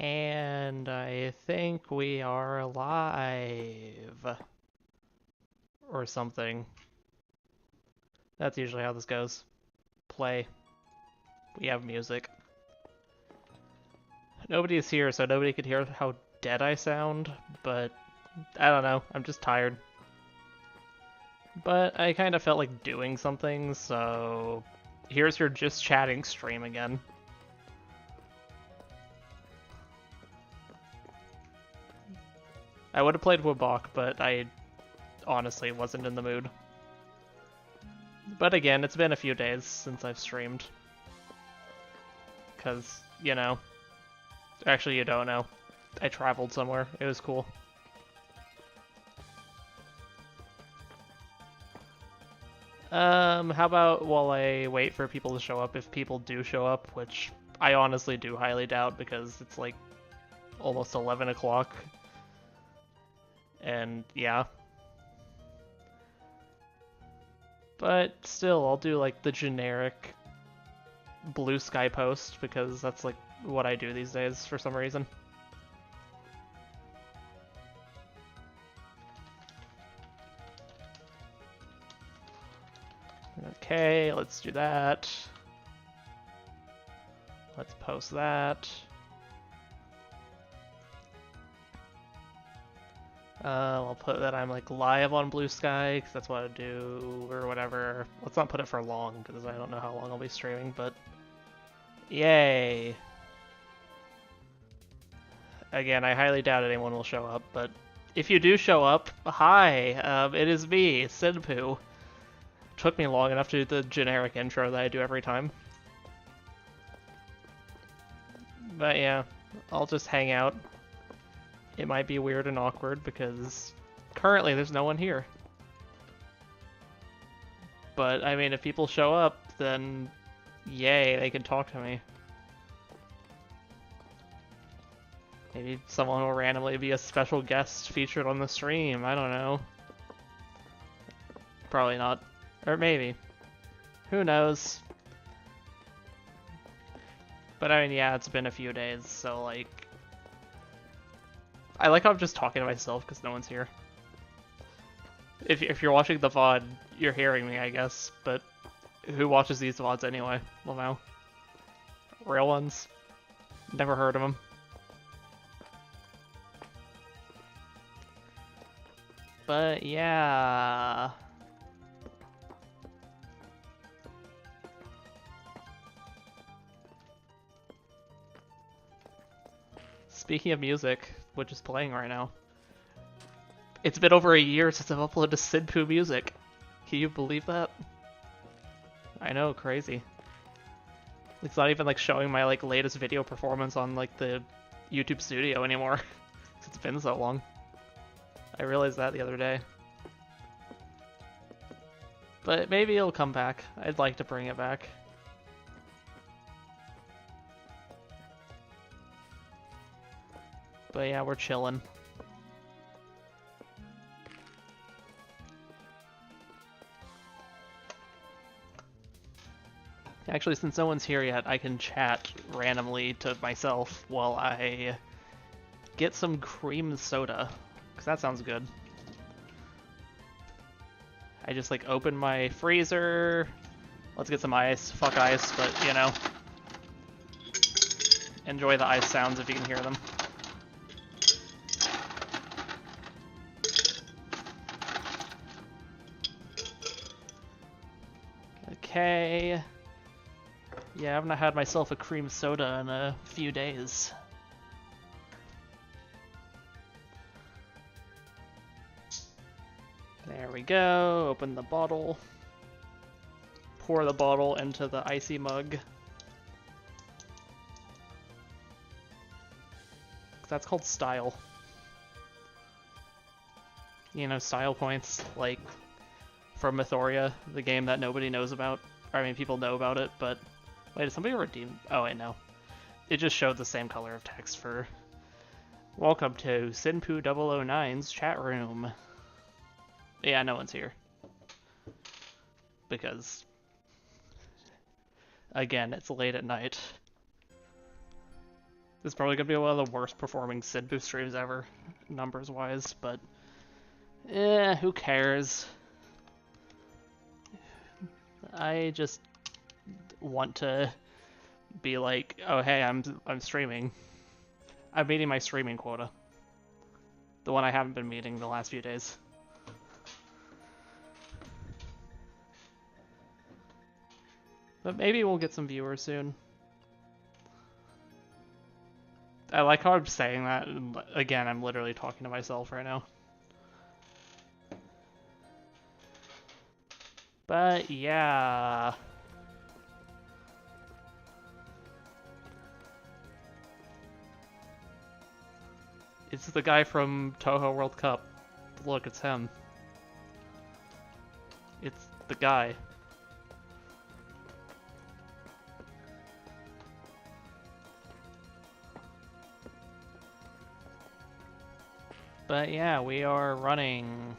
And I think we are live. Or something. That's usually how this goes. Play. We have music. Nobody is here, so nobody could hear how dead I sound, but I don't know. I'm just tired. But I kind of felt like doing something, so here's your just chatting stream again. I would have played Wabok, but I honestly wasn't in the mood. But again, it's been a few days since I've streamed. Because, you know, actually you don't know. I traveled somewhere. It was cool. How about while I wait for people to show up, if people do show up, which I honestly do highly doubt because it's like almost 11 o'clock. And yeah. But still, I'll do like the generic blue sky post because that's like what I do these days for some reason. Okay, let's do that. Let's post that. I'll put that I'm like live on Blue Sky because that's what I do or whatever. Let's not put it for long because I don't know how long I'll be streaming, but yay! Again, I highly doubt anyone will show up, but if you do show up, hi, it is me, Senpoo. Took me long enough to do the generic intro that I do every time. But yeah, I'll just hang out. It might be weird and awkward because currently there's no one here. But I mean, if people show up, then yay, they can talk to me. Maybe someone will randomly be a special guest featured on the stream, I don't know. Probably not. Or maybe. Who knows? But I mean, yeah, it's been a few days, so like... I like how I'm just talking to myself because no one's here. If you're watching the VOD, you're hearing me, I guess, but who watches these VODs anyway? Well, no. Real ones? Never heard of them. But yeah... Speaking of music, which is playing right now, it's been over a year since I've uploaded Senpoo music. Can you believe that? I know, crazy. It's not even like showing my like latest video performance on like the YouTube studio anymore. It's been so long. I realized that the other day. But maybe it'll come back. I'd like to bring it back. But yeah, we're chilling. Actually, since no one's here yet, I can chat randomly to myself while I get some cream soda, because that sounds good. I just like open my freezer. Let's get some ice. Fuck ice, but you know. Enjoy the ice sounds if you can hear them. Okay. Yeah, I haven't had myself a cream soda in a few days. There we go. Open the bottle. Pour the bottle into the icy mug. That's called style. You know, style points, like from Mythoria, the game that nobody knows about. I mean, people know about it, but... Wait, did somebody redeem... Oh, wait, no. It just showed the same color of text for... Welcome to Senpoo 009's chat room. Yeah, no one's here. Because... Again, it's late at night. This is probably gonna be one of the worst performing Senpoo streams ever, numbers wise, but who cares? I just want to be like, oh hey, I'm streaming. I'm meeting my streaming quota. The one I haven't been meeting the last few days. But maybe we'll get some viewers soon. I like how I'm saying that. Again, I'm literally talking to myself right now. But yeah. It's the guy from Toho World Cup. Look, it's him. It's the guy. But yeah, we are running.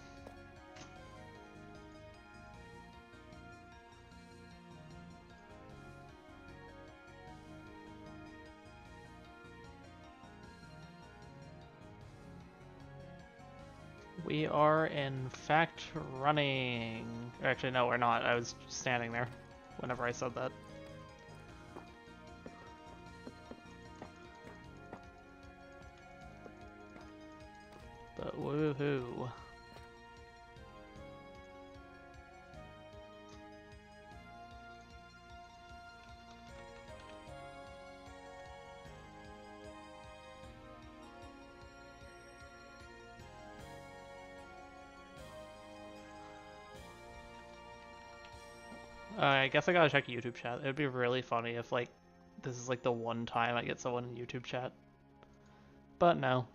We are in fact running. Actually, no, we're not. I was standing there whenever I said that. But woohoo. I guess I gotta check YouTube chat. It'd be really funny if, like, this is like the one time I get someone in YouTube chat. But no,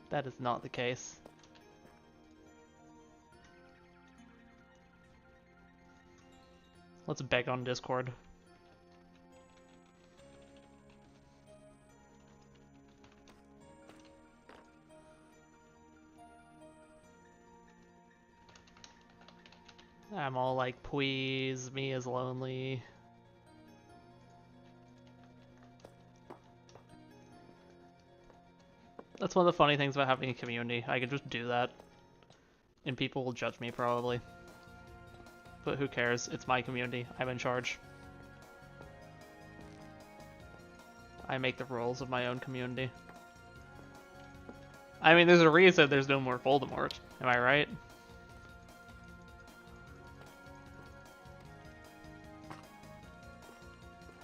that is not the case. Let's beg on Discord. I'm all like, please, me is lonely. That's one of the funny things about having a community. I can just do that. And people will judge me, probably. But who cares? It's my community. I'm in charge. I make the rules of my own community. I mean, there's a reason there's no more Voldemort. Am I right?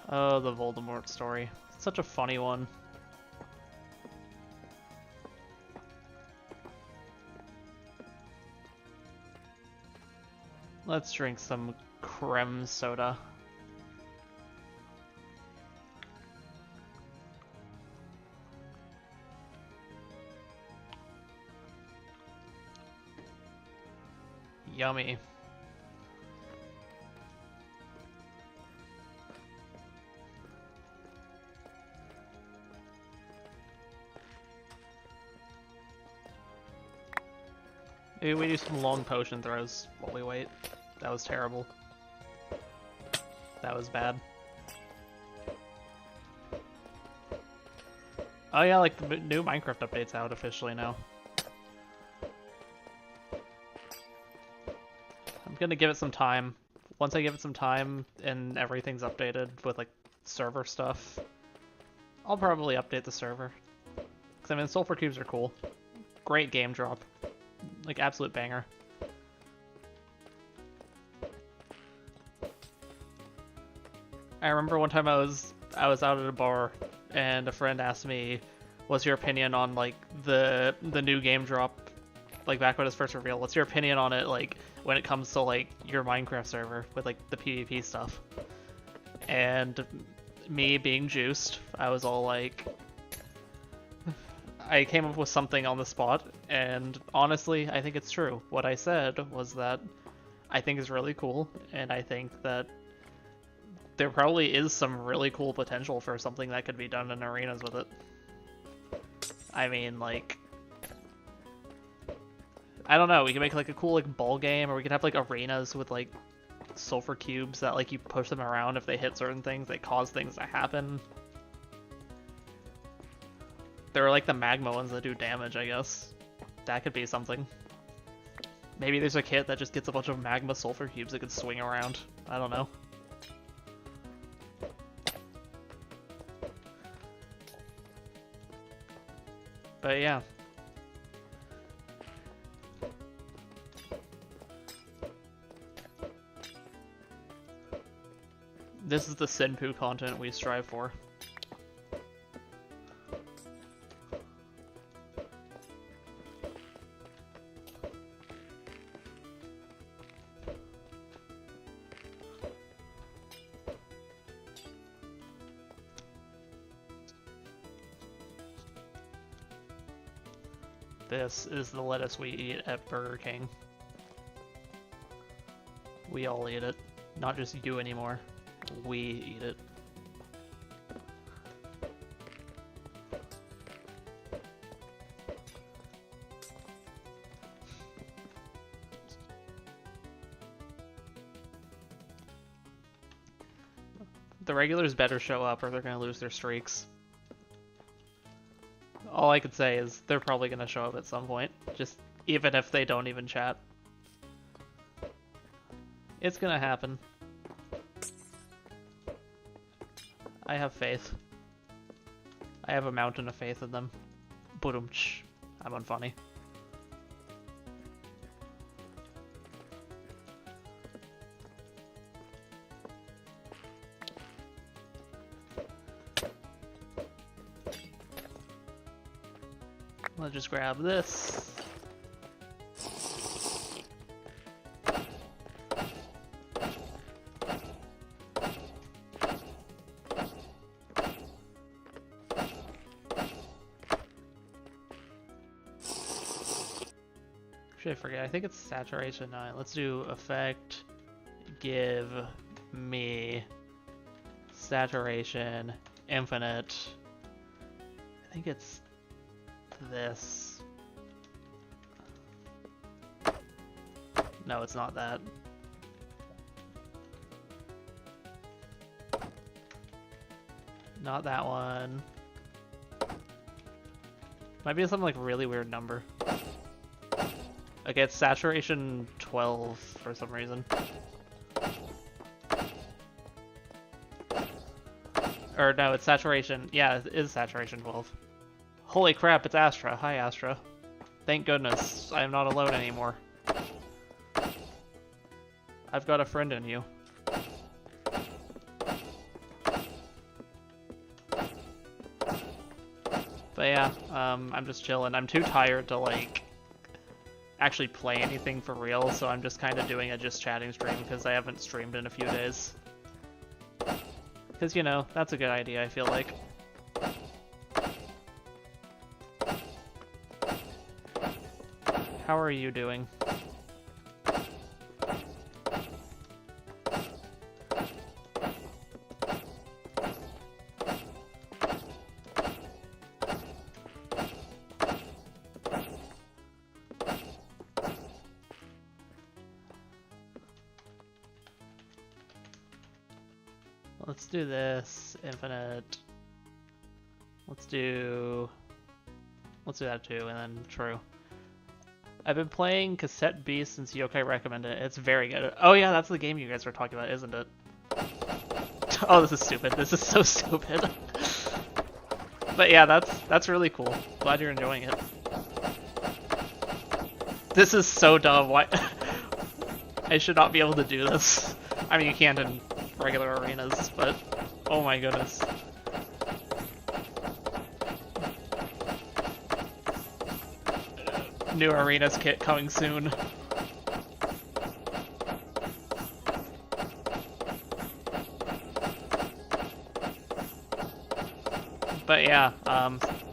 Oh, the Voldemort story. It's such a funny one. Let's drink some creme soda. Yummy. Maybe we do some long potion throws while we wait. That was terrible. That was bad. Oh yeah, like the new Minecraft update's out officially now. I'm gonna give it some time. Once I give it some time and everything's updated with like server stuff, I'll probably update the server. Cause I mean, sulfur cubes are cool. Great game drop. Like absolute banger. I remember one time I was out at a bar and a friend asked me, what's your opinion on like the new game drop, like back when it was first revealed, what's your opinion on it, like when it comes to like your Minecraft server with like the PvP stuff? And me being juiced, I was all like, I came up with something on the spot, and honestly, I think it's true. What I said was that I think it's really cool, and I think that there probably is some really cool potential for something that could be done in arenas with it. I mean, like, I don't know, we can make like a cool like ball game, or we could have like arenas with like sulfur cubes that like you push them around. If they hit certain things, they cause things to happen. There are like the magma ones that do damage, I guess. That could be something. Maybe there's a kit that just gets a bunch of magma sulfur cubes that could swing around. I don't know. But yeah. This is the Senpoo content we strive for. This is the lettuce we eat at Burger King. We all eat it. Not just you anymore. We eat it. The regulars better show up or they're gonna lose their streaks. All I could say is they're probably gonna show up at some point, just even if they don't even chat. It's gonna happen. I have faith. I have a mountain of faith in them. Budumch. I'm unfunny. Let's just grab this. Actually, I forget. I think it's saturation 9. Let's do effect. Give me saturation infinite. I think it's this. No, it's not that. Not that one. Might be some like really weird number. Okay, it's saturation 12 for some reason. Or no, it's saturation. Yeah, it is saturation 12. Holy crap, it's Astra. Hi, Astra. Thank goodness I am not alone anymore. I've got a friend in you. But yeah, I'm just chilling. I'm too tired to like actually play anything for real, so I'm just kind of doing a just chatting stream because I haven't streamed in a few days. Because, you know, that's a good idea, I feel like. How are you doing? Let's do this, infinite. Let's do that too, and then true. I've been playing Cassette Beast since Yokai recommended it. It's very good. Oh yeah, that's the game you guys were talking about, isn't it? Oh, this is stupid. This is so stupid. But yeah, that's really cool. Glad you're enjoying it. This is so dumb. Why? I should not be able to do this. I mean, you can't in regular arenas, but oh my goodness. New arenas kit coming soon. But yeah,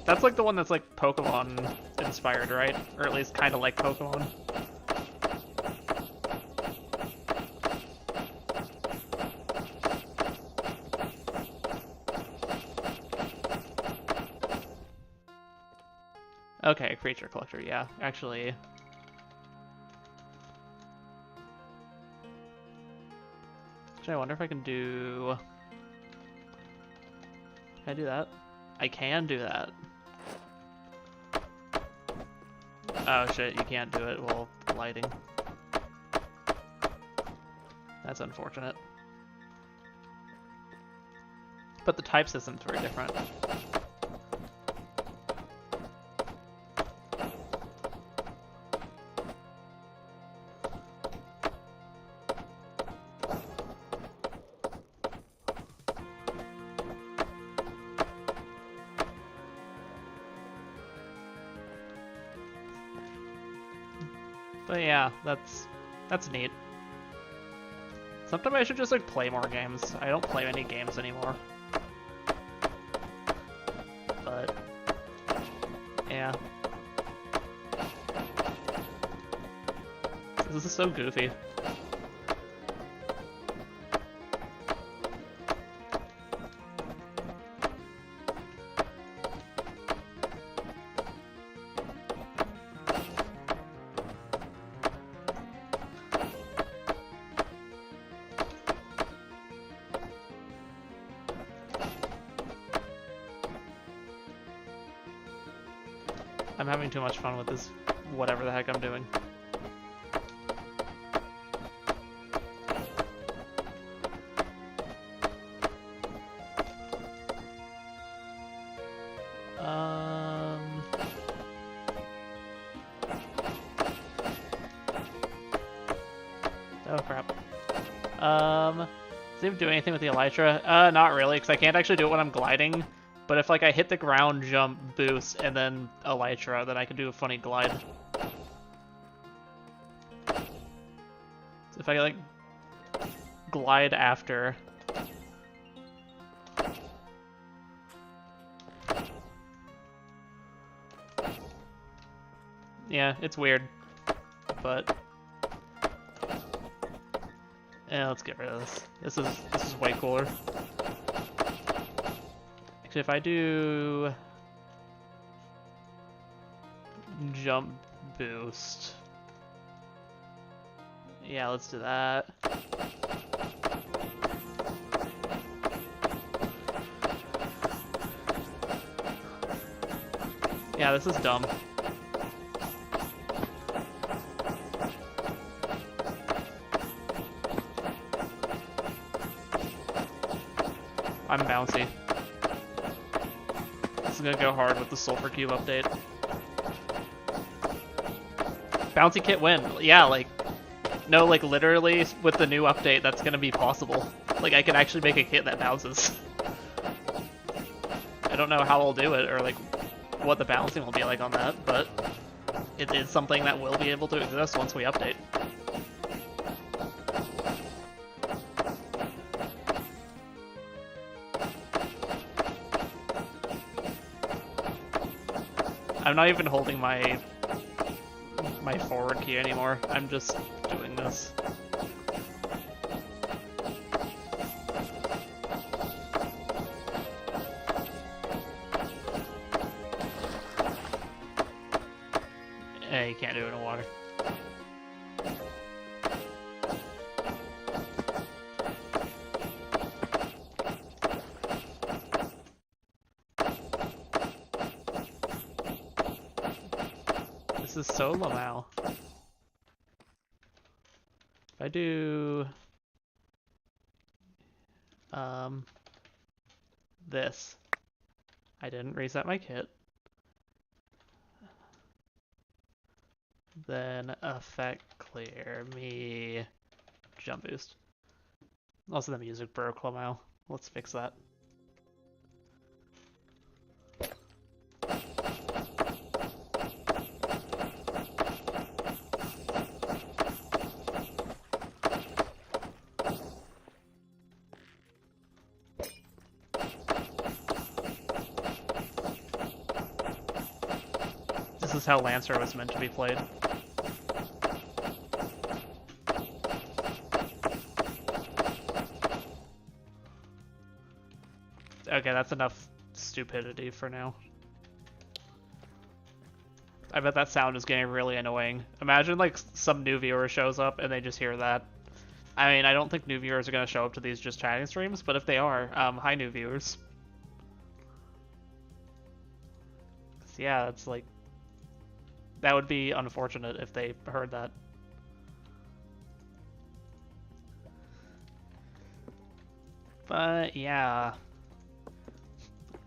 that's like the one that's like Pokemon inspired, right? Or at least kind of like Pokemon. Okay, creature collector, yeah. Actually, I wonder if I can do... Can I do that? I can do that. Oh shit, you can't do it while lighting. That's unfortunate. But the type system's very different. But yeah, that's neat. Sometimes I should just like play more games. I don't play any games anymore. But yeah. This is so goofy. I'm having too much fun with this, whatever the heck I'm doing. Oh crap. Does it do anything with the elytra? Not really, because I can't actually do it when I'm gliding. But if like I hit the ground, jump, boost, and then elytra, then I can do a funny glide. So if I like glide after. Yeah, it's weird. But yeah, let's get rid of this. This is way cooler. Actually, if I do jump boost, yeah, let's do that. Yeah, this is dumb. I'm bouncy. This is gonna go hard with the Sulfur Cube update. Bouncy kit win. Yeah, like, no, like literally with the new update, that's gonna be possible. Like, I can actually make a kit that bounces. I don't know how I'll do it or like what the balancing will be like on that, but it is something that will be able to exist once we update. I'm not even holding my forward key anymore. I'm just doing this. Yeah, you can't do it in water. This is so Lamau. If I do this, I didn't reset my kit. Then effect clear me jump boost. Also the music broke Lamau. Let's fix that. This is how Lancer was meant to be played. Okay, that's enough stupidity for now. I bet that sound is getting really annoying. Imagine like some new viewer shows up and they just hear that. I mean, I don't think new viewers are going to show up to these just chatting streams, but if they are, hi new viewers. So yeah, it's like That would be unfortunate if they heard that. But yeah,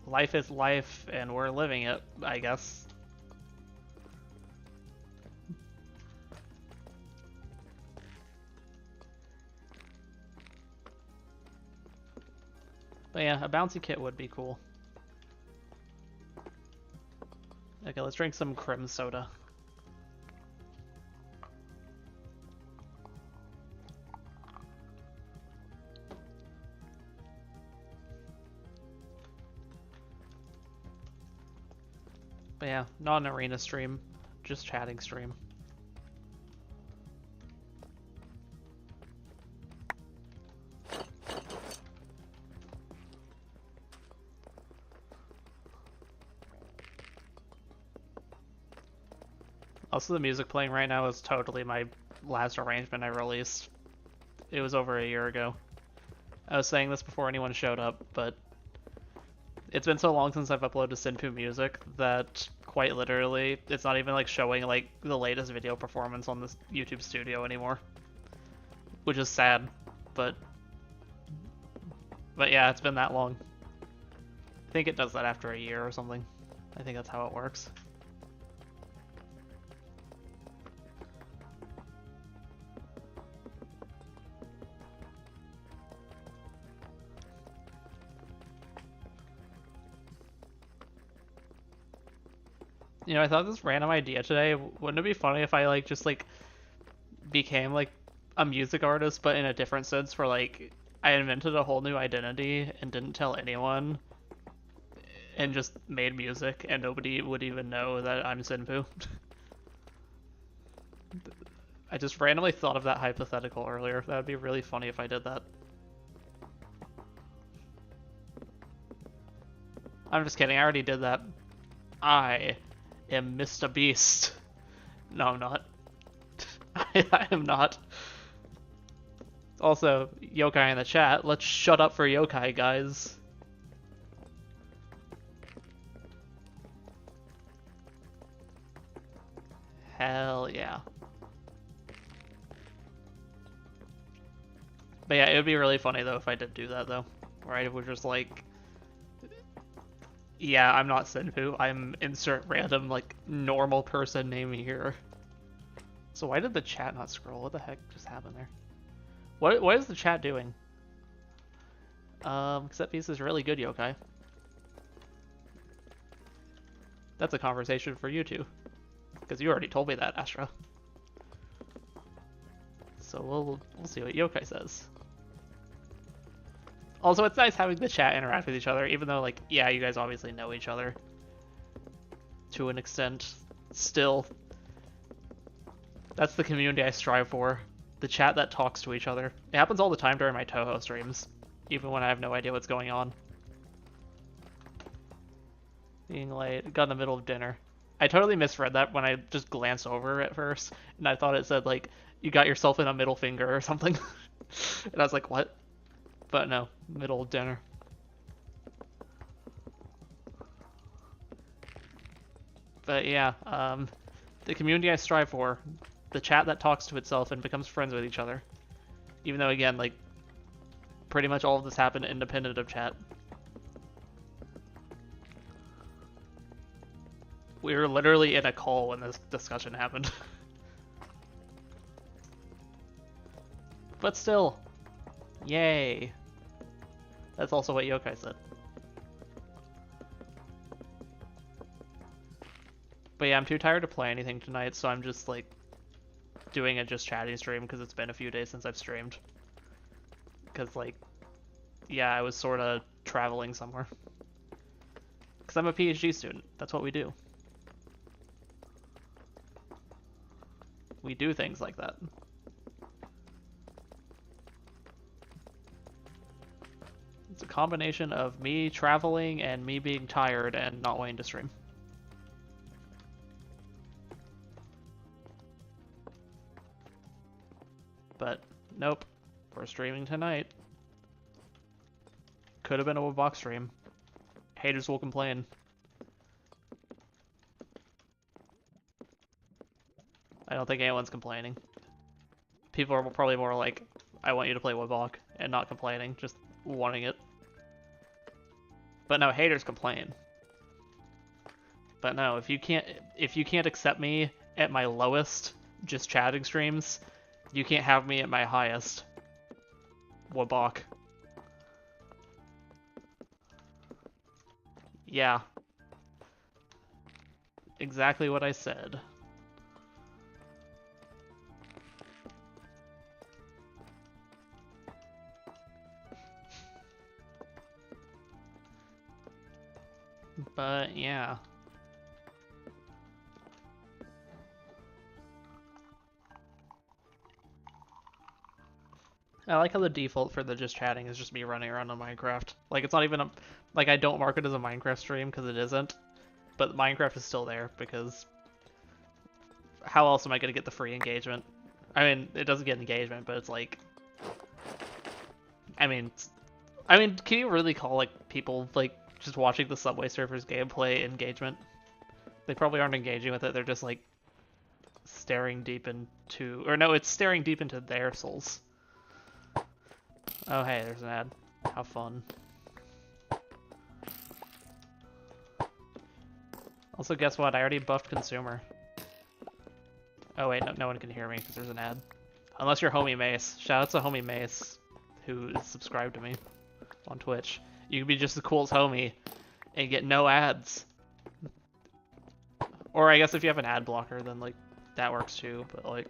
life is life, and we're living it, I guess. But yeah, a bouncy kit would be cool. Okay, let's drink some Crim soda. But yeah, not an arena stream, just chatting stream. Also, the music playing right now is totally my last arrangement I released. It was over a year ago. I was saying this before anyone showed up, but it's been so long since I've uploaded Senpoo music that quite literally it's not even like showing like the latest video performance on this YouTube studio anymore, which is sad. But yeah, it's been that long. I think it does that after a year or something. I think that's how it works. You know, I thought this random idea today. Wouldn't it be funny if I like just like became like a music artist, but in a different sense? For like, I invented a whole new identity and didn't tell anyone, and just made music, and nobody would even know that I'm Senpoo. I just randomly thought of that hypothetical earlier. That would be really funny if I did that. I'm just kidding. I already did that. I am Mr. Beast. No, I'm not. I am not. Also, Yokai in the chat. Let's shut up for Yokai, guys. Hell yeah. But yeah, it would be really funny though if I did do that though. Right? If we're just like, yeah, I'm not Senpoo. I'm insert random like normal person name here. So why did the chat not scroll? What the heck just happened there? What is the chat doing? Except piece is really good, Yokai. That's a conversation for you two, because you already told me that, Astra. So we'll see what Yokai says. Also, it's nice having the chat interact with each other, even though, like, yeah, you guys obviously know each other to an extent. Still, that's the community I strive for. The chat that talks to each other. It happens all the time during my Toho streams, even when I have no idea what's going on. Being late, got in the middle of dinner. I totally misread that when I just glanced over at first, and I thought it said, like, you got yourself in a middle finger or something. And I was like, what? But no, middle of dinner. But yeah, the community I strive for, the chat that talks to itself and becomes friends with each other. Even though, again, like, pretty much all of this happened independent of chat. We were literally in a call when this discussion happened. But still, yay. That's also what Yokai said. But yeah, I'm too tired to play anything tonight, so I'm just like doing a just chatting stream because it's been a few days since I've streamed. Because like, yeah, I was sort of traveling somewhere. Because I'm a PhD student. That's what we do. We do things like that. It's a combination of me traveling and me being tired and not wanting to stream. But nope, we're streaming tonight. Could have been a Woodbox stream. Haters will complain. I don't think anyone's complaining. People are probably more like, I want you to play Woodblock, and not complaining, just wanting it. But no, haters complain. But no, if you can't accept me at my lowest, just chatting streams, you can't have me at my highest. Woodblock. Yeah. Exactly what I said. But yeah. I like how the default for the just chatting is just me running around on Minecraft. Like, it's not even a... Like, I don't mark it as a Minecraft stream because it isn't. But Minecraft is still there because... How else am I going to get the free engagement? I mean, it doesn't get engagement, but it's like... I mean, can you really call, like, people, like, just watching the Subway Surfers gameplay engagement? They probably aren't engaging with it, they're just, like, staring deep into... Or no, it's staring deep into their souls. Oh, hey, there's an ad. How fun. Also, guess what? I already buffed consumer. Oh, wait, no one can hear me because there's an ad. Unless you're Homie Mace. Shout out to Homie Mace, who is subscribed to me on Twitch. You can be just as cool as Homie and get no ads. Or I guess if you have an ad blocker, then, like, that works too. But, like,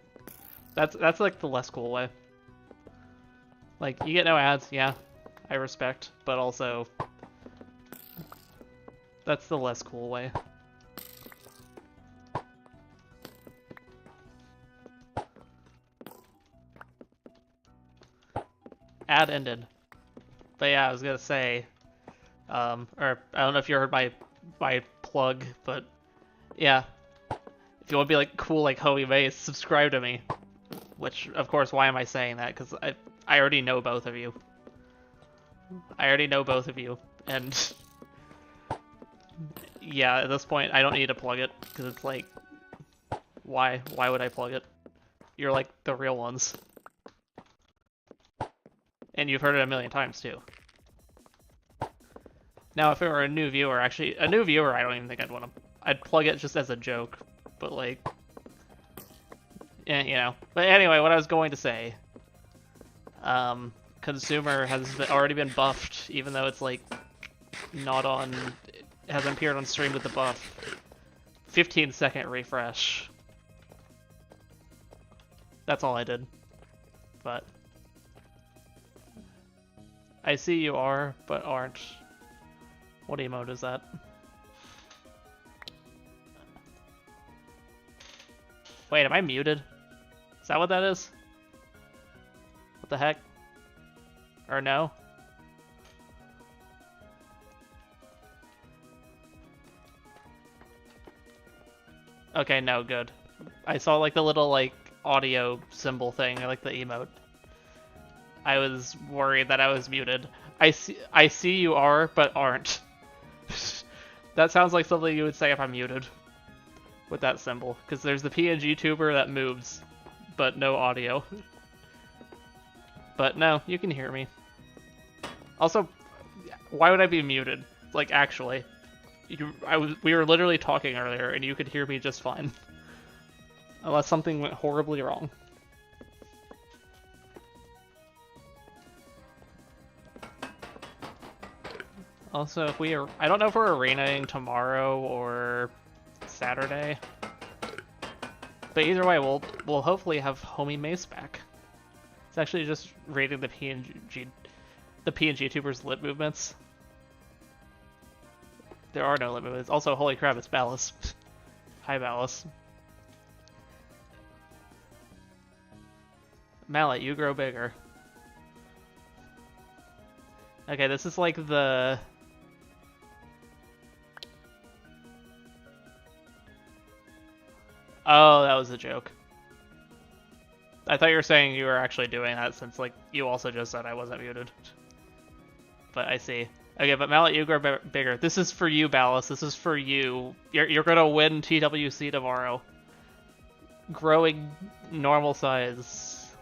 that's like, the less cool way. Like, you get no ads, yeah, I respect, but also, that's the less cool way. Ad ended. But yeah, I was gonna say, or I don't know if you heard my plug, but yeah, if you want to be like cool like Homie Mace, subscribe to me. Which, of course, why am I saying that? Because I already know both of you. And yeah, at this point, I don't need to plug it, because it's like, why would I plug it? You're like the real ones. And you've heard it a million times, too. Now, if it were a new viewer, I don't even think I'd plug it just as a joke, but like, yeah, you know. But anyway, what I was going to say, consumer has already been buffed, even though it's like not on, it hasn't appeared on stream with the buff. 15-second refresh. That's all I did. But I see you are, but aren't. What emote is that? Wait, am I muted? Is that what that is? What the heck? Or no? Okay, no, good. I saw like the little like audio symbol thing, or like the emote. I was worried that I was muted. I see you are, but aren't. That sounds like something you would say if I'm muted. With that symbol. Because there's the PNG tuber that moves, but no audio. But no, you can hear me. Also, why would I be muted? Like, actually. We were literally talking earlier, and you could hear me just fine. Unless something went horribly wrong. Also, if we are, I don't know if we're arenaing tomorrow or Saturday, but either way, we'll hopefully have Homie Mace back. It's actually just rating the PNG tubers' lip movements. There are no lip movements. Also, holy crap, it's Ballas. Hi, Ballas. Mallet, you grow bigger. Okay, this is like the... Oh, that was a joke. I thought you were saying you were actually doing that since, like, you also just said I wasn't muted. But I see. Okay, but Mallet, you grow bigger. This is for you, Ballas. This is for you. You're gonna win TWC tomorrow. growing normal size.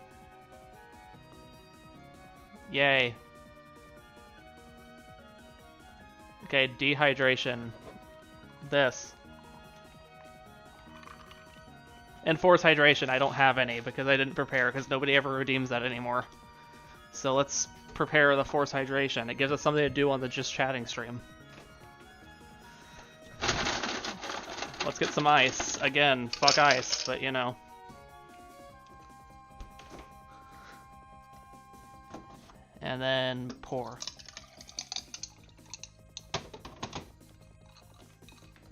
Yay. Okay, dehydration. This. And force hydration, I don't have any because I didn't prepare because nobody ever redeems that anymore. So let's prepare the force hydration. It gives us something to do on the Just Chatting stream. Let's get some ice. Again, fuck ice, but you know. And then pour.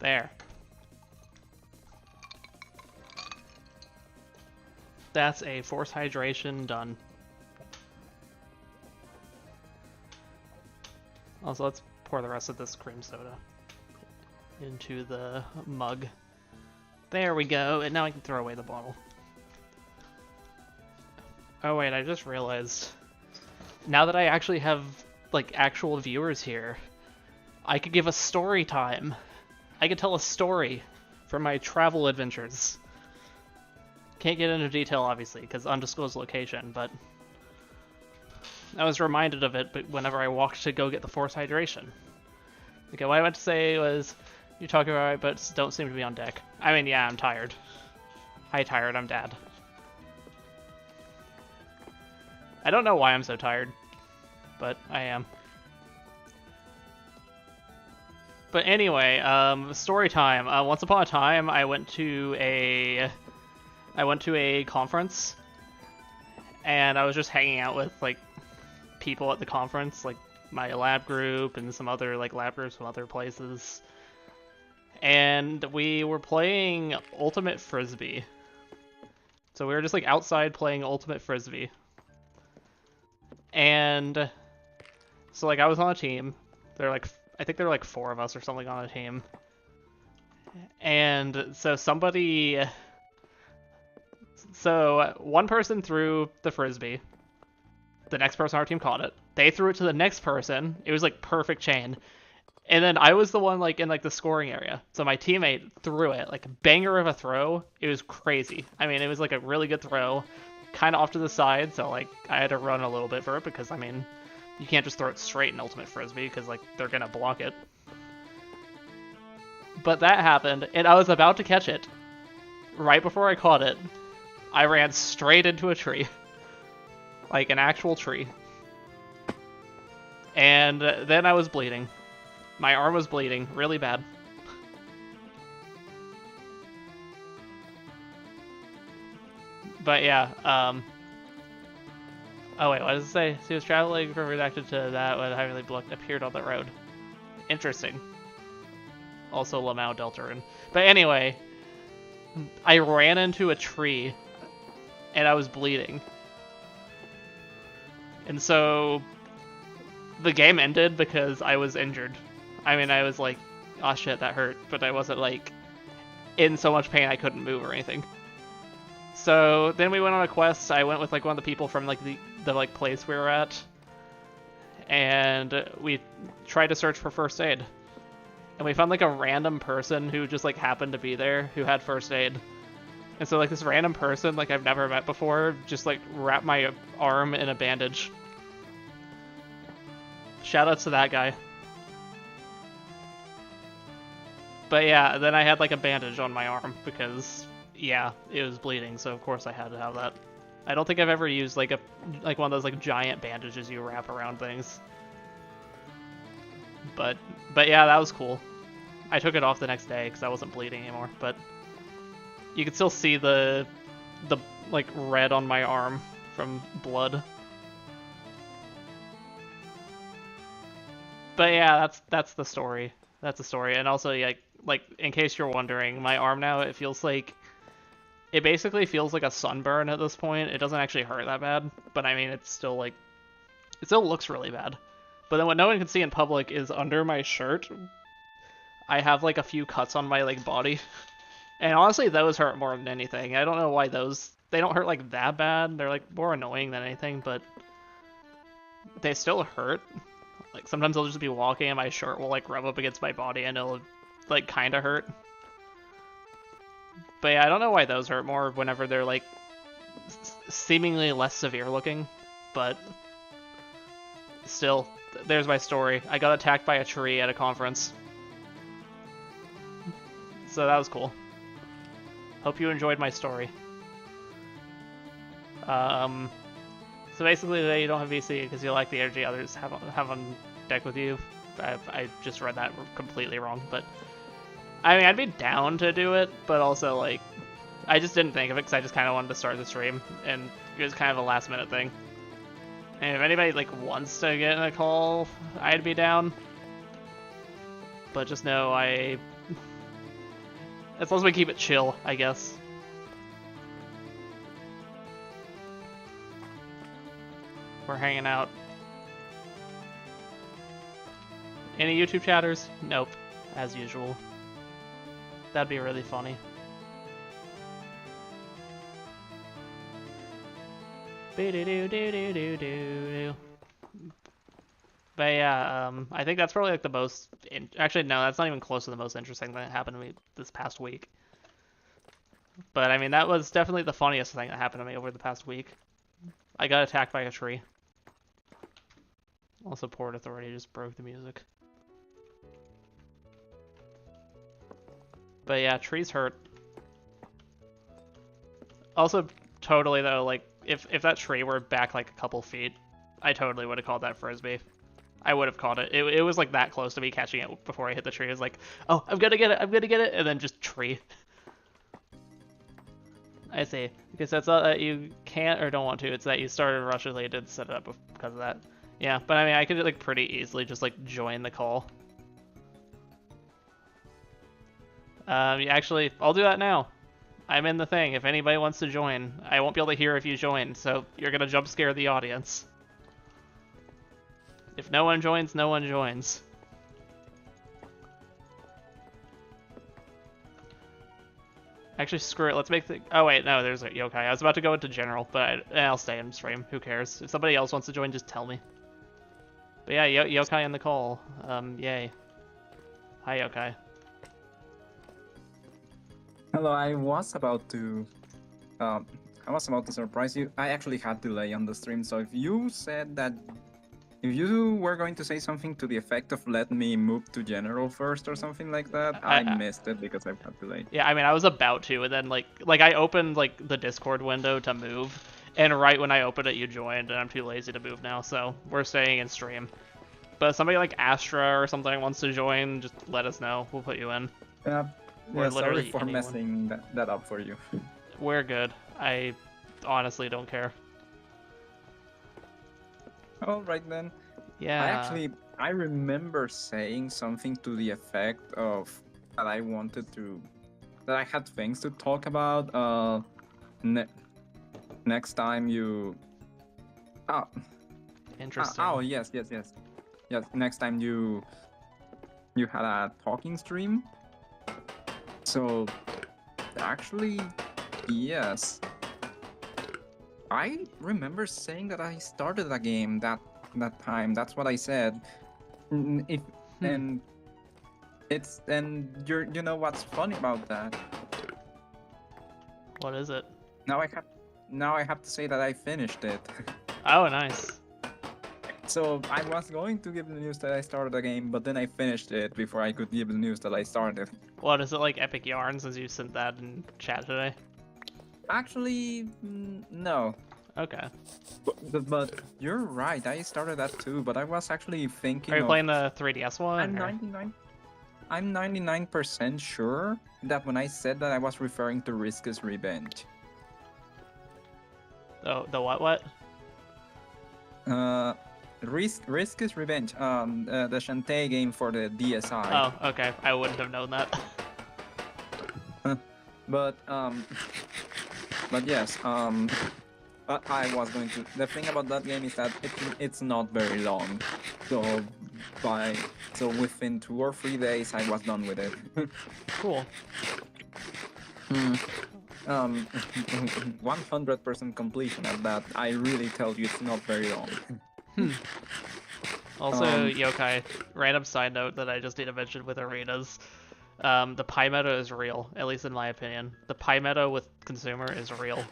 There. That's a force hydration done. Also, let's pour the rest of this cream soda into the mug. There we go, and now I can throw away the bottle. Oh wait, I just realized, now that I actually have, like, actual viewers here, I could give a story time. I could tell a story from my travel adventures. Can't get into detail, obviously, because undisclosed location, but I was reminded of it whenever I walked to go get the force hydration. Okay, what I meant to say was, you're talking about it, but don't seem to be on deck. I mean, yeah, I'm tired. Hi, tired, I'm dad. I don't know why I'm so tired, but I am. But anyway, story time. Once upon a time, I went to a conference, and I was just hanging out with, like, people at the conference, like my lab group and some other, like, lab groups from other places. And we were playing Ultimate Frisbee. So we were just, like, outside playing Ultimate Frisbee. And so, like, I was on a team. I think there were like 4 of us or something on a team. And so one person threw the frisbee. The next person on our team caught it. They threw it to the next person. It was like perfect chain. And then I was the one, like, in, like, the scoring area. So my teammate threw it, like, a banger of a throw. It was crazy. I mean, it was like a really good throw, kind of off to the side. So, like, I had to run a little bit for it because, I mean, you can't just throw it straight in Ultimate Frisbee because, like, they're gonna block it. But that happened, and I was about to catch it. Right before I caught it, I ran straight into a tree. Like, an actual tree. And then I was bleeding. My arm was bleeding really bad. But yeah, oh wait, what does it say? He was traveling, reacted to that when heavily blocked, appeared on the road. Interesting. Also Lamau Deltarin. But anyway, I ran into a tree, and I was bleeding. And so, the game ended because I was injured. I mean, I was like, oh shit, that hurt, but I wasn't, like, in so much pain I couldn't move or anything. So then we went on a quest. I went with, like, one of the people from, like, the like place we were at, and we tried to search for first aid. And we found, like, a random person who just, like, happened to be there who had first aid. And so, like, this random person, like, I've never met before, just, like, wrapped my arm in a bandage. Shoutouts to that guy. But yeah, then I had, like, a bandage on my arm because, yeah, it was bleeding, so of course I had to have that. I don't think I've ever used, like, one of those, like, giant bandages you wrap around things. But yeah, that was cool. I took it off the next day because I wasn't bleeding anymore, but you could still see the like, red on my arm from blood. But yeah, that's the story. That's the story. And also, yeah, like, in case you're wondering, my arm now, it basically feels like a sunburn at this point. It doesn't actually hurt that bad, but I mean, it's still, like, it still looks really bad. But then what no one can see in public is under my shirt, I have, like, a few cuts on my, like, body. And honestly, those hurt more than anything. I don't know why they don't hurt, like, that bad. They're, like, more annoying than anything, but they still hurt. Like, sometimes I'll just be walking and my shirt will, like, rub up against my body and it'll, like, kind of hurt. But yeah, I don't know why those hurt more whenever they're like seemingly less severe looking, but still, there's my story. I got attacked by a tree at a conference. So that was cool. Hope you enjoyed my story. So basically today you don't have VC because you like the energy others have on deck with you. I just read that completely wrong, but I mean, I'd be down to do it, but also, like, I just didn't think of it because I just kind of wanted to start the stream, and it was kind of a last-minute thing. And if anybody, like, wants to get in a call, I'd be down. But just know as long as we keep it chill, I guess. We're hanging out. Any YouTube chatters? Nope, as usual. That'd be really funny. But yeah, I think that's probably like the most. Actually, no, that's not even close to the most interesting thing that happened to me this past week. But I mean, that was definitely the funniest thing that happened to me over the past week. I got attacked by a tree. Also, Port Authority just broke the music. But yeah, trees hurt. Also, totally though, like, if that tree were back like a couple feet, I totally would have called that frisbee. I would have caught it. It was like that close to me catching it before I hit the tree. I was like, oh, I'm gonna get it, I'm gonna get it, and then just tree. I see. Because that's not that you can't or don't want to, it's that you started rushingly and did set it up because of that. Yeah, but I mean, I could like pretty easily just like join the call. Actually, I'll do that now. I'm in the thing. If anybody wants to join, I won't be able to hear if you join, so you're gonna jump scare the audience. If no one joins, no one joins. Actually, screw it. Let's make the... Oh, wait. No, there's a yokai. I was about to go into general, but I'll stay in stream. Who cares? If somebody else wants to join, just tell me. But yeah, yokai in the call. Yay. Hi, yokai. Hello, I was about to surprise you. I actually had delay on the stream, so if you were going to say something to the effect of let me move to general first or something like that, I missed it because I've had delay. Yeah, I mean, I was about to, and then like I opened like the Discord window to move, and right when I opened it, you joined, and I'm too lazy to move now, so we're staying in stream. But if somebody like Astra or something wants to join, just let us know. We'll put you in. Yeah. Or sorry for messing that up for you. We're good. I honestly don't care. Alright then. Yeah. I remember saying something to the effect of that I had things to talk about. Next time you... Interesting. Yes. Next time you had a talking stream. So, actually, yes. I remember saying that I started a game that time. That's what I said. And you know what's funny about that? What is it? Now I have to say that I finished it. Oh, nice. So I was going to give the news that I started a game, but then I finished it before I could give the news that I started. What, is it like Epic Yarns as you sent that in chat today? Actually, no. Okay. But you're right, I started that too, but I was actually thinking Are you playing the 3DS one? I'm 99% sure that when I said that I was referring to Risk's Revenge. Oh, the what? Risk's Revenge, the Shantae game for the DSi. Oh, okay. I wouldn't have known that. But yes, I was going to... The thing about that game is that it's not very long. So within 2 or 3 days, I was done with it. Cool. 100% completion at that. I really tell you it's not very long. Also, yokai, random side note that I just need to mention with arenas. The pie meta is real, at least in my opinion. The pie meta with consumer is real.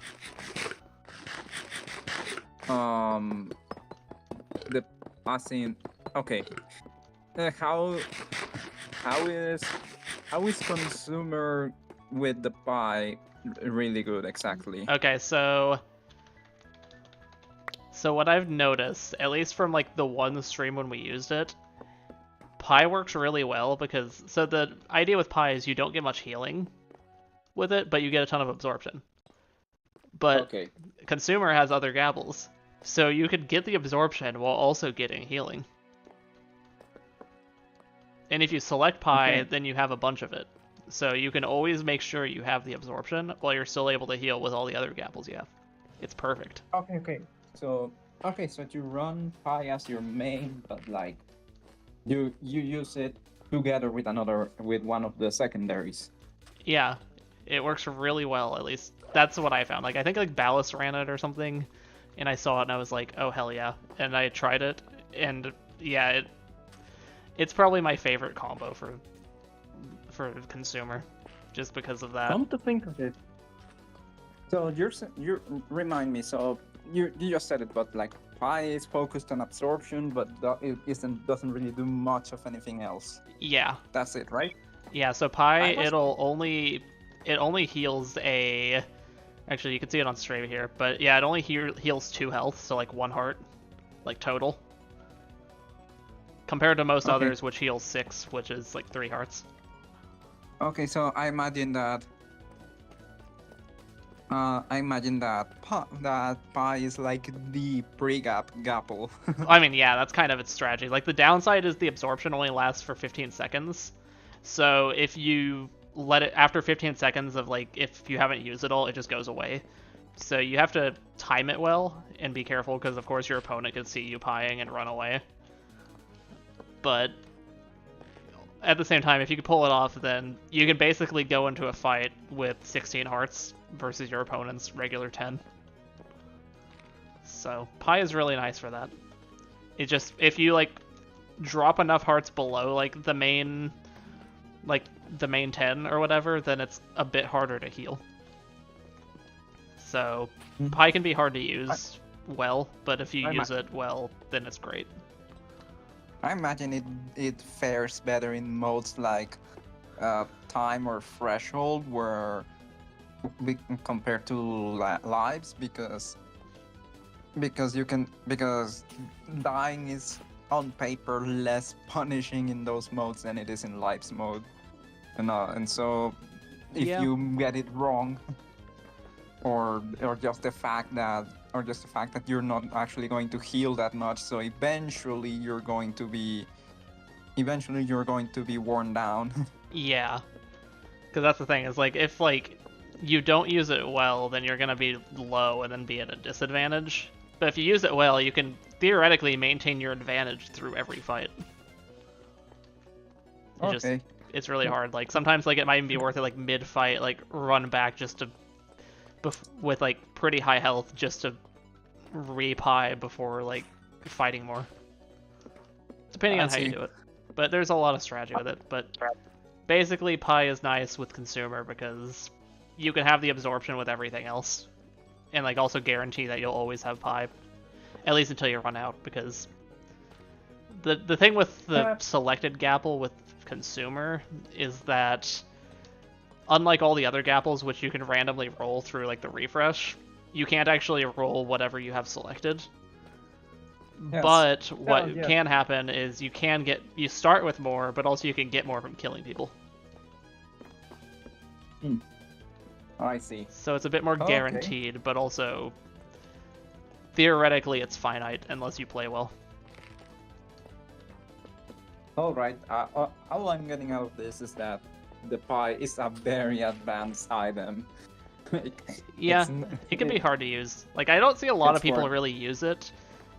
The as in okay. How is consumer with the pie really good exactly? Okay, so what I've noticed, at least from like the one stream when we used it, pie works really well because so the idea with pie is you don't get much healing with it, but you get a ton of absorption. But Okay. consumer has other gabbles, so you could get the absorption while also getting healing. And if you select pie, then you have a bunch of it. So you can always make sure you have the absorption while you're still able to heal with all the other gabbles you have. It's perfect. Okay. So you run pie as your main, but like you use it together with one of the secondaries. Yeah, it works really well. At least that's what I found. Like I think like Ballast ran it or something, and I saw it and I was like, oh hell yeah! And I tried it, and yeah, it's probably my favorite combo for consumer, just because of that. Come to think of it, so you remind me. So you just said it, but like pie is focused on absorption, but it doesn't really do much of anything else. Yeah. That's it, right? Yeah. So pie, it only heals a. Actually, you can see it on stream here, but yeah, it only heals 2 health, so like 1 heart, like total. Compared to most others, which heals 6, which is like 3 hearts. Okay, so I imagine that. That pie is like the pre-gapple. I mean, yeah, that's kind of its strategy. Like the downside is the absorption only lasts for 15 seconds. So if you let it after 15 seconds of like if you haven't used it all, it just goes away. So you have to time it well and be careful because of course your opponent could see you pieing and run away. But at the same time, if you can pull it off, then you can basically go into a fight with 16 hearts versus your opponent's regular 10. So pie is really nice for that. It just if you like drop enough hearts below like the main 10 or whatever, then it's a bit harder to heal. So pie can be hard to use well, but if you use it well, then it's great. I imagine it fares better in modes like time or threshold, where compared to lives, because dying is on paper less punishing in those modes than it is in lives mode, and so if you get it wrong, or just the fact that you're not actually going to heal that much, so eventually you're going to be worn down. Yeah, because that's the thing is like if like you don't use it well, then you're gonna be low and then be at a disadvantage. But if you use it well, you can theoretically maintain your advantage through every fight. It's really hard. Like sometimes like it might even be worth it like mid fight, like run back just to with like pretty high health just to re-pie before like fighting more. Depending on how you do it. But there's a lot of strategy with it. But basically pie is nice with consumer because you can have the absorption with everything else. And like also guarantee that you'll always have pie. At least until you run out, because the thing with the selected gapple with consumer is that unlike all the other gapples, which you can randomly roll through like the refresh, you can't actually roll whatever you have selected. Yes. But what can happen is you start with more, but also you can get more from killing people. I see. So it's a bit more guaranteed, but also theoretically it's finite unless you play well. Alright, all I'm getting out of this is that the pie is a very advanced item. Yeah, it can be hard to use. Like, I don't see a lot of people really use it.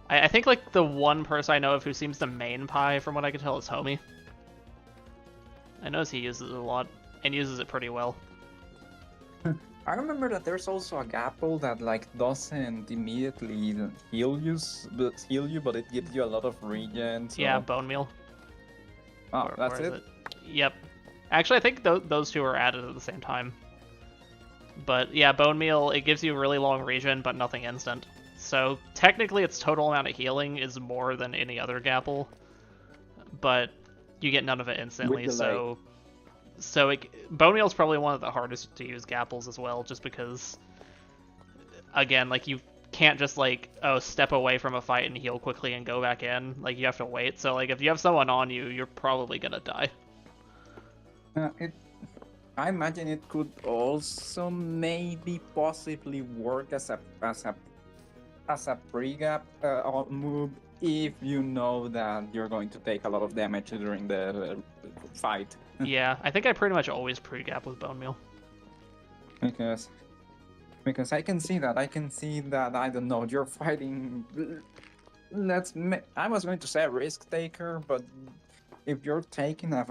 I think, like, the one person I know of who seems to main pie, from what I can tell, is Homie. I notice he uses it a lot, and uses it pretty well. I remember that there's also a gapple that, like, doesn't immediately heal you, but it gives you a lot of regen. So... Yeah, bone meal. Oh, that's it? Yep. Actually, I think those two are added at the same time. But yeah, Bone Meal, it gives you a really long regen, but nothing instant. So technically its total amount of healing is more than any other Gapple, but you get none of it instantly, With the Bone Meal is probably one of the hardest to use Gapples as well, just because, again, like, you can't just, like, step away from a fight and heal quickly and go back in. Like, you have to wait. So, like, if you have someone on you, you're probably gonna die. I imagine it could also maybe possibly work as a pre-gap move if you know that you're going to take a lot of damage during the fight. Yeah, I think I pretty much always pre-gap with Bone Meal. Because I can see that. I don't know. You're fighting. I was going to say a risk taker, but if you're taking a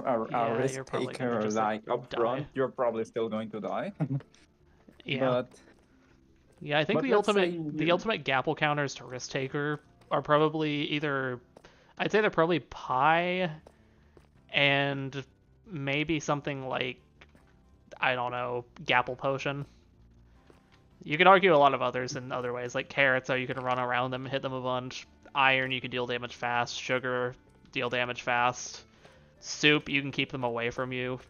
risk taker like up front, you're probably still going to die. Yeah. But yeah, I think the ultimate Gapple counters to risk taker are probably either, I'd say they're probably Pie and maybe something like, I don't know, Gapple Potion. You could argue a lot of others in other ways, like Carrots, so you can run around them and hit them a bunch. Iron, you can deal damage fast. Sugar, deal damage fast. Soup, you can keep them away from you.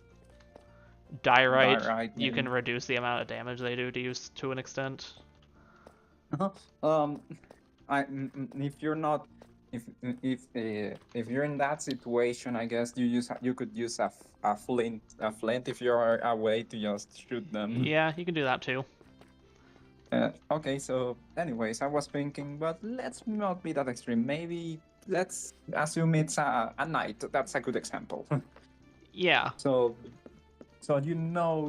Diorite, you can reduce the amount of damage they do to you to an extent. If you're not, if you're in that situation, I guess you could use a flint if you're away to just shoot them. Yeah, you can do that too. Okay, so anyways, I was thinking, but let's not be that extreme. Maybe let's assume it's a knight. That's a good example. Yeah. So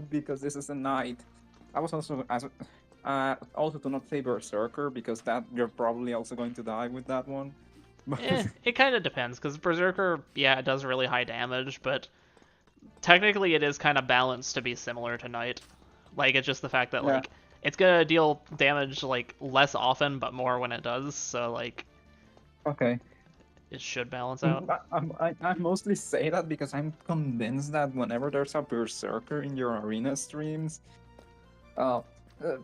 because this is a knight, I was also do not say berserker because that you're probably also going to die with that one. It kind of depends, because berserker, yeah, it does really high damage, but technically it is kind of balanced to be similar to knight. Like, it's just the fact that like it's gonna deal damage like less often, but more when it does. So like, okay, it should balance out. I mostly say that because I'm convinced that whenever there's a berserker in your arena streams,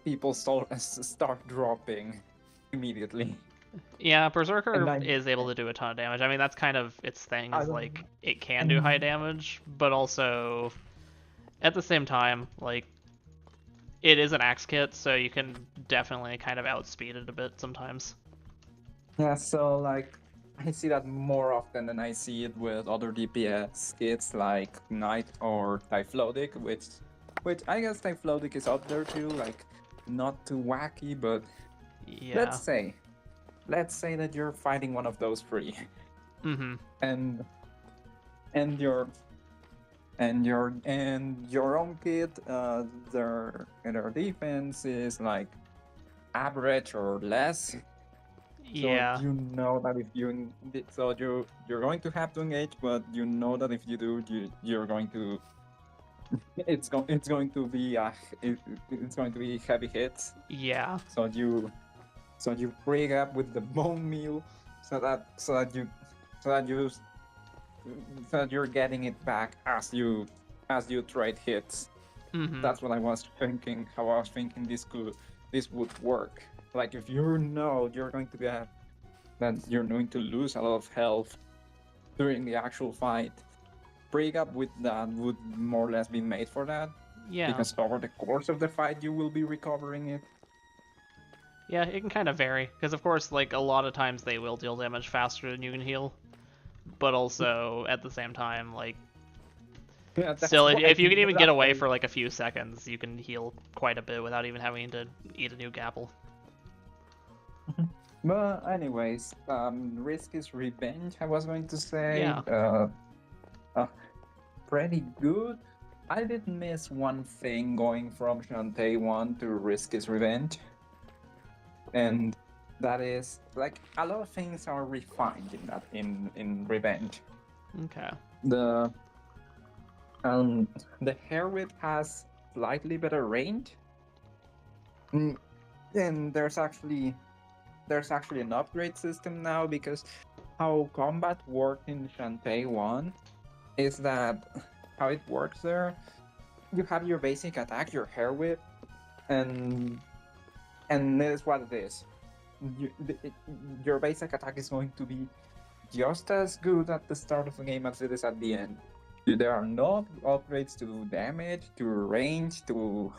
people start dropping immediately. Yeah, berserker is able to do a ton of damage. I mean, that's kind of its thing. Is like it can do high damage, but also at the same time, like, it is an axe kit, so you can definitely kind of outspeed it a bit sometimes. Yeah, so like I see that more often than I see it with other DPS kits like Knight or Typhlotic, which I guess Typhlotic is up there too, like not too wacky, but yeah. Let's say that you're fighting one of those three. Mm-hmm. And your own kit, their defense is like average or less. Yeah. So you know that if you're going to have to engage, but you know that if you do, you're going to. It's going to be heavy hits. Yeah. So you break up with the bone meal, so that you're getting it back as you trade hits. Mm-hmm. That's what I was thinking. How I was thinking this would work. Like if you know you're going to that you're going to lose a lot of health during the actual fight, break up with that would more or less be made for that. Yeah. Because over the course of the fight you will be recovering it. Yeah, it can kind of vary, because of course, like, a lot of times they will deal damage faster than you can heal, but also at the same time, like, still, if you can even get away for like a few seconds, you can heal quite a bit without even having to eat a new Gapple. But anyways, risk is revenge, I was going to say. Yeah. Pretty good. I did miss one thing going from Shantae 1 to Risk is Revenge. And that is, like, a lot of things are refined in that in Revenge. Okay. The hair whip has slightly better range. And there's actually an upgrade system now, because how combat worked in Shantae 1 is that how it works there. You have your basic attack, your hair whip, and that is what it is. Your basic attack is going to be just as good at the start of the game as it is at the end. There are no upgrades to damage, to range, to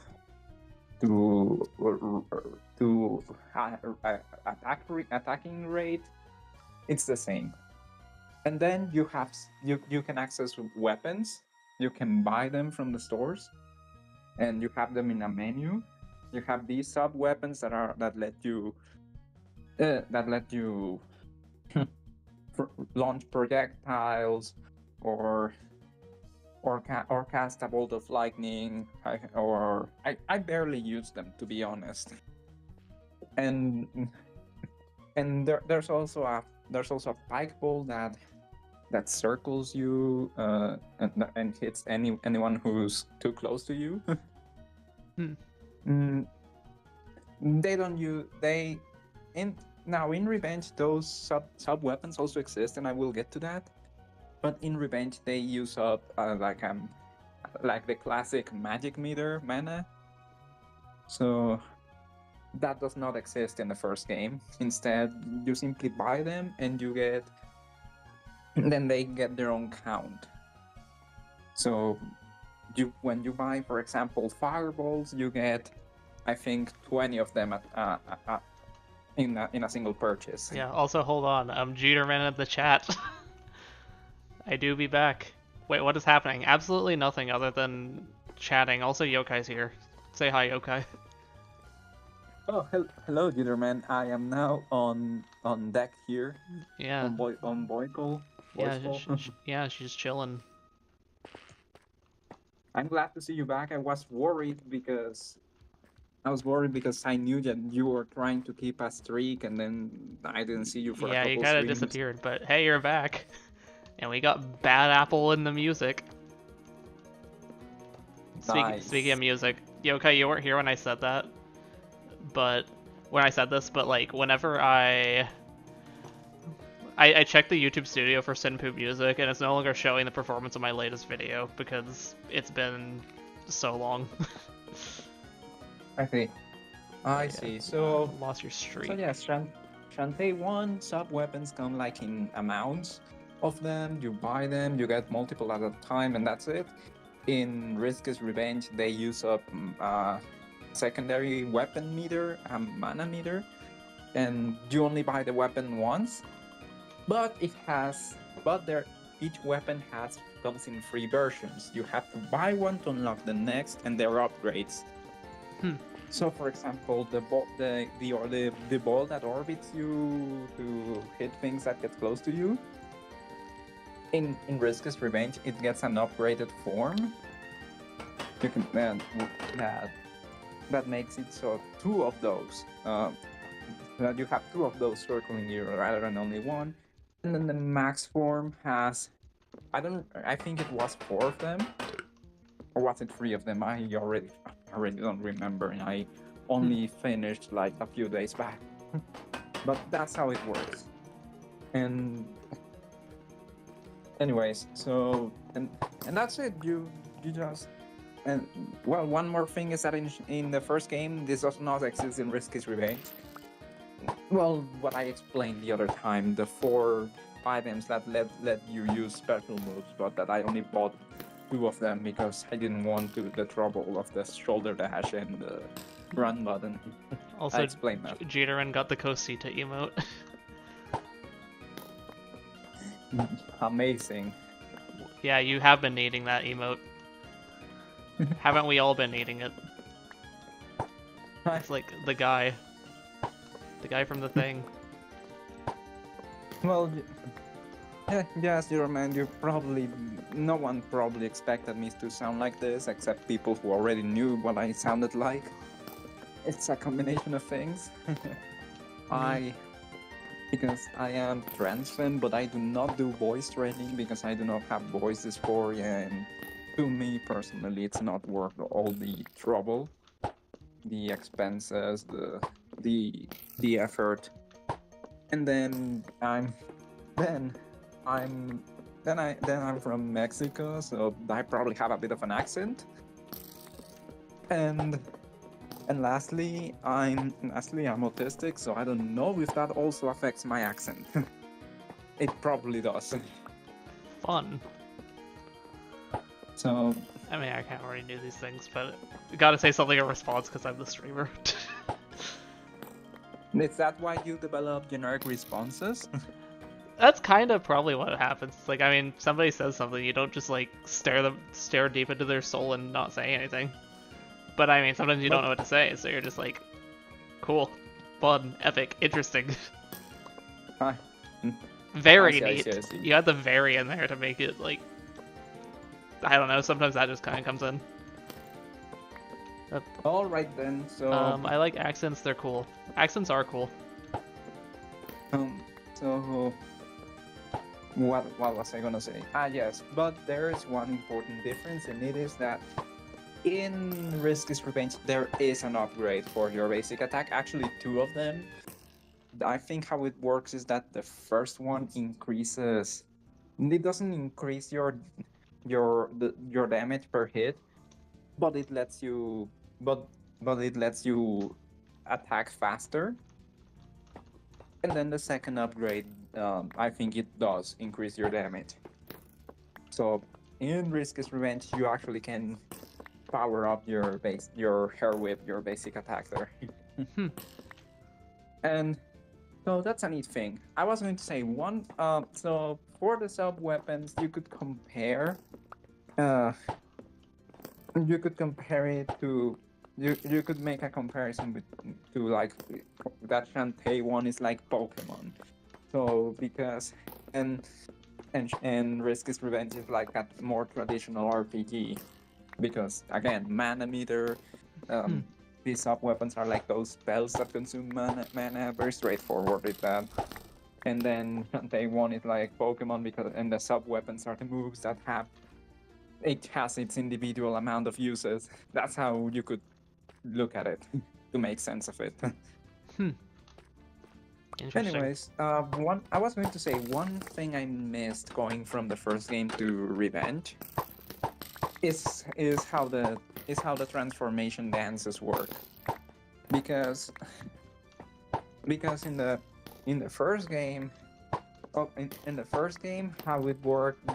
attacking rate. It's the same. And then you can access weapons. You can buy them from the stores, and you have them in a menu. You have these sub weapons that let you launch projectiles or cast a bolt of lightning. I barely use them, to be honest. And there's also a pike ball that circles you and hits anyone who's too close to you. They don't use now in Revenge those sub weapons also exist, and I will get to that. But in Revenge they use up like the classic magic meter mana. So that does not exist in the first game. Instead, you simply buy them and then they get their own count. So when you buy, for example, fireballs, you get, I think, 20 of them in a single purchase. Yeah, also hold on, Jeterman in the chat. I do be back. Wait, what is happening? Absolutely nothing other than chatting. Also, Yokai's here. Say hi, Yokai. Oh, hello, Jeterman. I am now on deck here. Yeah. On Boyko. Yeah, she's chilling. I'm glad to see you back. I was worried because I knew that you were trying to keep a streak, and then I didn't see you for a couple you kind of streams. disappeared, but hey, you're back. And we got Bad Apple in the music. Nice. Speaking of music, Yokai, you weren't here when I said that. But like whenever I checked the YouTube studio for Senpoo music, and it's no longer showing the performance of my latest video because it's been so long. I see. So lost your streak. So yes, Shantae 1 sub weapons come like in amounts of them. You buy them, you get multiple at a time, and that's it. In Risk's Revenge, they use up secondary weapon meter, mana meter, and you only buy the weapon once. But each weapon comes in free versions. You have to buy one to unlock the next, and they're upgrades. So, for example, the ball that orbits you to hit things that get close to you. In Risk's Revenge, it gets an upgraded form. You can that makes it so two of those. That you have two of those circling you rather than only one. And then the max form has, I think it was 4 of them, or was it 3 of them? I already don't remember, and I only finished like a few days back. But that's how it works. And anyways, so and that's it. You just one more thing is that in the first game, this does not exist in Risk's Revenge. Well, what I explained the other time, the 4 items that let you use special moves, but that I only bought 2 of them because I didn't want the trouble of the shoulder dash and the run button. Also, I explained that. Jeterin got the Cosita emote. Amazing. Yeah, you have been needing that emote. Haven't we all been needing it? It's like the guy from the thing. Well, yes, you're a man. No one probably expected me to sound like this, except people who already knew what I sounded like. It's a combination of things. Because I am trans fan, but I do not do voice training because I do not have voice dysphoria, and to me personally, it's not worth all the trouble, the expenses, the effort. And then I'm I'm from Mexico, so I probably have a bit of an accent. And lastly I'm autistic, so I don't know if that also affects my accent. It probably does. Fun. So I mean, I can't already do these things, but gotta say something in response because I'm the streamer. is that why you develop generic responses? That's kind of probably what happens. Like, I mean, somebody says something, you don't just like stare deep into their soul and not say anything. But I mean, sometimes you don't know what to say, so you're just like, cool, fun, epic, interesting. Hi. Very I neat. see. You had the very in there to make it like, I don't know. Sometimes that just kind of comes in. All right then. So I like accents. They're cool. Accents are cool. so what was I gonna say? Yes, but there is one important difference, and it is that in Risk is Revenge there is an upgrade for your basic attack. Actually, two of them. I think how it works is that the first one increases. It doesn't increase your damage per hit, but it lets you but it lets you attack faster. And then the second upgrade, I think it does increase your damage. So in Risk is Revenge, you actually can power up your hair whip, your basic attack there. And so that's a neat thing. I was going to say one. So for the sub weapons, you could compare. You could compare it to. You could make a comparison to like that Shantae one is like Pokemon. So because and Risk is Revenge is like a more traditional RPG because again mana meter. These sub weapons are like those spells that consume mana, very straightforward with that. And then Shantae one is like Pokemon because and the sub weapons are the moves that have it has its individual amount of uses. That's how you could look at it to make sense of it. Anyways, one I was going to say one thing I missed going from the first game to Revenge is how the transformation dances work. Because in the first game, in the first game, how it worked.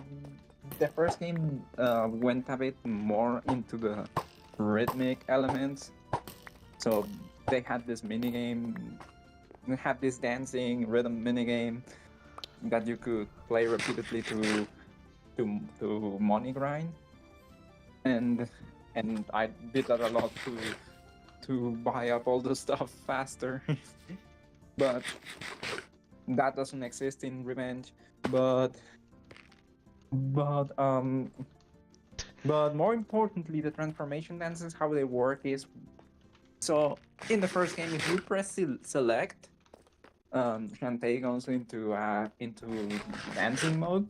The first game went a bit more into the rhythmic elements. So they had this minigame, they had this dancing rhythm minigame that you could play repeatedly to money grind. And I did that a lot to buy up all the stuff faster. But that doesn't exist in Revenge. But more importantly, the transformation dances, how they work is so in the first game, if you press select, Shantae goes into dancing mode.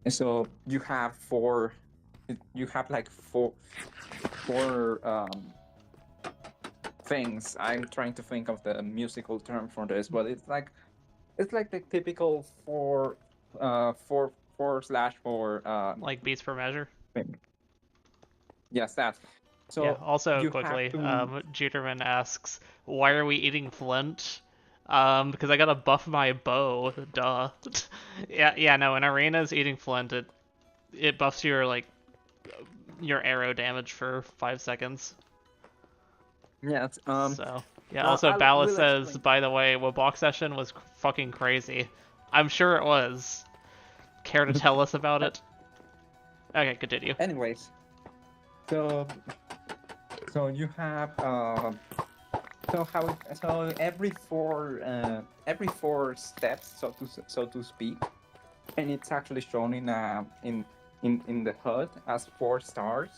And so you have like four things. I'm trying to think of the musical term for this, but it's like the typical 4/4 like beats per measure. thing. Yes, that. So yeah. Also, quickly, Juterman asks, "Why are we eating Flint?" Because I gotta buff my bow. Duh. yeah. No, in arenas, eating Flint it buffs your arrow damage for 5 seconds. Yes. So yeah. Also, Bala says, explain. By the way, Wabok session was fucking crazy. I'm sure it was. Care to tell us about it? Okay, continue. Anyways, so you have so every four steps, so to speak, and it's actually shown in the HUD as 4 stars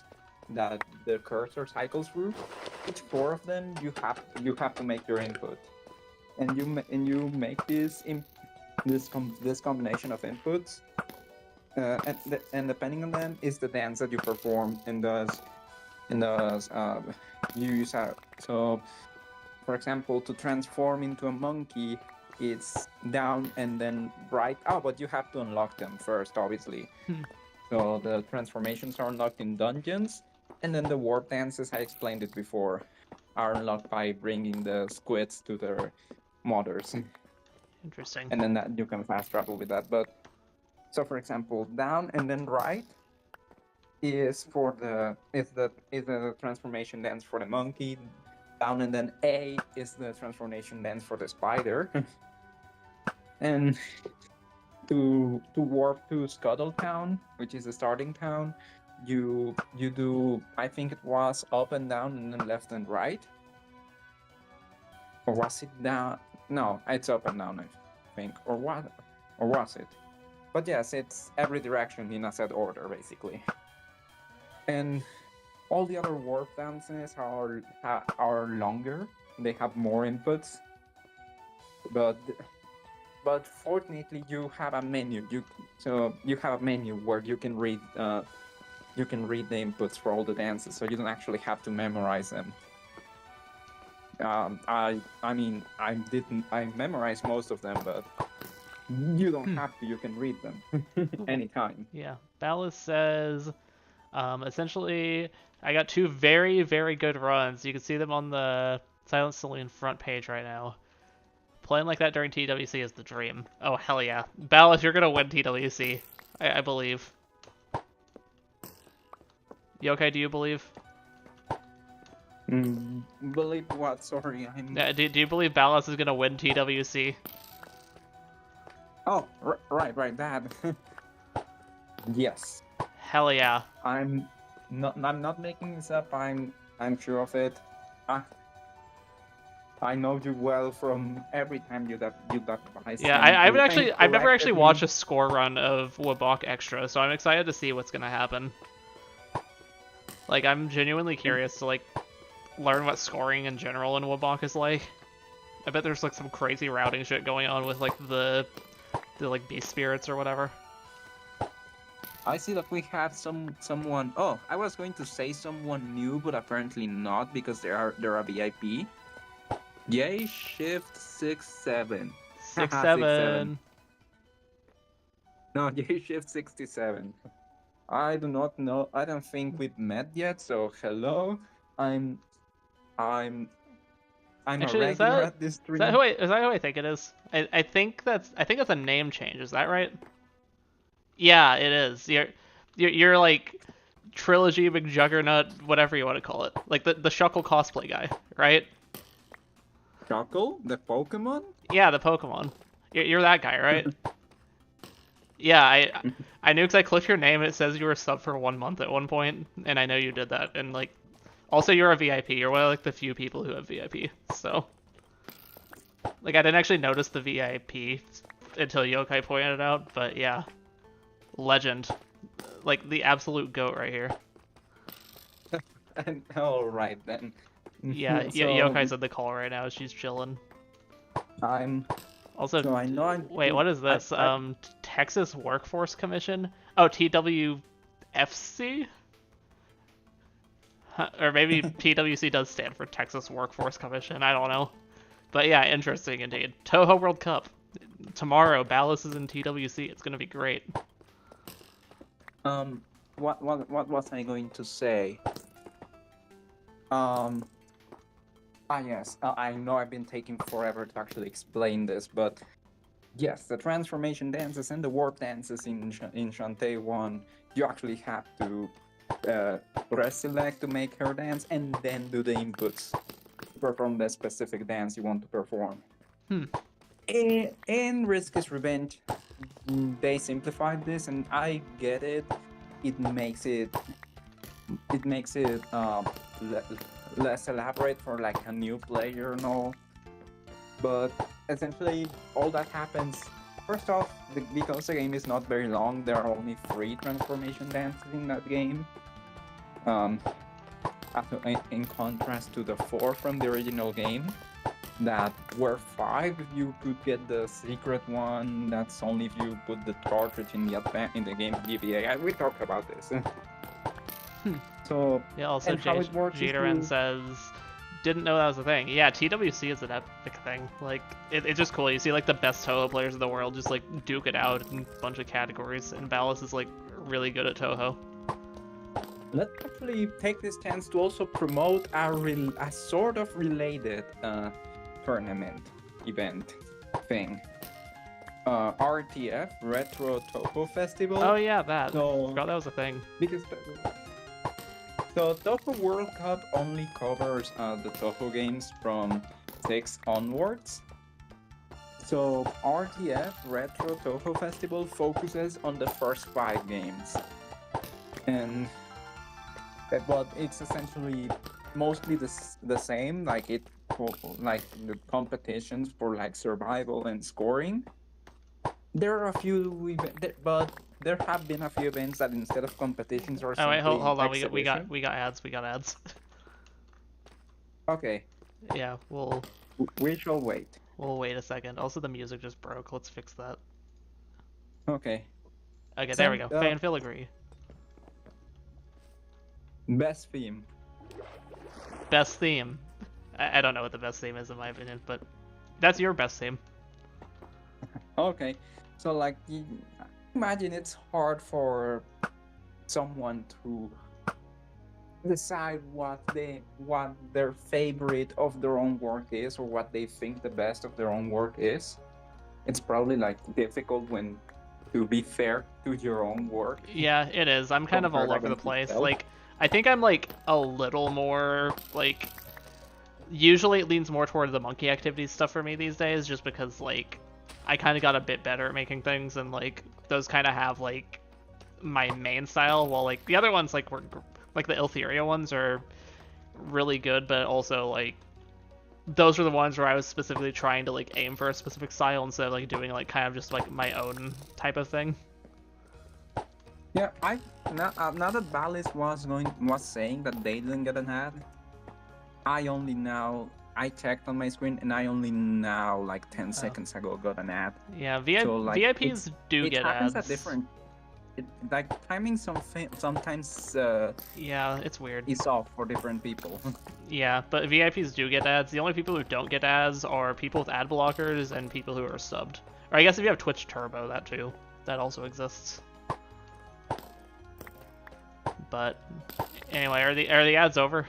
that the cursor cycles through. Each 4 of them you have to make your input, and you make this combination of inputs, and depending on them is the dance that you perform, and thus you use so for example, to transform into a monkey, it's down and then right. Oh, but you have to unlock them first, obviously. So the transformations are unlocked in dungeons, and then the warp dances, I explained it before, are unlocked by bringing the squids to their mothers. Interesting. And then that you can fast travel with that. But so, for example, down and then right is the transformation dance for the monkey. Down and then A is the transformation dance for the spider. And to warp to Scuttle Town, which is the starting town, you do, I think it was up and down and then left and right. Or was it down? No, it's up and down, I think. Or what? Or was it? But yes, it's every direction in a set order, basically. And all the other warp dances are longer. They have more inputs. But fortunately, you have a menu. You have a menu where you can read the inputs for all the dances, so you don't actually have to memorize them. I mean, I memorized most of them, but you don't have to. You can read them anytime. Yeah, Ballas says, essentially, I got 2 very, very good runs. You can see them on the Silent Saloon front page right now. Playing like that during TWC is the dream. Oh, hell yeah. Ballas, you're gonna win TWC. I believe. Yokai, do you believe? Believe what? Sorry, Do you believe Ballas is gonna win TWC? Oh, right, that. Yes. Hell yeah. I'm not making this up. I'm sure of it. I know you well from every time you that by. Yeah, I've never actually watched a score run of Wabok Extra, so I'm excited to see what's gonna happen. Like, I'm genuinely curious to like learn what scoring in general in Wabok is like. I bet there's like some crazy routing shit going on with like the like beast spirits or whatever. I see that we have someone. Oh, I was going to say someone new, but apparently not because they're a VIP. Yay, shift 67. 67. No, yay, shift 67. I do not know. I don't think we've met yet. So hello. I'm Actually, a regular at this stream. Is that who I think it is? I think that's a name change. Is that right? Yeah, it is. You're like Trilogy McJuggernaut, whatever you want to call it. Like the Shuckle cosplay guy, right? Shuckle? The Pokemon? Yeah, the Pokemon. You're that guy, right? Yeah, I knew because I clicked your name and it says you were sub for 1 month at one point, and I know you did that. And like, also you're a VIP. You're one of like the few people who have VIP. So, like, I didn't actually notice the VIP until Yokai pointed it out. But yeah, legend, like the absolute goat right here. All right then. Yeah, So, Yokai's in the call right now. She's chilling. I'm also. So I know wait, what is this? Texas Workforce Commission? Oh, TWFC? Or maybe TWC does stand for Texas Workforce Commission. I don't know. But yeah, interesting indeed. Toho World Cup tomorrow. Ballas is in TWC. It's gonna be great. What was I going to say? Yes. I know I've been taking forever to actually explain this, but yes, the transformation dances and the warp dances in Shantae 1, you actually have to press select to make her dance and then do the inputs to perform the specific dance you want to perform. In Risk is Revenge, they simplified this, and I get it. It makes it less elaborate for like a new player and all. But essentially, all that happens. First off, because the game is not very long, there are only 3 transformation dances in that game. In contrast to the 4 from the original game, that were 5 if you could get the secret one. That's only if you put the cartridge in the game GBA. We talked about this. So yeah. Also, Jaderin says didn't know that was a thing. Yeah, TWC is an epic thing. Like, it's just cool. You see, like, the best Toho players in the world just, like, duke it out in a bunch of categories, and Ballas is, like, really good at Toho. Let's actually take this chance to also promote a sort of related tournament event thing. RTF, Retro Toho Festival. Oh yeah, that. So, I forgot that was a thing. Because the Toho World Cup only covers the Toho games from 6 onwards. So RTF, Retro Toho Festival, focuses on the first 5 games. And but it's essentially mostly the same, like the competitions for like survival and scoring. There are a few, but there have been a few events that instead of competitions are. Oh wait, hold on, we got ads. Okay. Yeah, we shall wait. We'll wait a second. Also, the music just broke. Let's fix that. Okay. Okay, there we go. Fan filigree. Best theme. Best theme. I don't know what the best theme is in my opinion, but that's your best theme. Okay, so like, imagine it's hard for someone to decide what their favorite of their own work is, or what they think the best of their own work is. It's probably like difficult when to be fair to your own work. Yeah, it is. I'm kind of all over the place. Like, I think I'm like a little more like. Usually it leans more toward the monkey activities stuff for me these days, just because like I kind of got a bit better at making things, and like those kind of have like my main style, while like the other ones like were like the Iltheria ones are really good, but also like those are the ones where I was specifically trying to like aim for a specific style instead of like doing like kind of just like my own type of thing. Yeah, now that Ballas was saying that they didn't get an ad, I checked on my screen and I only now, like 10 seconds ago, got an ad. Yeah, So, like, VIPs do get ads. At different, like timing sometimes. Yeah, it's weird. It's off for different people. Yeah, but VIPs do get ads. The only people who don't get ads are people with ad blockers and people who are subbed. Or I guess if you have Twitch Turbo, that too. That also exists. But anyway, are the ads over?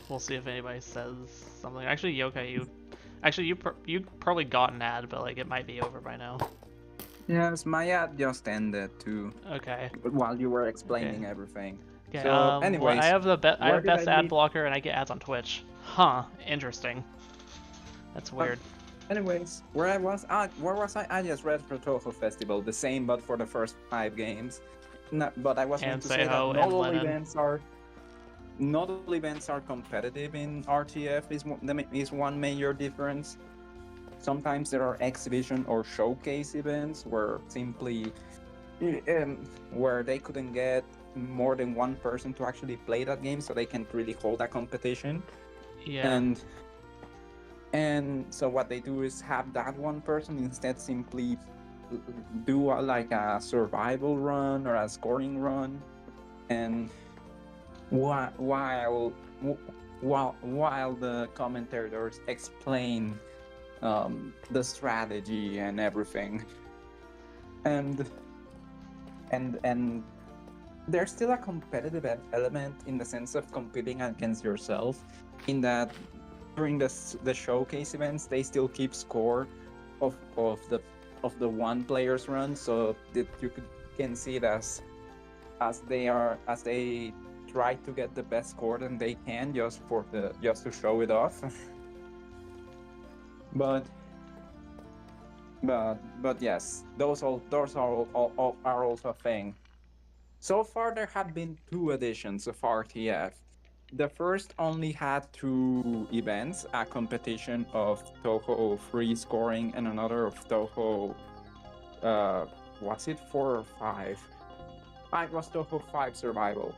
We'll see if anybody says something. Actually, Yokai, you probably got an ad, but like it might be over by now. Yes, my ad just ended too. Okay. While you were explaining everything. Okay. So, anyways, well, I have best ad blocker, and I get ads on Twitch. Huh. Interesting. That's weird. Anyways, where was I? I just read for Toho Festival, the same but for the first 5 games. But I was going to say that not all events are competitive in RTF is one major difference. Sometimes there are exhibition or showcase events where simply where they couldn't get more than one person to actually play that game, so they can't really hold a competition. Yeah. And so what they do is have that one person instead simply do like a survival run or a scoring run, and while the commentators explain the strategy and everything, and there's still a competitive element in the sense of competing against yourself, in that during the showcase events they still keep score of the one player's run, so that you can see it as they try to get the best score that they can just to show it off. but yes, those are also a thing. So far there have been 2 editions of RTF. The first only had 2 events, a competition of Toho free scoring and another of Toho, was it 4 or 5? It was Toho 5 survival.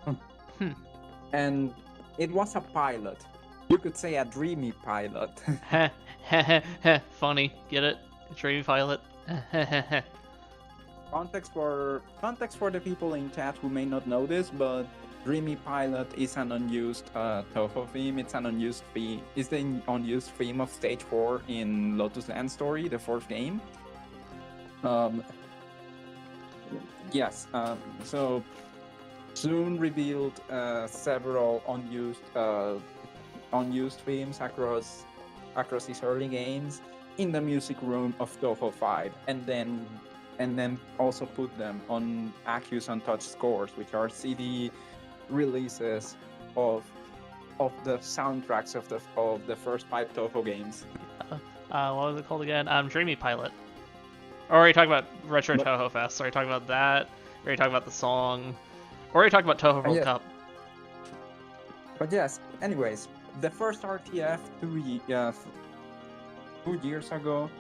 And it was a pilot. You could say a dreamy pilot. Funny, get it? Dreamy pilot. context for the people in chat who may not know this, but Dreamy Pilot is an unused Toho theme. It's an unused theme. It's the unused theme of Stage 4 in Lotus Land Story, the fourth game. Yes. So soon revealed several unused themes across these early games in the music room of Toho 5, and then also put them on Accu's Untouched Scores, which are CD releases of the soundtracks of the first 5 Toho games. What was it called again? Dreamy Pilot. Or are you talking about Retro Toho Fest? Are you talking about that? Or are you talking about the song? Or are you talking about Toho World Cup? But yes, anyways, the first RTF 2 years ago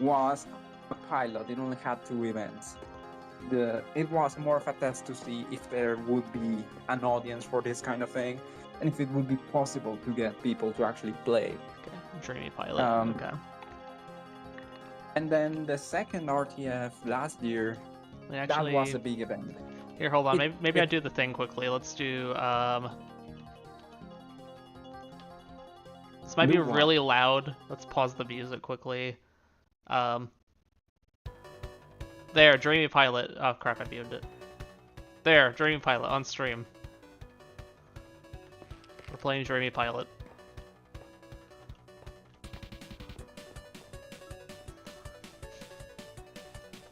was a pilot. It only had 2 events. It was more of a test to see if there would be an audience for this kind of thing, and if it would be possible to get people to actually play. Okay, Dreamy Pilot. Okay. And then the second RTF last year, that was a big event. Here, hold on. Maybe I do the thing quickly. Let's do. This might be really loud. Let's pause the music quickly. There, Dreamy Pilot. Oh crap, I muted it. There, Dreamy Pilot on stream. We're playing Dreamy Pilot.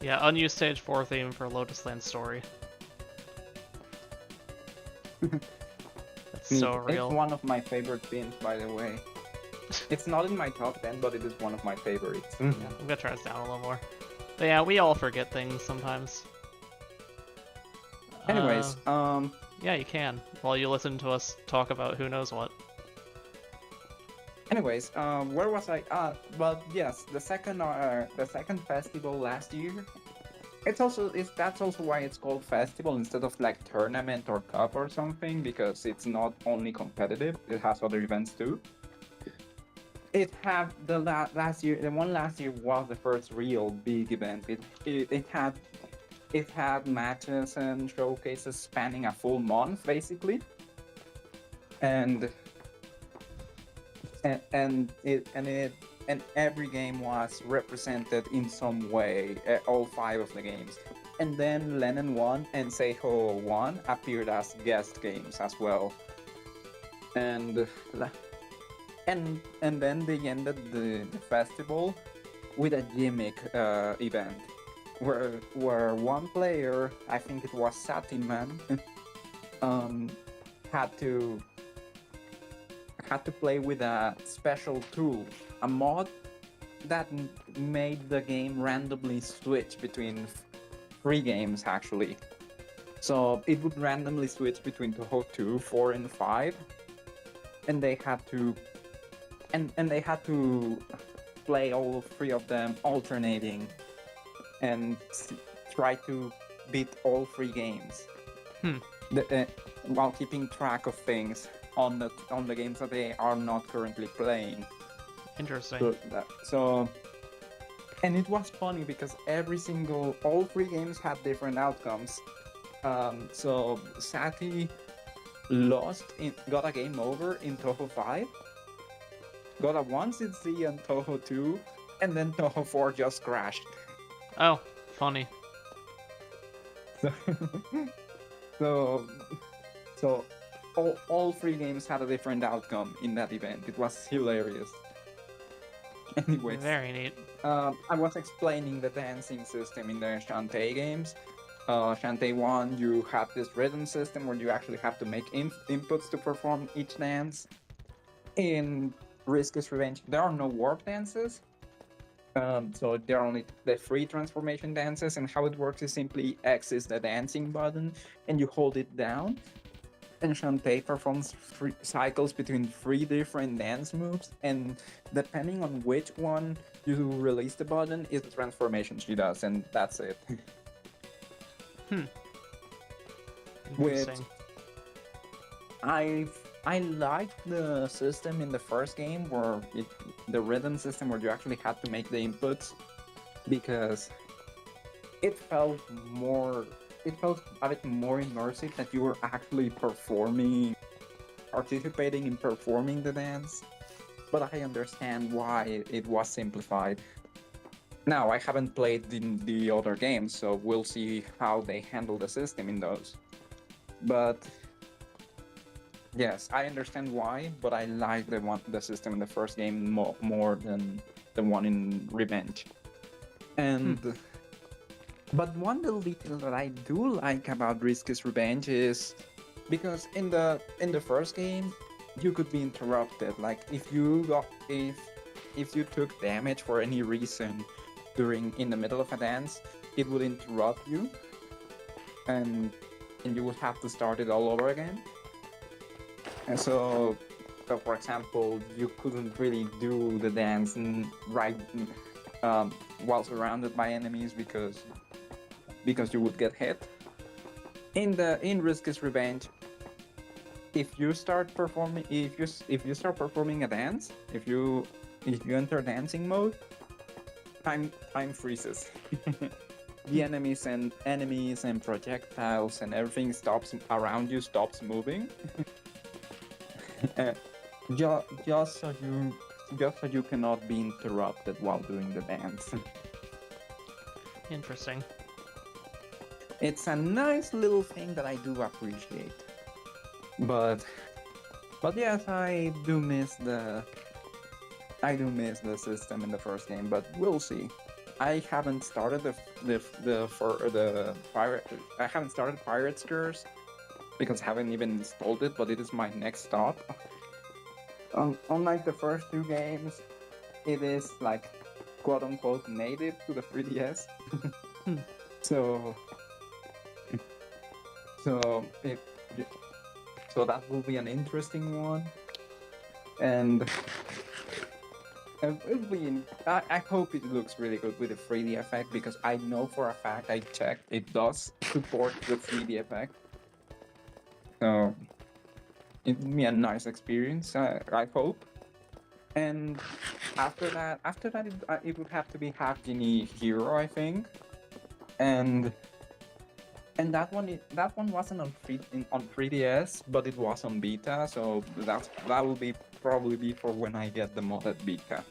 Yeah, unused stage 4 theme for Lotus Land Story. That's so real. It's one of my favorite themes, by the way. It's not in my top 10, but it is one of my favorites. Yeah, I'm gonna turn this down a little more. But yeah, we all forget things sometimes. Anyways, yeah, you can, while you listen to us talk about who knows what. Anyways, where was I? But yes, the second festival last year. That's also why it's called festival instead of like tournament or cup or something, because it's not only competitive; it has other events too. It had the last year. The one last year was the first real big event. It had matches and showcases spanning a full month, basically, and every game was represented in some way, all 5 of the games. And then Lennon 1 and Seiho 1 appeared as guest games as well. And then they ended the festival with a gimmick event where one player, I think it was Satiman, had to play with a special tool, a mod that made the game randomly switch between 3 games actually. So it would randomly switch between Toho 2, 4, and 5, and they had to play all 3 of them alternating and try to beat all 3 games while keeping track of things on the games that they are not currently playing. Interesting. So and it was funny because all 3 games had different outcomes. So Sati got a game over in Toho 5, got a 1-6 in Toho 2, and then Toho 4 just crashed. Oh, funny. So all 3 games had a different outcome in that event. It was hilarious. Anyways, very neat. I was explaining the dancing system in the Shantae games. Shantae 1, you have this rhythm system where you actually have to make inputs to perform each dance. In Risk is Revenge, there are no warp dances. So there are only the free transformation dances, and how it works is simply X is the dancing button, and you hold it down. And Shantae performs 3 cycles between 3 different dance moves, and depending on which one you release the button is the transformation she does, and that's it. Interesting. I liked the system in the first game where the rhythm system where you actually had to make the inputs, because it felt more. It felt a bit more immersive that you were actually participating in performing the dance. But I understand why it was simplified. Now, I haven't played the other games, so we'll see how they handle the system in those. But yes, I understand why, but I like the system in the first game more than the one in Revenge. And but one little detail that I do like about Risk's Revenge is because in the first game you could be interrupted. Like if you took damage for any reason in the middle of a dance, it would interrupt you, and you would have to start it all over again. And so for example, you couldn't really do the dance while surrounded by enemies because you would get hit. In Risk's Revenge, if you start performing a dance, if you enter dancing mode, time freezes. The enemies and projectiles and everything around you stops moving. just so you cannot be interrupted while doing the dance. Interesting. It's a nice little thing that I do appreciate. But yes, I do miss the system in the first game, but we'll see. I haven't started I haven't started Pirate's Curse because I haven't even installed it, but it is my next stop. Unlike the first two games, it is like quote unquote native to the 3DS. So that will be an interesting one, and it'll be. I hope it looks really good with the 3D effect because I know for a fact I checked it does support the 3D effect. So it'll be a nice experience. I hope. And after that, it would have to be Half Genie Hero, I think, and that one wasn't on 3DS, but it was on beta, so that will probably be for when I get the modded beta.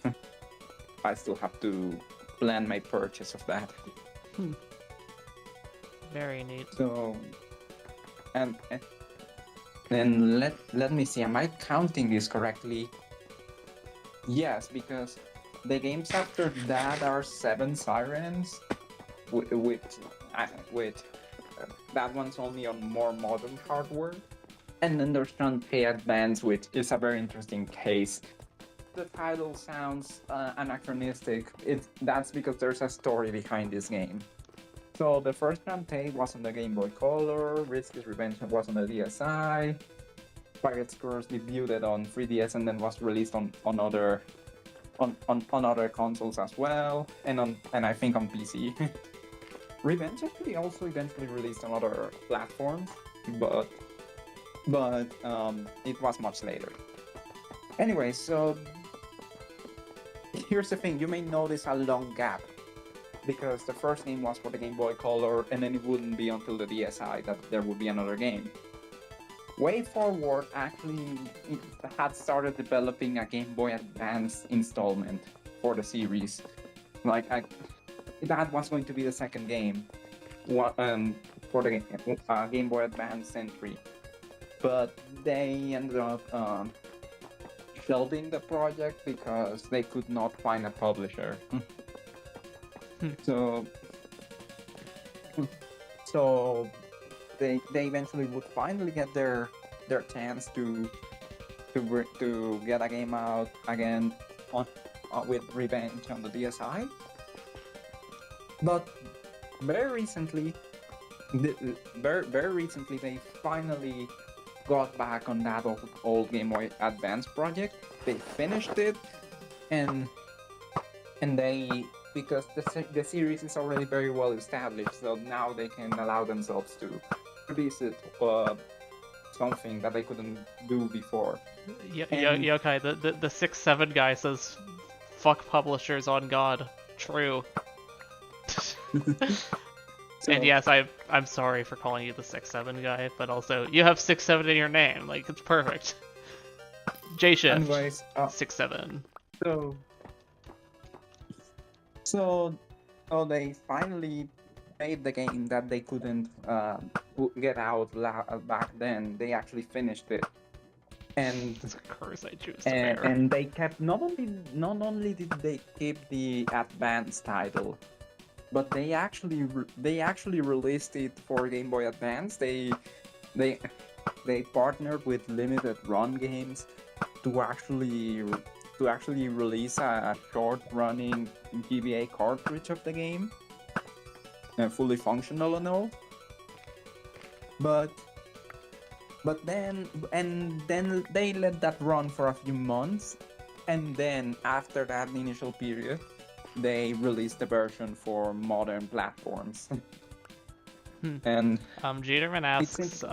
I still have to plan my purchase of that. Very neat. So, and then let me see. Am I counting this correctly? Yes, because the games after that are 7 Sirens, with that one's only on more modern hardware. And then there's Shantae Advance, which is a very interesting case. The title sounds anachronistic. That's because there's a story behind this game. So the first Shantae was on the Game Boy Color, Risk's Revenge was on the DSi, Pirate's Curse debuted on 3DS and then was released on other consoles as well, and I think on PC. Revenge actually also eventually released on other platforms, but it was much later. Anyway, so here's the thing: you may notice a long gap because the first game was for the Game Boy Color, and then it wouldn't be until the DSi that there would be another game. Way Forward actually had started developing a Game Boy Advance installment for the series. That was going to be the second game for the Game Boy Advance entry. But they ended up shelving the project because they could not find a publisher. So they eventually would finally get their chance to get a game out again with Revenge on the DSi. But very recently they finally got back on that old Game Boy Advance project. They finished it, and they, because the series is already very well established, so now they can allow themselves to revisit something that they couldn't do before. Yokai, the 6-7 guy says, "Fuck publishers on God." True. So, And yes, I'm sorry for calling you the 6'7" guy, but also you have 6'7" in your name, like it's perfect. J Shift, anyways, 6'7". so so so they finally made the game that they couldn't get out back then. They actually finished it, and It's a curse I choose to bear. and they kept not only did they keep the advanced title, but they actually released it for Game Boy Advance. They they partnered with Limited Run Games to actually release a short running GBA cartridge of the game, fully functional and all. But then they let that run for a few months, and then after that initial period, they released the version for modern platforms. And Jeterman asks,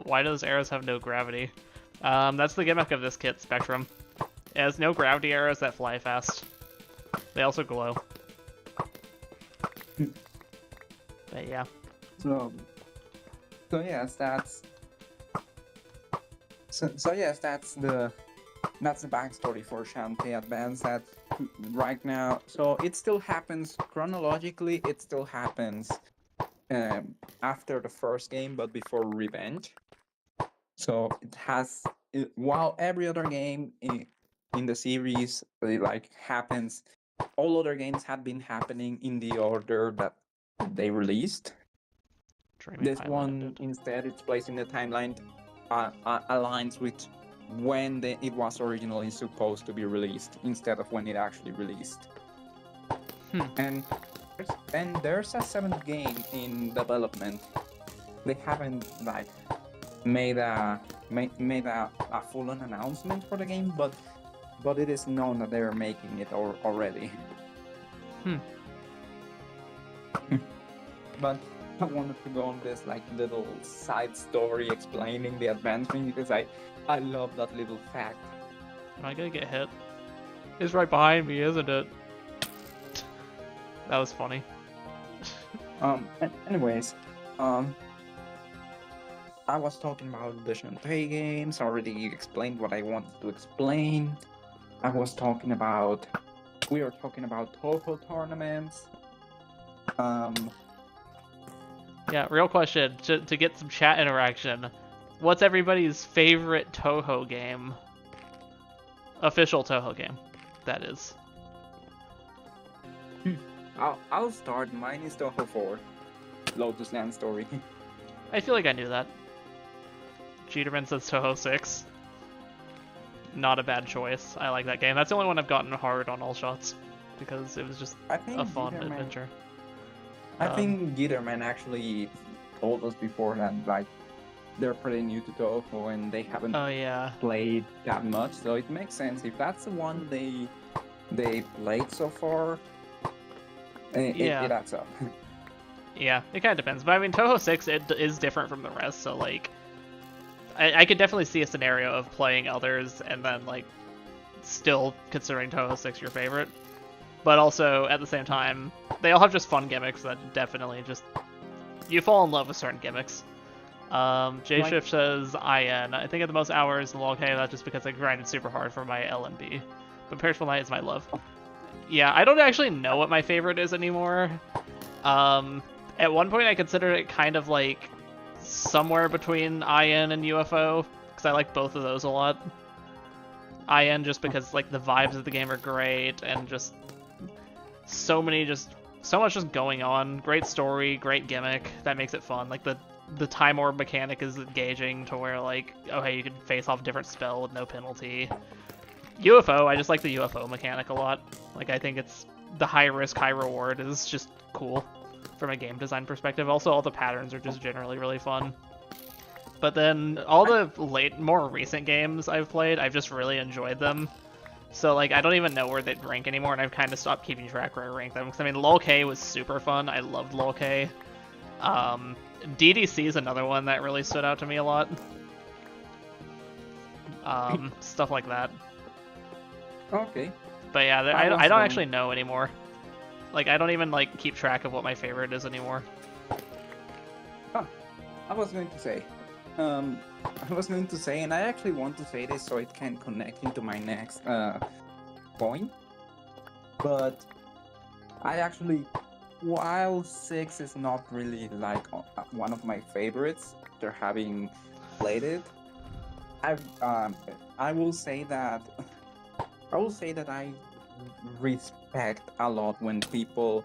why does arrows have no gravity? That's the gimmick of this kit, Spectrum. It has no gravity arrows that fly fast. They also glow. But yeah. so yes, that's the backstory for Shantae Advance. That right now, so it still happens chronologically. It still happens after the first game, but before Revenge. So while every other game in the series like happens, all other games had been happening in the order that they released. This one instead, its place in the timeline aligns with when it was originally supposed to be released instead of when it actually released. And there's a 7th game in development. They haven't like made a full-on announcement for the game, but it is known that they're making it already. But I wanted to go on this like little side story explaining the advancement because I love that little fact. Am I gonna get hit? It's right behind me, isn't it? That was funny. Anyways, I was talking about the Shantae games. Already explained what I wanted to explain. We were talking about Toho tournaments. Yeah, real question, to get some chat interaction. What's everybody's favorite Toho game? Official Toho game, that is. I'll start. Mine is Toho 4. Lotus Land Story. I feel like I knew that. Cheaterman says Toho 6. Not a bad choice. I like that game. That's the only one I've gotten hard on all shots. Because it was just a fun adventure. I think Giderman actually told us before that like they're pretty new to Toho and they haven't played that much, so it makes sense if that's the one they played so far. It adds up. Yeah, it kind of depends. But I mean, Toho 6 it is different from the rest, so like I could definitely see a scenario of playing others and then like still considering Toho 6 your favorite. But also, at the same time, they all have just fun gimmicks that definitely just... You fall in love with certain gimmicks. J-Shift says IN. I think at the most hours in Log K, that's just because I grinded super hard for my LNB. But Perishable Night is my love. Yeah, I don't actually know what my favorite is anymore. At one point, I considered it kind of like somewhere between IN and UFO, because I like both of those a lot. IN just because like the vibes of the game are great, and just... so much just going on. Great story, great gimmick. That makes it fun. Like the time orb mechanic is engaging to where like, oh hey, you can face off a different spell with no penalty. UFO, I just like the UFO mechanic a lot. Like I think it's the high risk, high reward is just cool from a game design perspective. Also all the patterns are just generally really fun. But then all the more recent games I've played, I've just really enjoyed them. So, like, I don't even know where they'd rank anymore, and I've kind of stopped keeping track where I rank them. Because, I mean, LoL K was super fun. I loved LoL K. DDC is another one that really stood out to me a lot. Stuff like that. Okay. But yeah, I don't actually know anymore. Like, I don't even, like, keep track of what my favorite is anymore. Oh, I was going to say, um, and I actually want to say this so it can connect into my next point. But I actually, while 6 is not really like one of my favorites, after having played it, I um I will say that I respect a lot when people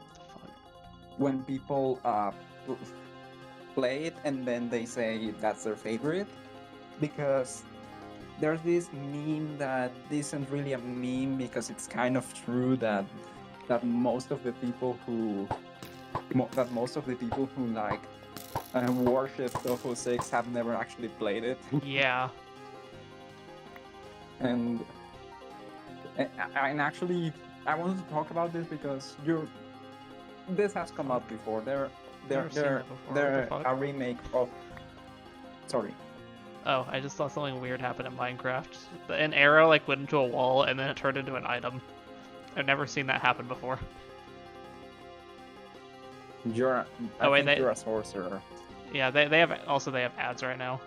play it and then they say that's their favorite, because there's this meme that isn't really a meme because it's kind of true that most of the people who like worship Tofu 6 have never actually played it. Yeah. and and actually I wanted to talk about this because this has come up before. Never seen that before. What the fuck? A remake of. Sorry. Oh, I just saw something weird happen in Minecraft. An arrow like went into a wall and then it turned into an item. I've never seen that happen before. You're a sorcerer. Yeah, they have ads right now.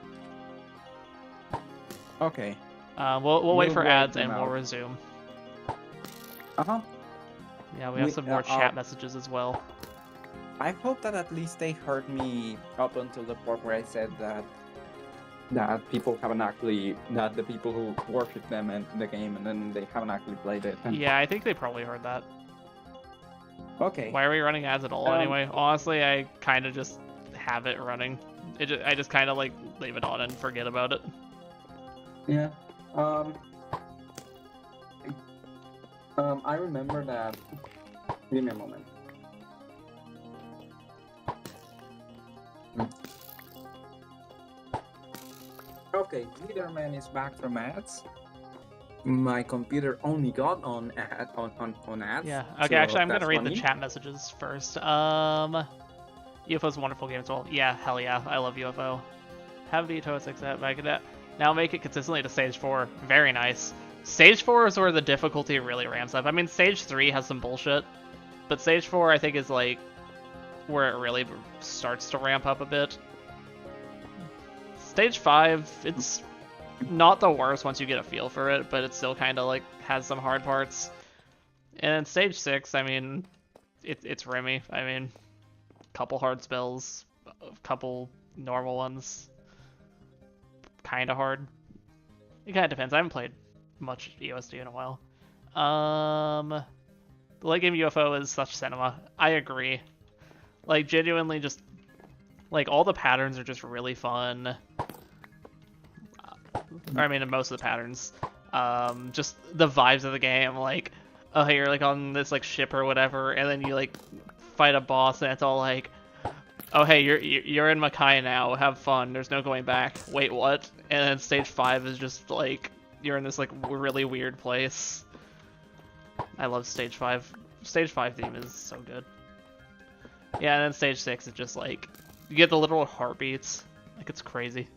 Okay. We'll wait for ads and we'll resume. Yeah, we have some more chat messages as well. I hope that at least they heard me up until the part where I said that people haven't actually, that the people who worship them in the game and then they haven't actually played it. Yeah, I think they probably heard that. Okay. Why are we running ads at all anyway? Honestly, I kind of just have it running. I just kind of like leave it on and forget about it. Yeah. I remember that. Give me a moment. Okay, Leaderman is back from ads. My computer only got on ads. Yeah. Okay, so actually, I'm gonna read funny. the chat messages first. UFO's a wonderful game as well. Yeah, hell yeah, I love UFO. Have the TWC at back at that. Now make it consistently to stage 4. Very nice. Stage 4 is where the difficulty really ramps up. I mean, stage 3 has some bullshit, but stage 4 I think is like where it really starts to ramp up a bit. Stage 5, it's not the worst once you get a feel for it, but it still kind of like has some hard parts. And then stage 6, I mean, it's rimmy. I mean, couple hard spells, a couple normal ones, kind of hard. It kind of depends. I haven't played much EOSD in a while. The late game UFO is such cinema. I agree. Like, genuinely just, like, all the patterns are just really fun. I mean, most of the patterns. Just the vibes of the game, like, oh, hey, you're, like, on this, like, ship or whatever, and then you, like, fight a boss, and it's all like, oh, hey, you're in Makai now, have fun, there's no going back. Wait, what? And then stage 5 is just, like, you're in this, like, really weird place. I love stage 5. Stage 5 theme is so good. Yeah, and then stage 6 is just, like, you get the literal heartbeats. Like, it's crazy.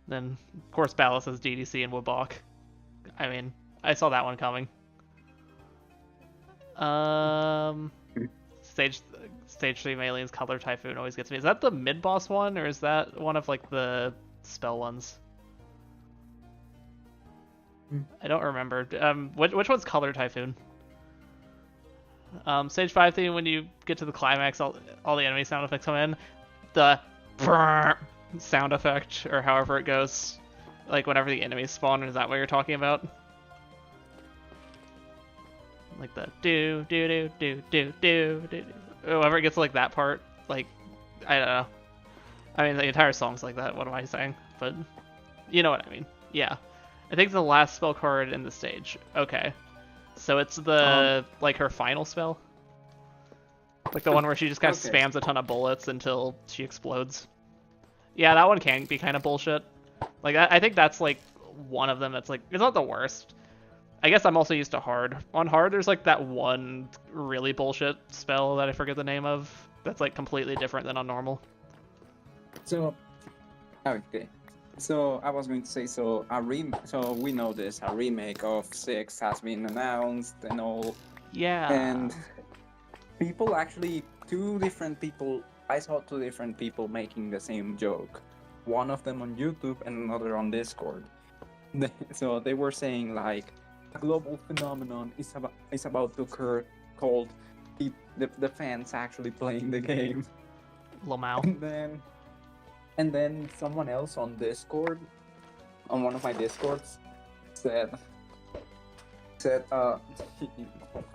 Then, of course, Battle says DDC and Wabok. I mean, I saw that one coming. Stage 3 Alien's Color Typhoon always gets me. Is that the mid-boss one, or is that one of, like, the spell ones? I don't remember. Which one's Color Typhoon? Stage 5 theme, when you get to the climax, all the enemy sound effects come in. The sound effect, or however it goes. Like, whenever the enemies spawn, is that what you're talking about? Like the do do do do do do do. Whoever gets like that part, like, I don't know. I mean, the entire song's like that. What am I saying? But you know what I mean. Yeah, I think the last spell card in the stage. Okay, so it's the like her final spell, like the one where she just kind of spams a ton of bullets until she explodes. Yeah, that one can be kind of bullshit. Like, I think that's like one of them that's like, it's not the worst. I guess I'm also used to hard. On hard, there's like that one really bullshit spell that I forget the name of. That's like completely different than on normal. So, okay. So I was going to say, so we know this, a remake of 6 has been announced and all. Yeah. And people actually, two different people I saw two different people making the same joke. One of them on YouTube and another on Discord. So they were saying like a global phenomenon is about to occur called the fans actually playing the game. Lamau. And then someone else on Discord, on one of my Discords, said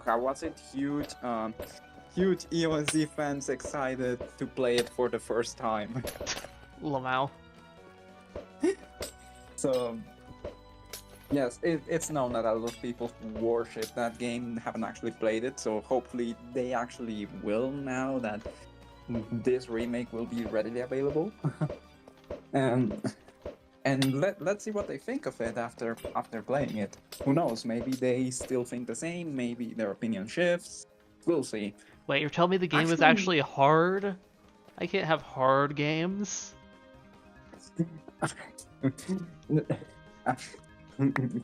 how was it, huge EOSD fans excited to play it for the first time. Lamau. So yes, it's known that a lot of people who worship that game haven't actually played it, so hopefully they actually will now that this remake will be readily available. And let's see what they think of it after playing it. Who knows, maybe they still think the same, maybe their opinion shifts. We'll see. Wait, you're telling me the game is actually hard? I can't have hard games.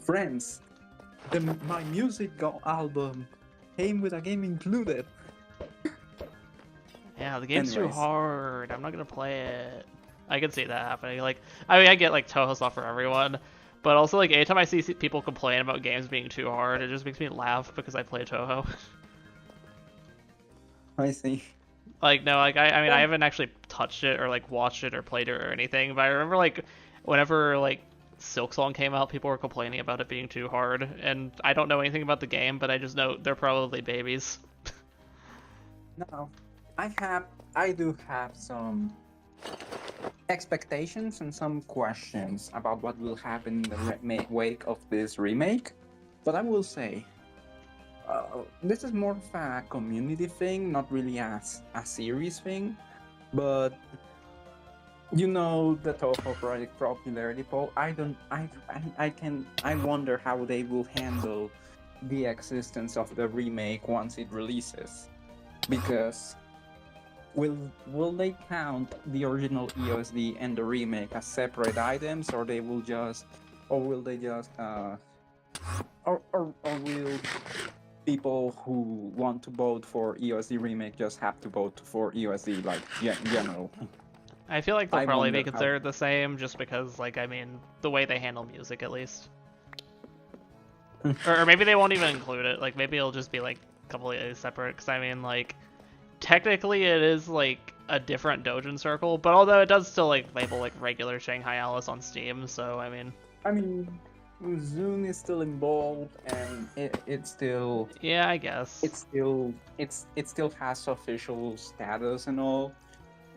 Friends, my music album came with a game included. Yeah, the game's too hard. I'm not gonna play it. I can see that happening. Like, I mean, I get like Toho's not for everyone, but also like anytime I see people complain about games being too hard, it just makes me laugh because I play Toho. I see. Like, no, like I mean, I haven't actually touched it or like watched it or played it or anything, but I remember like whenever like Silk Song came out, people were complaining about it being too hard, and I don't know anything about the game, but I just know they're probably babies. No, I do have some expectations and some questions about what will happen in the wake of this remake, but I will say this is more of a community thing, not really a series thing. But you know, the Toho Project popularity poll. I wonder how they will handle the existence of the remake once it releases, because will they count the original EOSD and the remake as separate items, or will they just or will people who want to vote for EOSD remake just have to vote for EOSD like in general? I feel like they'll probably be considered the same, just because, like, I mean, the way they handle music, at least. or maybe they won't even include it. Like, maybe it'll just be like completely separate. Because I mean, like, technically it is like a different Dojin circle, but although it does still like label like regular Shanghai Alice on Steam, so I mean, Zune is still involved, and it's still, yeah, I guess it still has official status and all.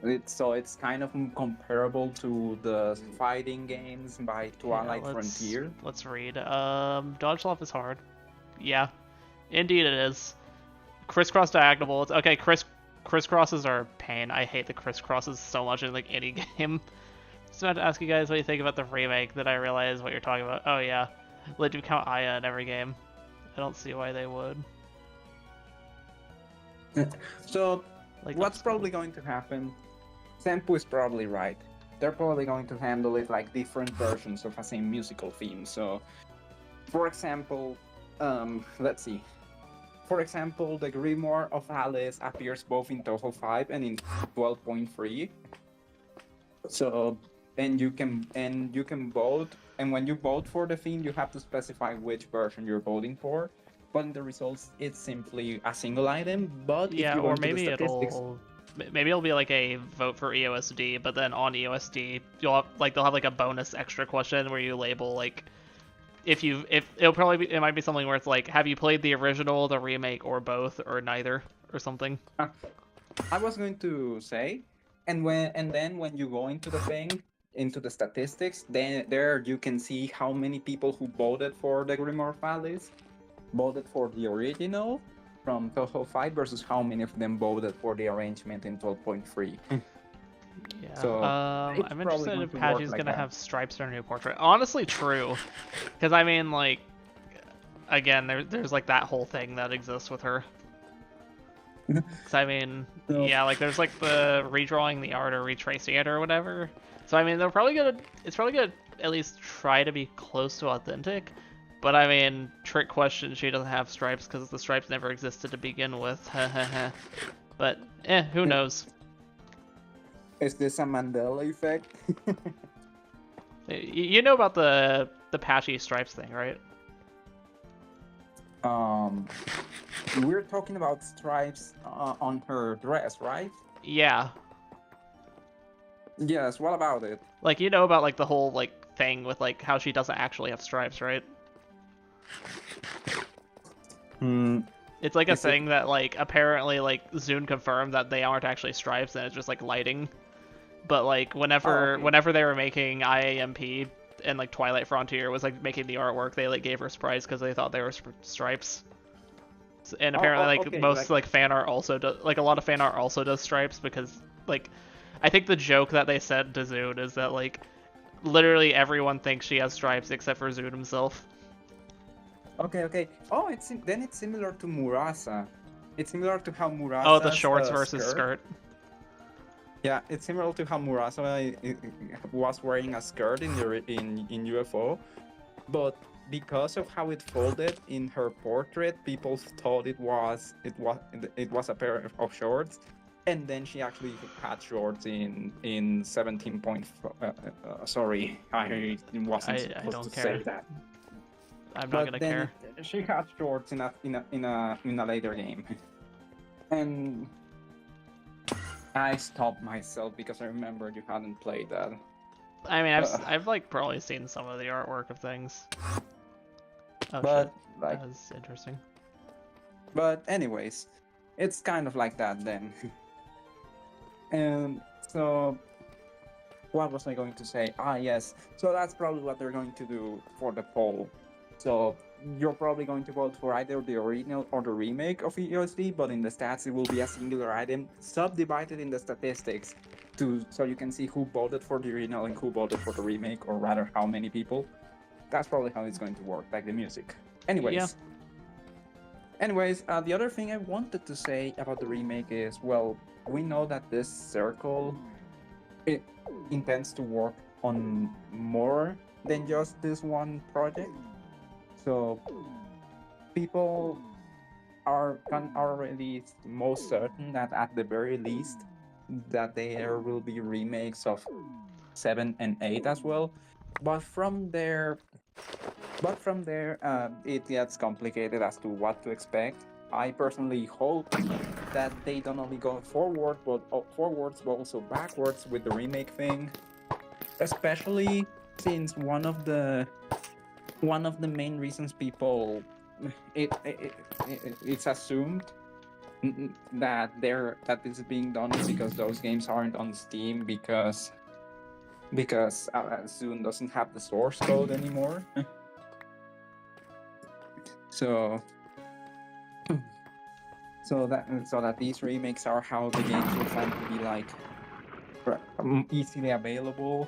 It's kind of comparable to the fighting games by Twilight Frontier. Let's read. Dodge Love is hard. Yeah, indeed it is. Crisscross diagonal bullets. Okay, crisscrosses are pain. I hate the crisscrosses so much in like any game. Just about to ask you guys what you think about the remake. That I realize what you're talking about. Oh yeah, they do count Aya in every game. I don't see why they would. So, like, what's probably going to happen? Senpoo is probably right. They're probably going to handle it like different versions of a same musical theme. So, for example, let's see. For example, the Grimoire of Alice appears both in Toho 5 and in 12.3. So, and you can vote, and when you vote for the theme, you have to specify which version you're voting for. But in the results, it's simply a single item. But yeah, if you or maybe it'll be like a vote for EOSD, but then on EOSD, you'll have, like, they'll have like a bonus extra question where you label like if it might be something where it's like, have you played the original, the remake, or both, or neither, or something. I was going to say, and then when you go into the thing, into the statistics, then there you can see how many people who voted for the Grimoire of Alice voted for the original from Toho 5 versus how many of them voted for the arrangement in 12.3. Yeah. So I'm interested if Patchy's gonna have stripes in her new portrait. Honestly, true. Because I mean, like, again, there's like that whole thing that exists with her. Because I mean, yeah, like there's like the redrawing the art or retracing it or whatever. So I mean, it's probably gonna at least try to be close to authentic. But I mean, trick question, she doesn't have stripes because the stripes never existed to begin with. But who knows? Is this a Mandela effect? You know about the patchy stripes thing, right? um, we're talking about stripes on her dress, right? Yeah. Yes. What about it? Like, you know about like the whole like thing with like how she doesn't actually have stripes, right? Hmm. It's like a Is it? thing that like apparently like Zune confirmed that they aren't actually stripes and it's just like lighting. But like Oh, whenever okay. whenever they were making IAMP and like Twilight Frontier was like making the artwork, they like gave her sprites because they thought they were stripes. And apparently like Okay. most like fan art also does, like a lot of fan art also does stripes because like I think the joke that they said to Zune is that like literally everyone thinks she has stripes except for Zune himself. Okay. Oh, then it's similar to Murasa. It's similar to how Oh, the Murasa's shorts versus skirt. skirt. Yeah, it's similar to how Murasa was wearing a skirt in UFO, but because of how it folded in her portrait, people thought it was a pair of shorts, and then she actually had shorts in 17 point. Sorry, I wasn't I supposed to don't say care. that. I'm not But gonna then care. she had shorts in a later game, and I stopped myself because I remembered you hadn't played that. I mean, Uh, I've like probably seen some of the artwork of things. Oh shit, but like, that was interesting. but anyways, it's kind of like that then. And so, what was I going to say? Ah, yes. So that's probably what they're going to do for the poll. So you're probably going to vote for either the original or the remake of EOSD, but in the stats it will be a singular item subdivided in the statistics so you can see who voted for the original and who voted for the remake, or rather how many people. That's probably how it's going to work, like the music. Yeah. Anyways, the other thing I wanted to say about the remake is, well, we know that this circle it intends to work on more than just this one project. So people are already most certain that at the very least that there will be remakes of 7 and 8 as well. But from there, it gets complicated as to what to expect. I personally hope that they don't only go forwards, but also backwards with the remake thing. Especially since one of the main reasons people it's assumed that this is being done is because those games aren't on Steam because Zune doesn't have the source code anymore. So so that these remakes are how the games will finally be like easily available.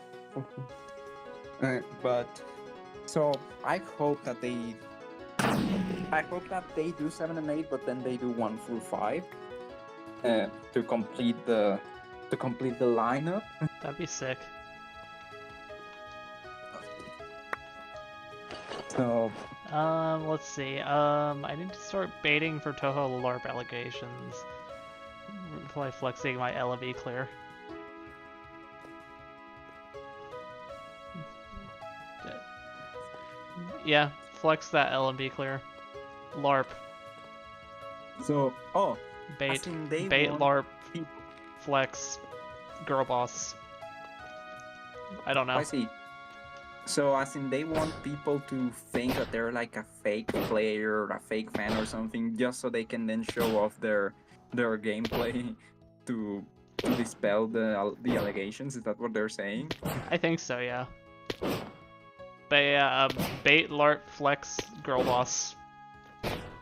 But so I hope that they do 7 and 8, but then they do 1 through 5 to complete the lineup. That'd be sick. So Let's see. I need to start baiting for Toho LARP allegations. Probably flexing my LB clear. Yeah, flex that LB clear. LARP. So Bait. as in they Bait want LARP. people. Flex. Girl boss. I don't know. I see. So as in they want people to think that they're like a fake player or a fake fan or something, just so they can then show off their gameplay to dispel the allegations. Is that what they're saying? I think so, yeah. But yeah, bait, LARP, flex, girl boss.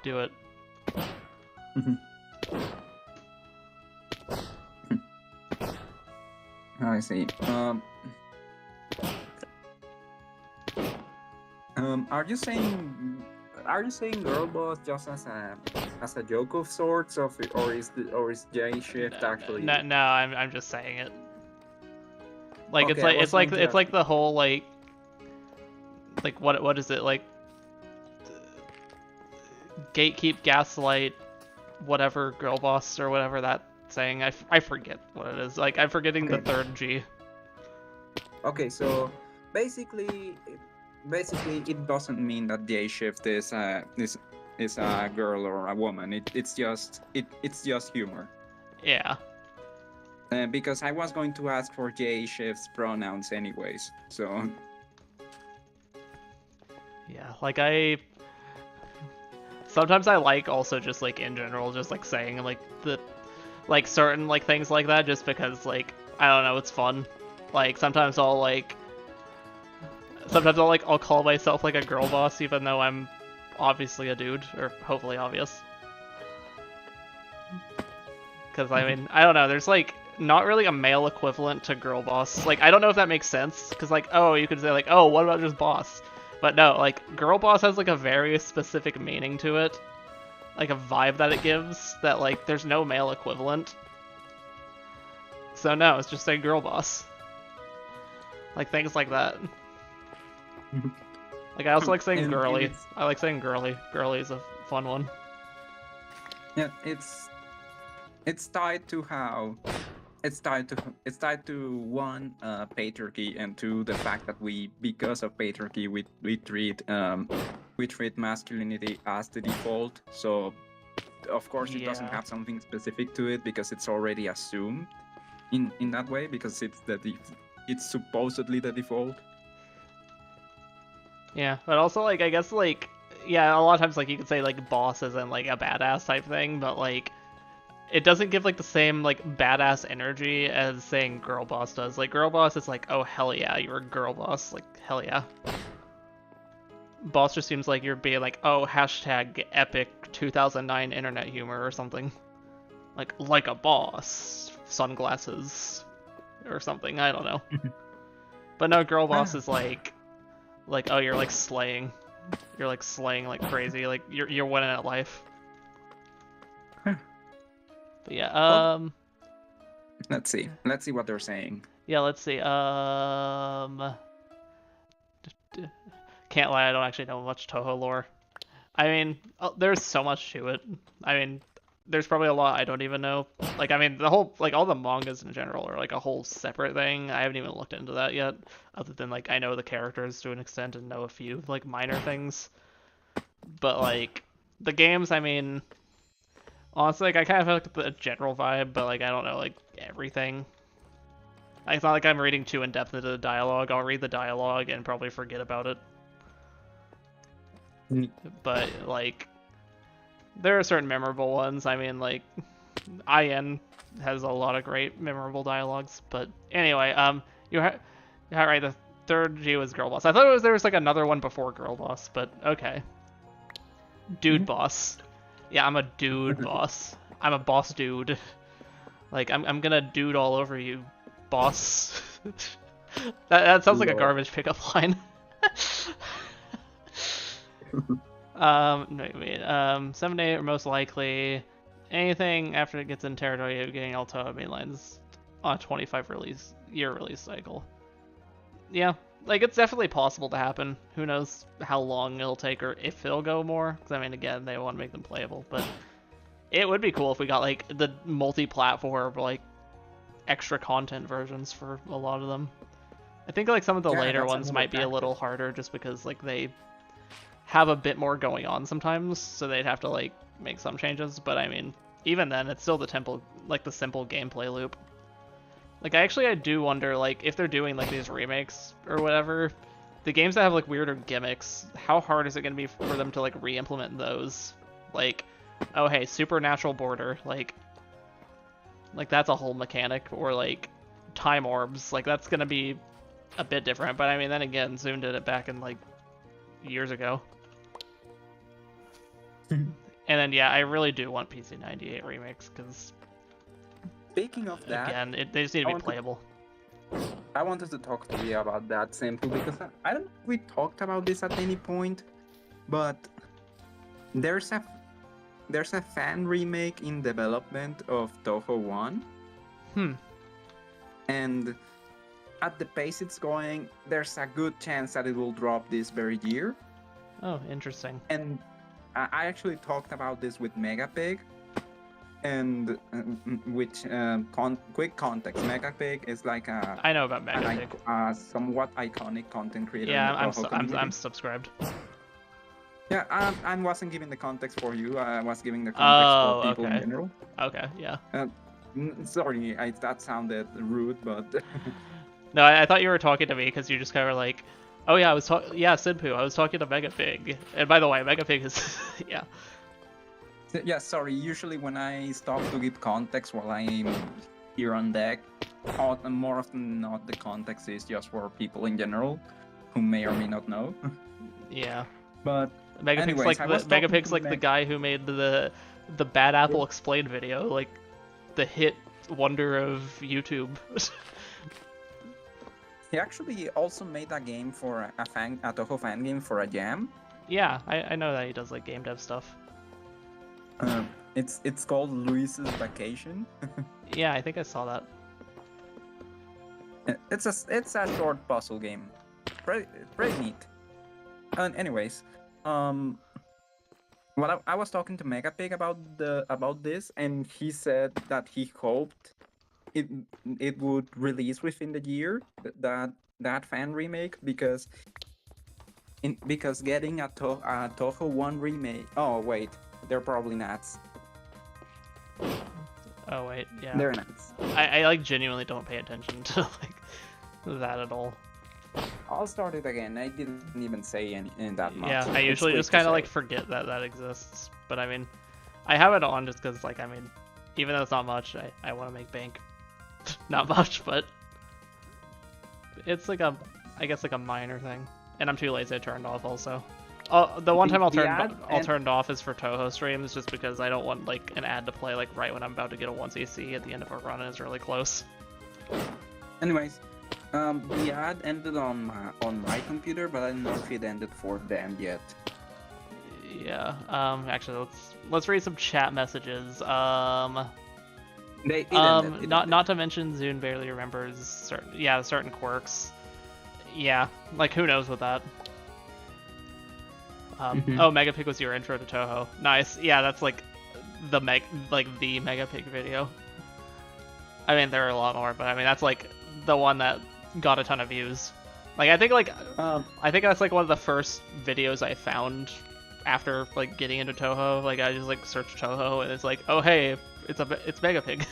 Do it. I see. Are you saying girl boss just as a joke of sorts, or is J shift actually? No, I'm just saying it. Like Okay, it's like the whole like what is it like? Gatekeep, gaslight, whatever, girl boss or whatever that saying. I forget what it is. Like, I'm forgetting the third G. Okay, so basically it doesn't mean that J shift is a girl or a woman. It's just humor. Yeah. Because I was going to ask for J shift's pronouns anyways. So Yeah, like sometimes I like also just like in general just like saying like the like certain like things like that just because like I don't know, it's fun. Like sometimes I'll call myself like a girl boss even though I'm obviously a dude, or hopefully obvious. Because I mean, I don't know, there's like not really a male equivalent to girl boss. Like I don't know if that makes sense because like, oh, you could say like, oh, what about just boss? But no, like girl boss has like a very specific meaning to it, like a vibe that it gives that like there's no male equivalent. So no, it's just saying girl boss. Like things like that. Like I also like saying girly. I like saying girly. Girly is a fun one. Yeah, it's tied to how it's tied to one, patriarchy, and two, the fact that because of patriarchy we treat masculinity as the default. So of course it doesn't have something specific to it because it's already assumed in that way because it's supposedly the default. Yeah, but also like I guess like yeah, a lot of times like you could say like boss isn't like a badass type thing, but like it doesn't give like the same like badass energy as saying girl boss does. Like girl boss is like, oh hell yeah, you're a girl boss. Like hell yeah. Boss just seems like you're being like, oh hashtag epic 2009 internet humor or something. Like a boss, sunglasses or something. I don't know. But no, girl boss is like oh you're like slaying. You're like slaying like crazy. Like you're winning at life. But yeah, let's see what they're saying. Yeah, let's see. Can't lie, I don't actually know much Toho lore. I mean, there's so much to it. I mean, there's probably a lot I don't even know. Like, I mean, the whole, like, all the mangas in general are, like, a whole separate thing. I haven't even looked into that yet, other than, like, I know the characters to an extent and know a few, like, minor things. But, like, the games, I mean, honestly, like, I kind of have, like, the general vibe, but, like, I don't know, like, everything. It's not like I'm reading too in-depth into the dialogue. I'll read the dialogue and probably forget about it. But, like, there are certain memorable ones. I mean, like, IN has a lot of great memorable dialogues. But anyway, you're right, the third G was Girl Boss. I thought there was, like, another one before Girl Boss, but okay. Dude boss. Yeah, I'm a dude boss. I'm a boss dude. Like, I'm gonna dude all over you, boss. that sounds like a garbage pickup line. Wait. 7 to 8 are most likely. Anything after it gets in territory of getting Altoa mainlines on a 25 year release cycle. Yeah, like it's definitely possible to happen. Who knows how long it'll take or if it'll go more? Because I mean, again, they want to make them playable, but it would be cool if we got like the multi-platform like extra content versions for a lot of them. I think like some of the later ones might be a little harder just because like they have a bit more going on sometimes, so they'd have to like make some changes. But I mean, even then, it's still the simple gameplay loop. Like I do wonder like if they're doing like these remakes or whatever, the games that have like weirder gimmicks, how hard is it going to be for them to like re-implement those? Like, oh hey, supernatural border, like that's a whole mechanic, or like time orbs, like that's going to be a bit different. But I mean, then again, Zoom did it back in like years ago. And then yeah, I really do want PC98 remakes because speaking of that, again, they just need to be playable. I wanted to talk to you about that, Senpoo, because I don't know if we talked about this at any point, but there's a fan remake in development of Toho 1. And at the pace it's going, there's a good chance that it will drop this very year. Oh, interesting. And I actually talked about this with Megapig, and which quick context, Megapig is like I know about Megapig. Somewhat iconic content creator Yeah, in the Toho community. I'm subscribed. Yeah, I wasn't giving the context for you. I was giving the context for people in general. Okay, yeah. Sorry, that sounded rude, but no, I thought you were talking to me because you just kind of were like, oh yeah, Senpoo, I was talking to Megapig. And by the way, Megapig is yeah. Yeah, sorry. Usually when I stop to give context while I'm here on deck, more often than not, the context is just for people in general who may or may not know. Yeah. But Megapig's like the guy who made the Bad Apple Explained video, like the hit wonder of YouTube. He actually also made a game for a Toho fan game for a jam. Yeah, I know that he does like game dev stuff. It's called Luis's Vacation. Yeah, I think I saw that. It's a short puzzle game, pretty neat. Anyways, what I was talking to Megapig about this, and he said that he hoped it would release within the year, that fan remake, because getting a Toho 1 remake. Oh wait, they're probably nuts. Oh wait, yeah. They're nuts. I like genuinely don't pay attention to like that at all. I'll start it again. I didn't even say any that much. Yeah, I usually just kind of like forget that exists. But I mean, I have it on just because like, I mean, even though it's not much, I want to make bank. Not much, but it's like I guess like a minor thing. And I'm too lazy to turn it off also. The one time I'll turn it off is for Toho streams, just because I don't want like an ad to play like right when I'm about to get a 1cc at the end of a run and it's really close. Anyways, the ad ended on my computer, but I don't know if it ended for them yet. Yeah. Actually, let's read some chat messages. Not to mention Zune barely remembers certain quirks. Yeah, like who knows with that. Oh, Megapig was your intro to Toho. Nice. Yeah, that's like the Megapig video. I mean, there are a lot more, but I mean that's like the one that got a ton of views. Like I think that's like one of the first videos I found after like getting into Toho. Like I just like searched Toho and it's like, oh hey, it's Megapig.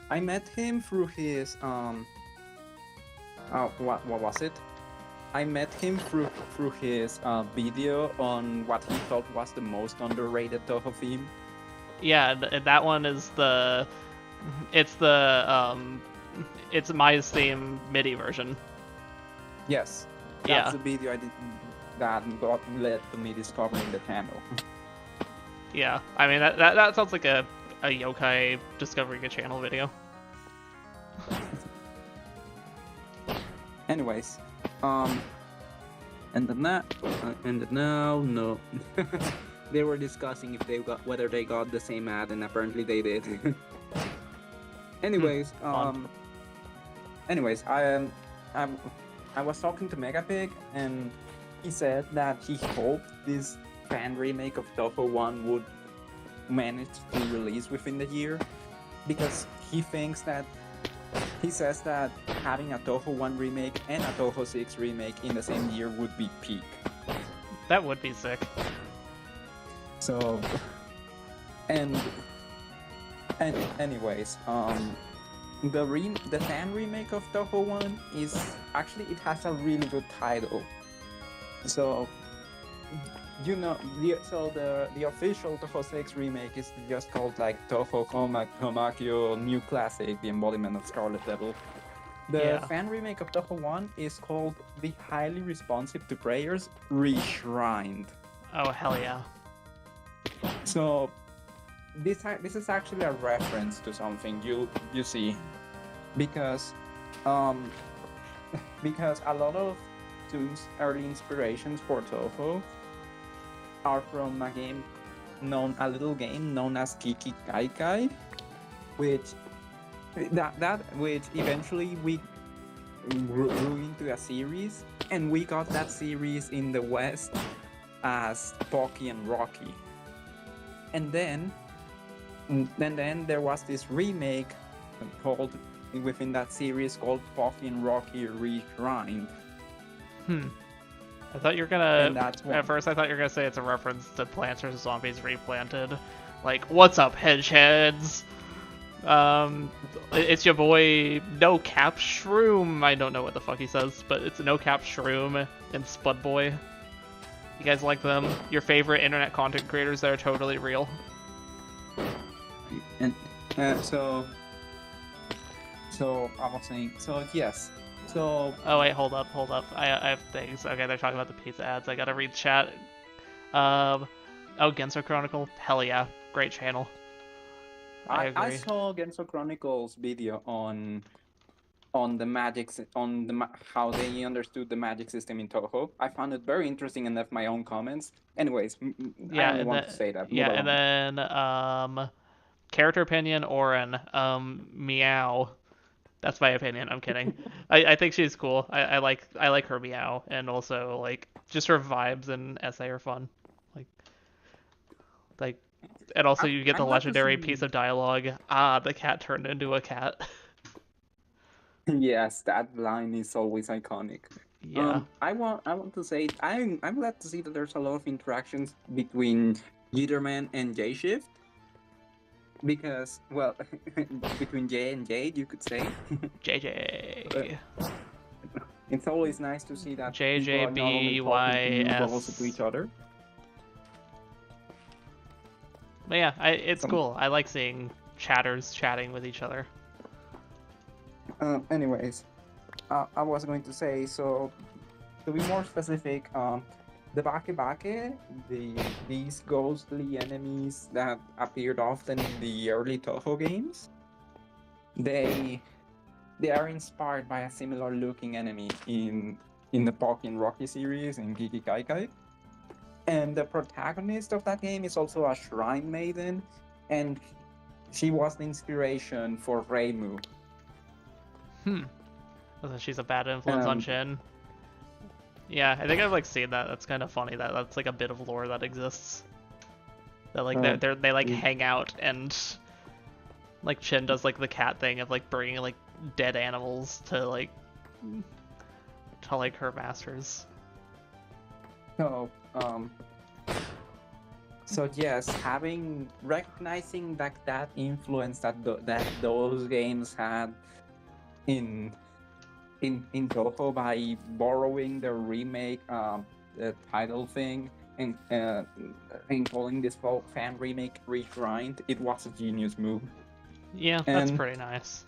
I met him through his what was it? I met him through his video on what he thought was the most underrated Toho theme. Yeah, that one is it's Maya's theme MIDI version. Yes, that's the video that led to me discovering the channel. Yeah, I mean that sounds like a yokai discovering a channel video. Anyways, and now no. They were discussing if whether they got the same ad, and apparently they did. Anyways, I was talking to Megapig, and he said that he hoped this fan remake of Toho 1 would manage to release within the year, because he says that having a Toho 1 remake and a Toho 6 remake in the same year would be peak. That would be sick. So, and anyways, the fan remake of Toho 1 is actually, it has a really good title. So, you know, the official Toho 6 remake is just called like Toho Komakyo New Classic, the embodiment of Scarlet Devil. The fan remake of Toho 1 is called The Highly Responsive to Prayers Reshrined. Oh hell yeah. So this is actually a reference to something you see, because a lot of Toon's early inspirations for Toho are from a little game known as Kiki Kai Kai, which eventually we grew into a series, and we got that series in the West as Pocky and Rocky. And then then there was this remake called within that series called Fucking Rocky Rewind. I thought you were gonna. At first, I thought you were gonna say it's a reference to Plants vs Zombies Replanted. Like, what's up, hedgeheads? It's your boy No Cap Shroom. I don't know what the fuck he says, but it's No Cap Shroom and Spud Boy. You guys like them? Your favorite internet content creators that are totally real. And so I was saying, so yes. So oh wait, hold up. I have things. Okay, they're talking about the pizza ads. I gotta read chat. Oh, Genso Chronicle. Hell yeah, great channel. I saw Genso Chronicle's video on the magic how they understood the magic system in Toho. I found it very interesting and left my own comments. Anyways, yeah, I only want to say that. Yeah, and then character opinion Oren, Meow. That's my opinion. I'm kidding. I think she's cool. I like her Meow, and also like just her vibes and essay are fun. Like, and also you get the legendary piece of dialogue. Ah, the cat turned into a cat. Yes, that line is always iconic. Yeah. I want to say I'm glad to see that there's a lot of interactions between Jitterman and J-Shift. Because, well, between J and Jade, you could say. JJ. It's always nice to see that JJBYS to each other. But yeah, it's cool. I like seeing chatters chatting with each other. Anyways, I was going to say, so to be more specific, the Bake, these ghostly enemies that appeared often in the early Toho games, they are inspired by a similar looking enemy in the Pokken Rocky series in Gigi Kai Kai. And the protagonist of that game is also a shrine maiden, and she was the inspiration for Reimu. She's a bad influence on Shin. Yeah, I think I've like seen that. That's kind of funny. That's like a bit of lore that exists. That like they like hang out, and like Chin does like the cat thing of like bringing like dead animals to like her masters. So yes, recognizing that influence that those games had in Toho by borrowing the remake the title thing and calling this fan remake Regrind, it was a genius move. Yeah, that's pretty nice.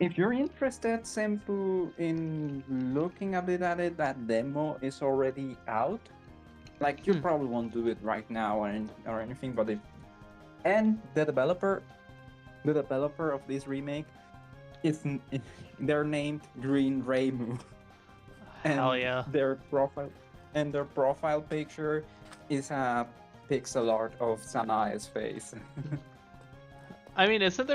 If you're interested, Senpoo, in looking a bit at it, that demo is already out. Like, you probably won't do it right now or anything, but and the developer of this remake they're named Green Reimu. Hell yeah. Their profile picture is a pixel art of Sanae's face. I mean, isn't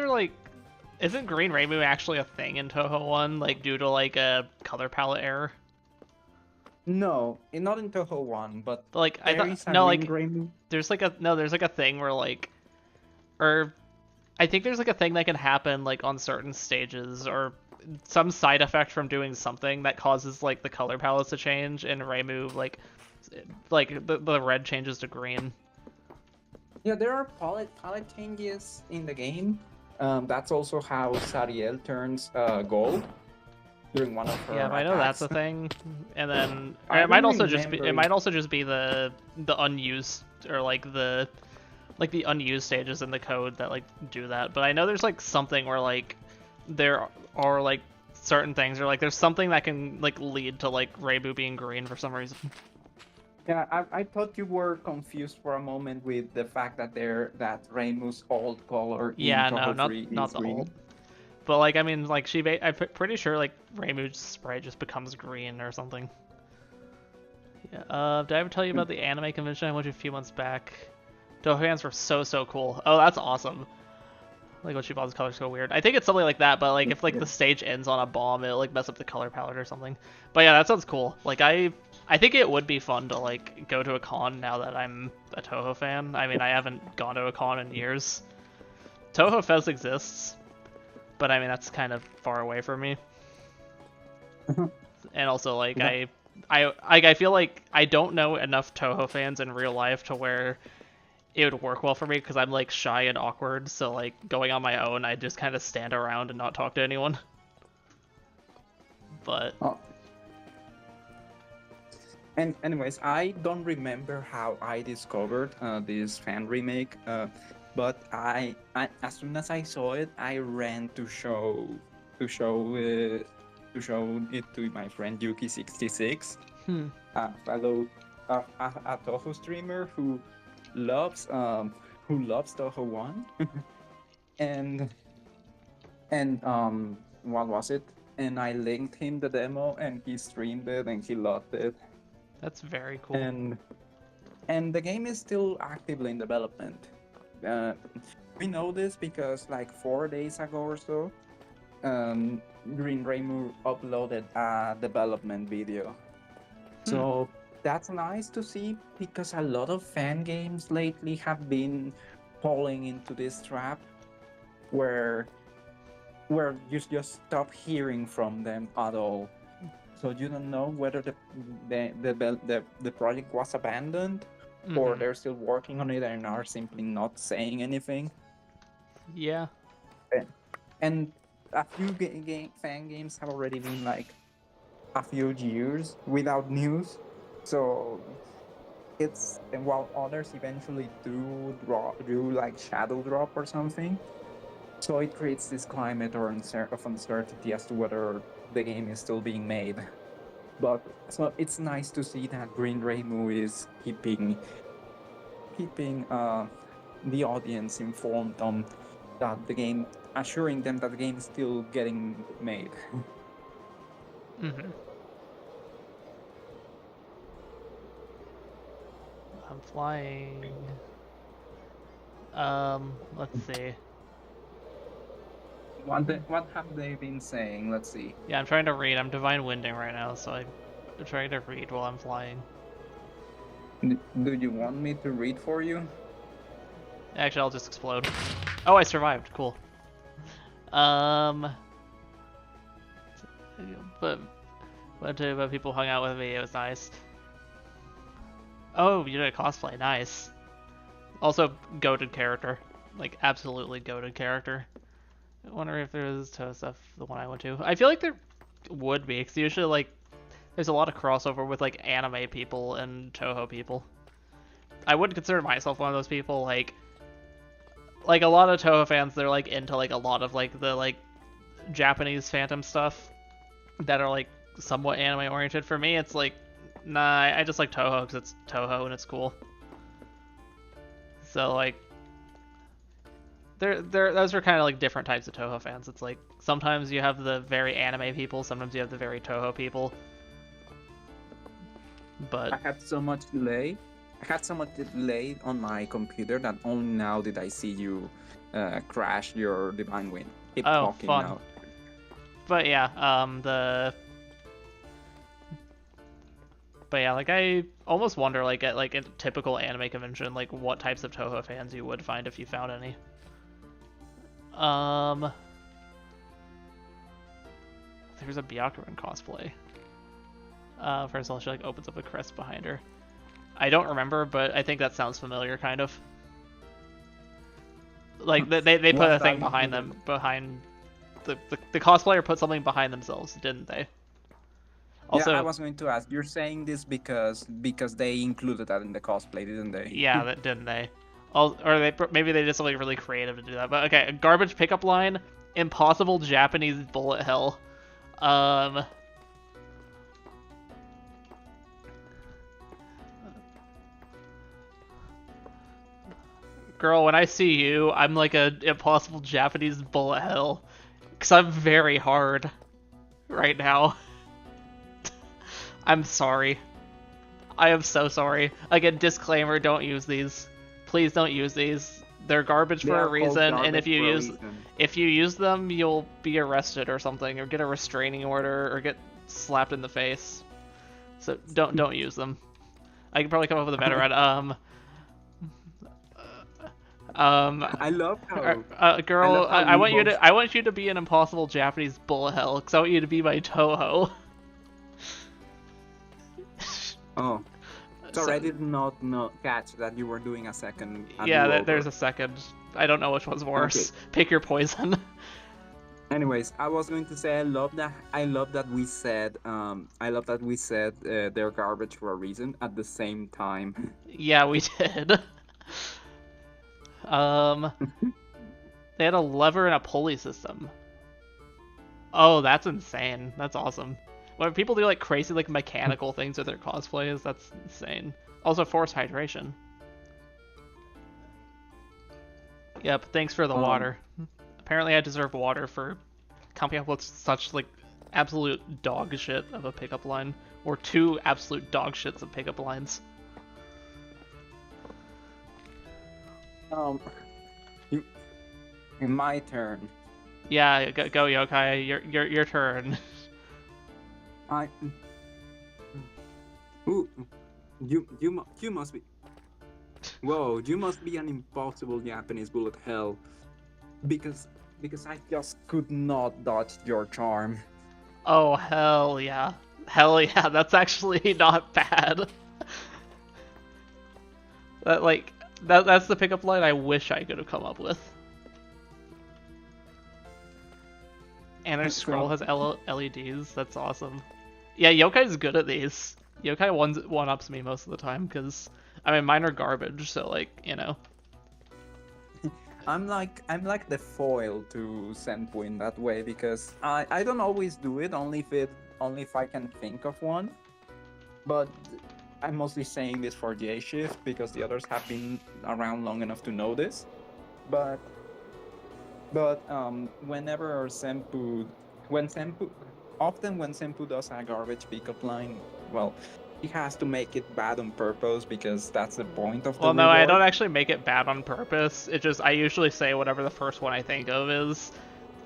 Green Reimu actually a thing in Toho 1, like due to like a color palette error? No, not in Toho 1, but like I thought there's like a thing where like, or I think there's like a thing that can happen like on certain stages or some side effect from doing something that causes like the color palettes to change, and Reimu like the red changes to green. Yeah, there are palette changes in the game. That's also how Sariel turns gold during one of her Yeah, I know attacks. that's a thing. And then it might also just be the unused or like the unused stages in the code that like do that. But I know there's like something where like there are like certain things or like there's something that can like lead to like Reimu being green for some reason. Yeah, I thought you were confused for a moment with the fact that Reimu's old color. Yeah, no, not the old. But like I mean, like I'm pretty sure like Reimu's sprite just becomes green or something. Yeah. Did I ever tell you about the anime convention I went to a few months back? Toho fans were so cool. Oh, that's awesome. Like when she bought this color so weird. I think it's something like that, but like if like the stage ends on a bomb, it'll like mess up the color palette or something. But yeah, that sounds cool. Like I think it would be fun to like go to a con now that I'm a Toho fan. I mean, I haven't gone to a con in years. Toho Fest exists, but I mean that's kind of far away from me. And also like I feel like I don't know enough Toho fans in real life to where it would work well for me because I'm like shy and awkward. So like going on my own, I just kind of stand around and not talk to anyone. But And anyways, I don't remember how I discovered this fan remake, but I as soon as I saw it, I ran to show it to my friend Yuki66, a fellow a Toho streamer who loves Toho 1, and what was it? And I linked him the demo, and he streamed it, and he loved it. That's very cool. And the game is still actively in development. We know this because like 4 days ago or so, Green Rainbow uploaded a development video. So that's nice to see because a lot of fan games lately have been falling into this trap where you just stop hearing from them at all. So you don't know whether the project was abandoned or they're still working on it and are simply not saying anything. Yeah. And a few fan games have already been like a few years without news. So it's, and while others eventually do like shadow drop or something. So it creates this climate of uncertainty as to whether the game is still being made. But so it's nice to see that Green Rainbow is keeping the audience informed on that the game, assuring them that the game is still getting made. I'm flying. Let's see. What have they been saying? Let's see. Yeah, I'm trying to read. I'm divine winding right now, so I'm trying to read while I'm flying. Do you want me to read for you? Actually, I'll just explode. Oh, I survived. Cool. But people hung out with me. It was nice. Oh, you did a cosplay. Nice. Also, goated character. Like, absolutely goated character. I wonder if there's Toho stuff, the one I went to. I feel like there would be, because usually, like, there's a lot of crossover with, like, anime people and Toho people. I wouldn't consider myself one of those people, like a lot of Toho fans, they're, like, into, like, a lot of, like, the, like, Japanese Phantom stuff that are, like, somewhat anime-oriented. For me, it's, like, nah, I just like Toho because it's Toho and it's cool. So, like, those are kind of like different types of Toho fans. It's like sometimes you have the very anime people, sometimes you have the very Toho people. But I had so much delay on my computer that only now did I see you crash your Divine Wind. Keep talking fun. now. But yeah, like I almost wonder, like at like a typical anime convention, like what types of Toho fans you would find if you found any. There's a Byakuran cosplay. First of all, she like opens up a crest behind her. I don't remember, but I think that sounds familiar, kind of. Like they put a thing behind them, behind the cosplayer put something behind themselves, didn't they? Also, yeah, I was going to ask. You're saying this because they included that in the cosplay, didn't they? Yeah, that didn't they? Or maybe they did something really creative to do that. But okay, a garbage pickup line: impossible Japanese bullet hell. Girl, when I see you, I'm like a impossible Japanese bullet hell, because I'm very hard right now. I'm sorry. I am so sorry. Again, disclaimer, don't use these. Please don't use these. They're garbage for a reason, and if you use them, you'll be arrested or something, or get a restraining order, or get slapped in the face. So don't use them. I can probably come up with a better one. I love how I girl, love how I we want you both. to, I want you to be an impossible Japanese bullet hell, because I want you to be my Toho. Oh, sorry, I So, did not catch that you were doing a yeah, do-over. there's a second. I don't know which one's Okay. worse. Pick your poison. Anyways, I was going to say I love that we said they're garbage for a reason at the same time. Yeah, we did. Um, they had a lever and a pulley system. Oh, that's insane. That's awesome. When people do like crazy like mechanical things with their cosplays, that's insane. Also, forced hydration. Yep, thanks for the Um, water. Apparently, I deserve water for coming up with such like absolute dog shit of a pickup line, or two absolute dog shits of pickup lines. um, you, my turn. Yeah, go Yokai. Your turn. I. Ooh, you must be. Whoa, you must be an impossible Japanese bullet hell, because I just could not dodge your charm. Oh hell yeah, hell yeah. That's actually not bad. That like that's the pickup line I wish I could have come up with. And our scroll So has LEDs. That's awesome. Yeah, Yokai's good at these. Yokai one ups me most of the time because I mean mine are garbage. So like I'm like the foil to Senpoo in that way because I don't always do it only if I can think of one. But I'm mostly saying this for J Shift because the others have been around long enough to know this. But whenever Senpoo when Senpoo often when Senpoo does a garbage pickup line, well, he has to make it bad on purpose because that's the point of the well no, I don't reward. actually make it bad on purpose. It just I usually say whatever the first one I think of is,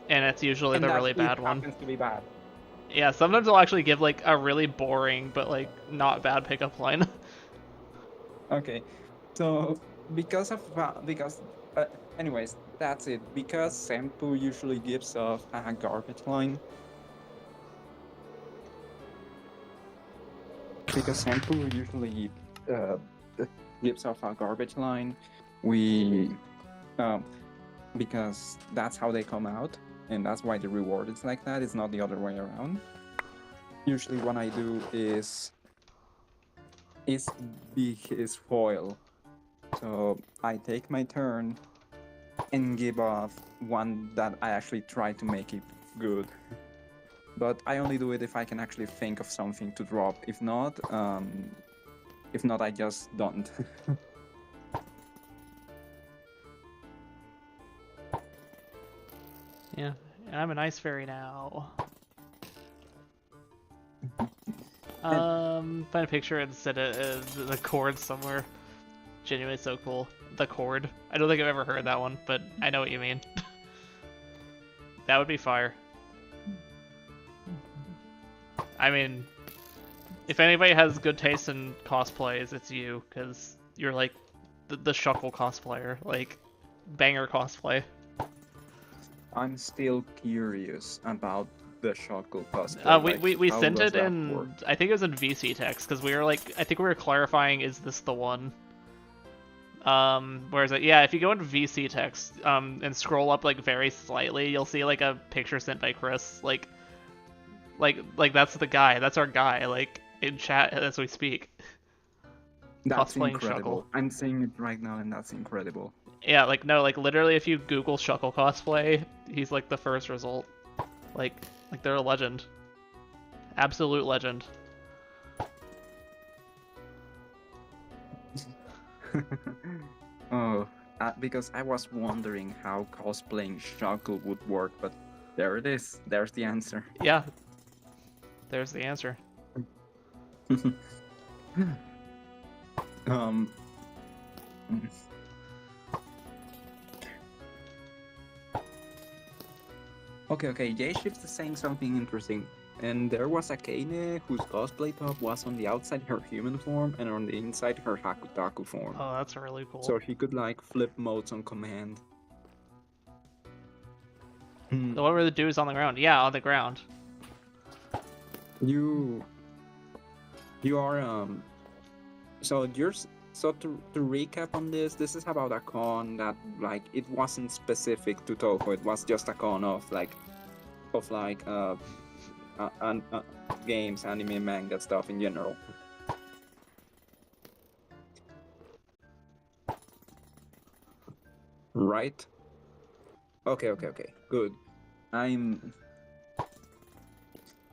and it's usually And the that really it bad one. happens to be bad. Yeah, sometimes I'll actually give like a really boring but like not bad pickup line. Okay, so because of because anyways, that's it. Because Senpoo usually gives off a garbage line. Because Senpoo usually uh, gives off a garbage line, we um, because that's how they come out, and that's why the reward is like that. It's not the other way around. Usually, what I do is be his foil. So I take my turn and give off one that I actually try to make it good. But I only do it if I can actually think of something to drop. If not, I just don't. Yeah, I'm an ice fairy now. Find a picture and set it the chord somewhere. Genuinely so cool. The chord. I don't think I've ever heard that one, but I know what you mean. That would be fire. I mean, if anybody has good taste in cosplays, it's you, because you're like the Shuckle cosplayer, like banger cosplay. I'm still curious about the Shuckle cosplay. We How sent does it that work? in, I think it was in VC text, because we were like, I think we were clarifying, is this the one? Where is it? Yeah, if you go into VC text, and scroll up like very slightly, you'll see like a picture sent by Chris, like that's the guy, that's our guy, like in chat as we speak. That's Cosplaying Shuckle. incredible. I'm seeing it right now, and that's incredible. Yeah, like no, like literally if you Google Shuckle cosplay, he's like the first result. Like they're a legend. Absolute legend. Oh, because I was wondering how cosplaying Shuckle would work, but there it is. There's the answer. Yeah. There's the answer. um. Okay. J-Shift is saying something interesting. And there was a Kane whose cosplay top was on the outside her human form and on the inside her Hakutaku form. Oh, that's really cool. So she could like flip modes on command. The one where the dude is on the ground. Yeah, on the ground. You are so to recap on this is about a con that like it wasn't specific to Toho, it was just a con of games, anime, manga stuff in general. Right? Okay, good. I'm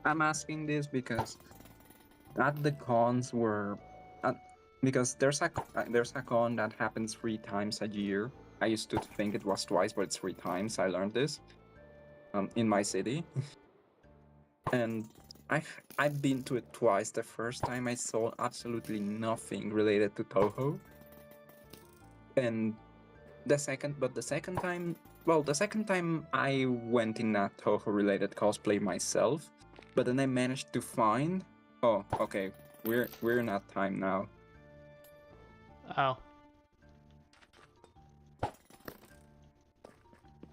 asking this because at the cons were because there's a con that happens 3 times a year. I used to think it was twice, but it's 3 times. I learned this in my city, and I've been to it twice. The first time I saw absolutely nothing related to Toho, and the second time I went in a Toho related cosplay myself, but then I managed to find. Oh, okay. We're in that time now. Oh.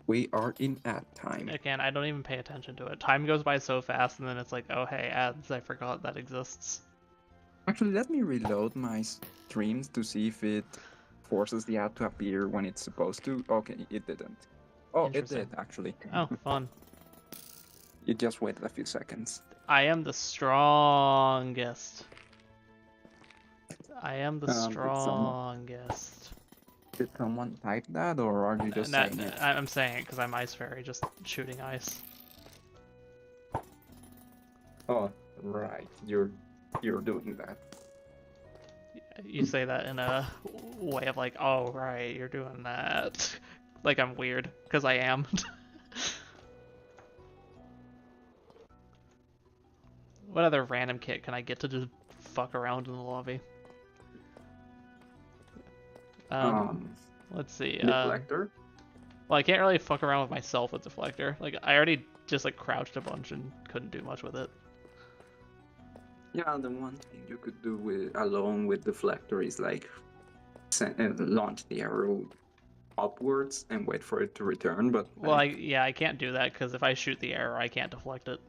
We are in ad time. Again, I don't even pay attention to it. Time goes by so fast, and then it's like, oh hey, ads, I forgot that exists. Actually, let me reload my streams to see if it forces the ad to appear when it's supposed to. Okay, it didn't. Oh, it did, actually. Oh, fun. You just waited a few seconds. I am the strongest. I am the strongest. Did someone type that, or are you just saying it? I'm saying it because I'm Ice Fairy, just shooting ice. Oh, right. You're doing that. You say that in a way of like, oh right, you're doing that. Like I'm weird, because I am. What other random kit can I get to just fuck around in the lobby? Let's see. Deflector? Well, I can't really fuck around with myself with Deflector. Like, I already just like crouched a bunch and couldn't do much with it. Yeah, the one thing you could do alone with Deflector is like launch the arrow upwards and wait for it to return, but... Well, I can't do that because if I shoot the arrow, I can't deflect it.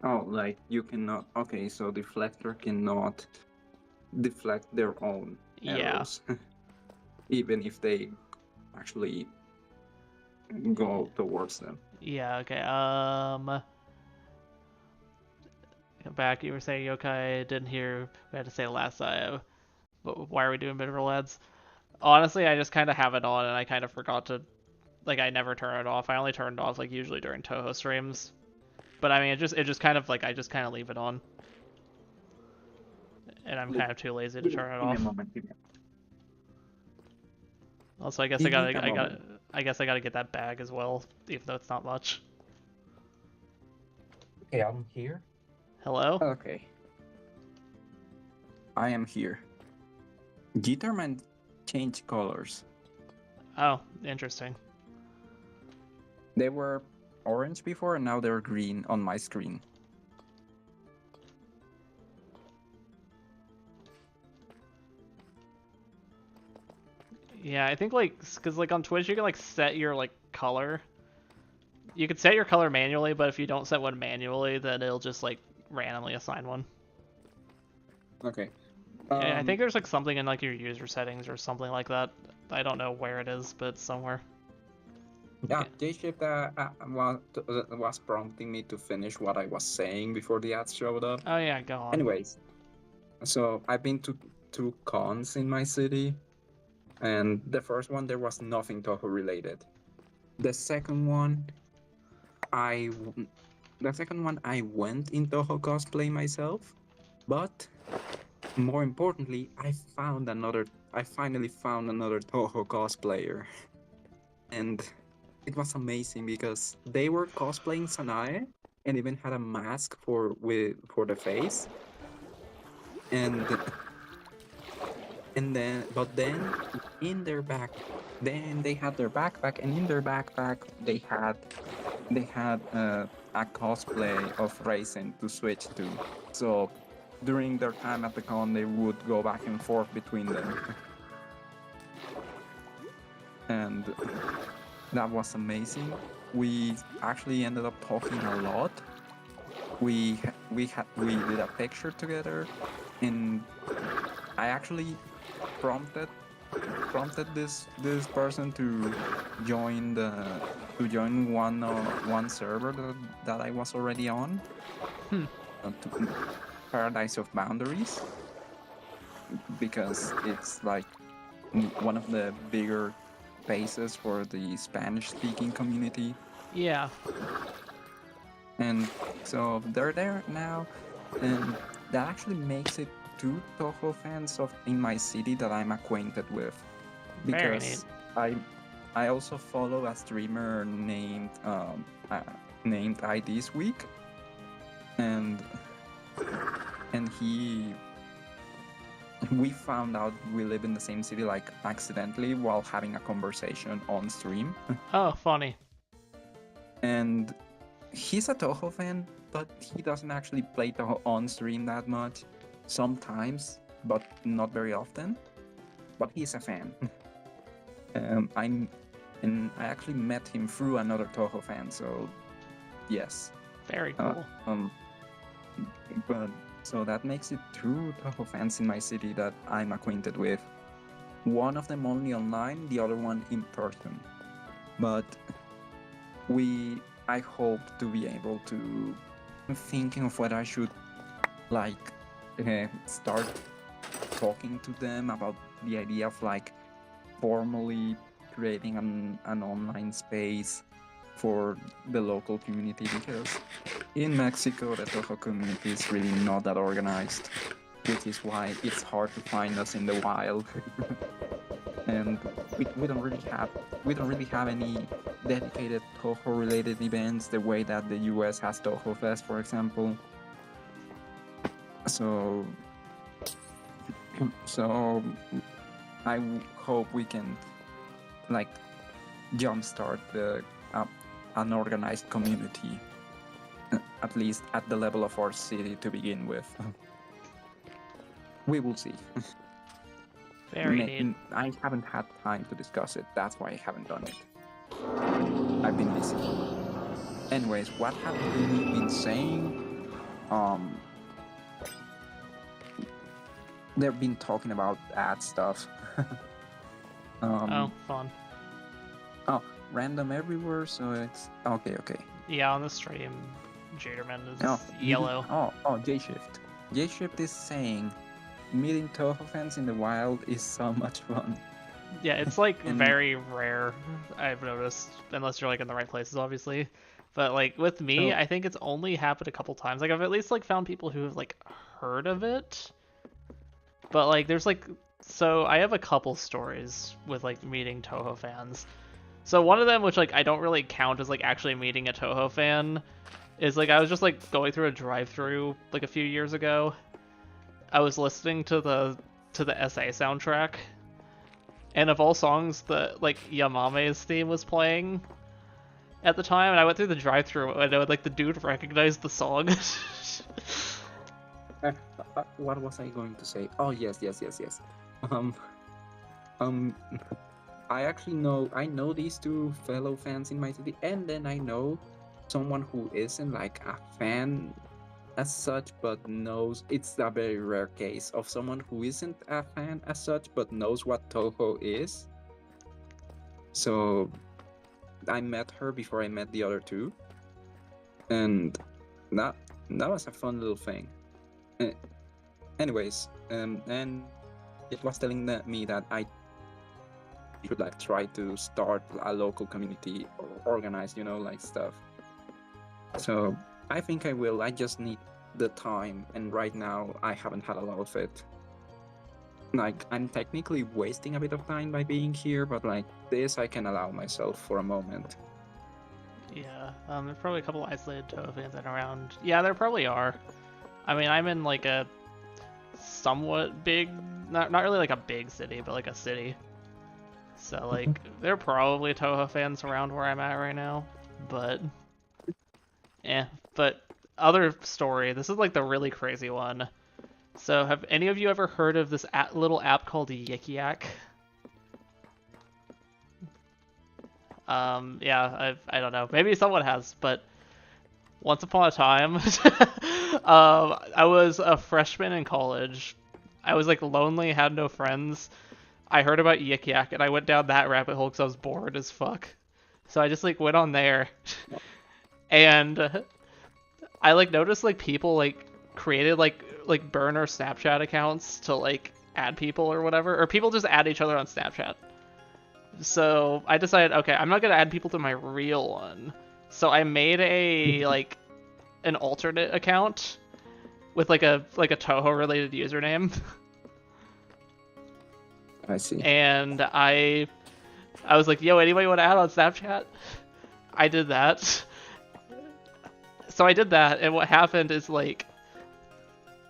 Oh, like you cannot... Okay, so Deflector cannot deflect their own arrows. Yeah. Even if they actually go towards them. Yeah, okay, back, you were saying yokai, didn't hear we had to say last time. But why are we doing mid-roll ads? Honestly, I just kind of have it on and I kind of forgot to, like, I never turn it off. I only turn it off like usually during Toho streams. But I mean, it just kind of like, I just kind of leave it on. And I'm kind of too lazy to turn it off. Also, I guess I gotta get that bag as well, even though it's not much. Okay, I'm here. Hello? Okay. I am here. Jitterman changed colors. Oh, interesting. They were orange before and now they're green on my screen. Yeah, I think like, cause like on Twitch you can like set your like color. You can set your color manually, but if you don't set one manually, then it'll just like randomly assign one. Okay. I think there's like something in like your user settings or something like that. I don't know where it is, but it's somewhere. Yeah, J-Shift was prompting me to finish what I was saying before the ads showed up. Oh yeah, go on. Anyways, so I've been to 2 cons in my city, and the first one there was nothing Toho related. The second one, I went in Toho cosplay myself, but more importantly, I finally found another Toho cosplayer, and it was amazing because they were cosplaying Sanae and even had a mask for the face, but then in their back then they had their backpack, and in their backpack they had a cosplay of Raisin to switch to. So during their time at the con, they would go back and forth between them, and that was amazing. We actually ended up talking a lot. We did a picture together, and I actually prompted this person to join one server that I was already on, to Paradise of Boundaries, because it's like one of the bigger bases for the Spanish-speaking community. Yeah. And so they're there now, and that actually makes it two Toho fans in my city that I'm acquainted with, Very because neat. I also follow a streamer named ID's Week, and we found out we live in the same city like accidentally while having a conversation on stream. Oh, funny. And he's a Toho fan, but he doesn't actually play Toho on stream that much. Sometimes, but not very often. But he's a fan. I actually met him through another Toho fan, so yes. Very cool. But so that makes it two Toho fans in my city that I'm acquainted with. One of them only online, the other one in person. But I hope to be able to. I'm thinking of whether I should start talking to them about the idea of formally creating an online space for the local community, because in Mexico the Toho community is really not that organized, which is why it's hard to find us in the wild. And we don't really have any dedicated Toho related events the way that the US has Toho Fest, for example. So I hope we can jumpstart an organized community, at least at the level of our city to begin with. We will see. Very neat. I haven't had time to discuss it. That's why I haven't done it. I've been busy. Anyways, what have you been saying? They've been talking about ad stuff. Oh, fun. Oh, random everywhere, so it's okay. Yeah, on the stream, Jaderman is Oh, yellow. J-Shift. J-Shift is saying meeting Toho fans in the wild is so much fun. Yeah, it's very rare, I've noticed, unless you're in the right places, obviously. But with me, I think it's only happened a couple times. I've at least found people who have heard of it. But there's so I have a couple stories with meeting Toho fans. So one of them, which I don't really count as actually meeting a Toho fan, is I was just going through a drive-through a few years ago. I was listening to the SA soundtrack, and of all songs, the Yamame's theme was playing at the time, and I went through the drive-through and the dude recognized the song. What was I going to say? Oh yes. I know these two fellow fans in my city, and then I know someone who isn't a fan as such, but knows. It's a very rare case of someone who isn't a fan as such, but knows what Toho is. So I met her before I met the other two, and that was a fun little thing. Anyways, and it was telling me that I should try to start a local community or organize, stuff. So I think I will. I just need the time, and right now I haven't had a lot of it. I'm technically wasting a bit of time by being here, but this I can allow myself for a moment. Yeah, there's probably a couple isolated Toho fans around. Yeah, there probably are. I mean, I'm in a somewhat big, not really a big city, but a city. So like, there are probably Toho fans around where I'm at right now, but eh. But other story. This is like the really crazy one. So have any of you ever heard of this little app called Yik Yak? Yeah, I don't know. Maybe someone has, but once upon a time, I was a freshman in college. I was like lonely, had no friends. I heard about Yik Yak, and I went down that rabbit hole because I was bored as fuck. So I just like went on there, and I like noticed like people like created like burner Snapchat accounts to like add people or whatever, or people just add each other on Snapchat. So I decided, okay, I'm not gonna add people to my real one. So I made a like an alternate account with like a Toho related username. I see. And I was like, yo, anybody want to add on Snapchat? I did that. So I did that, and what happened is like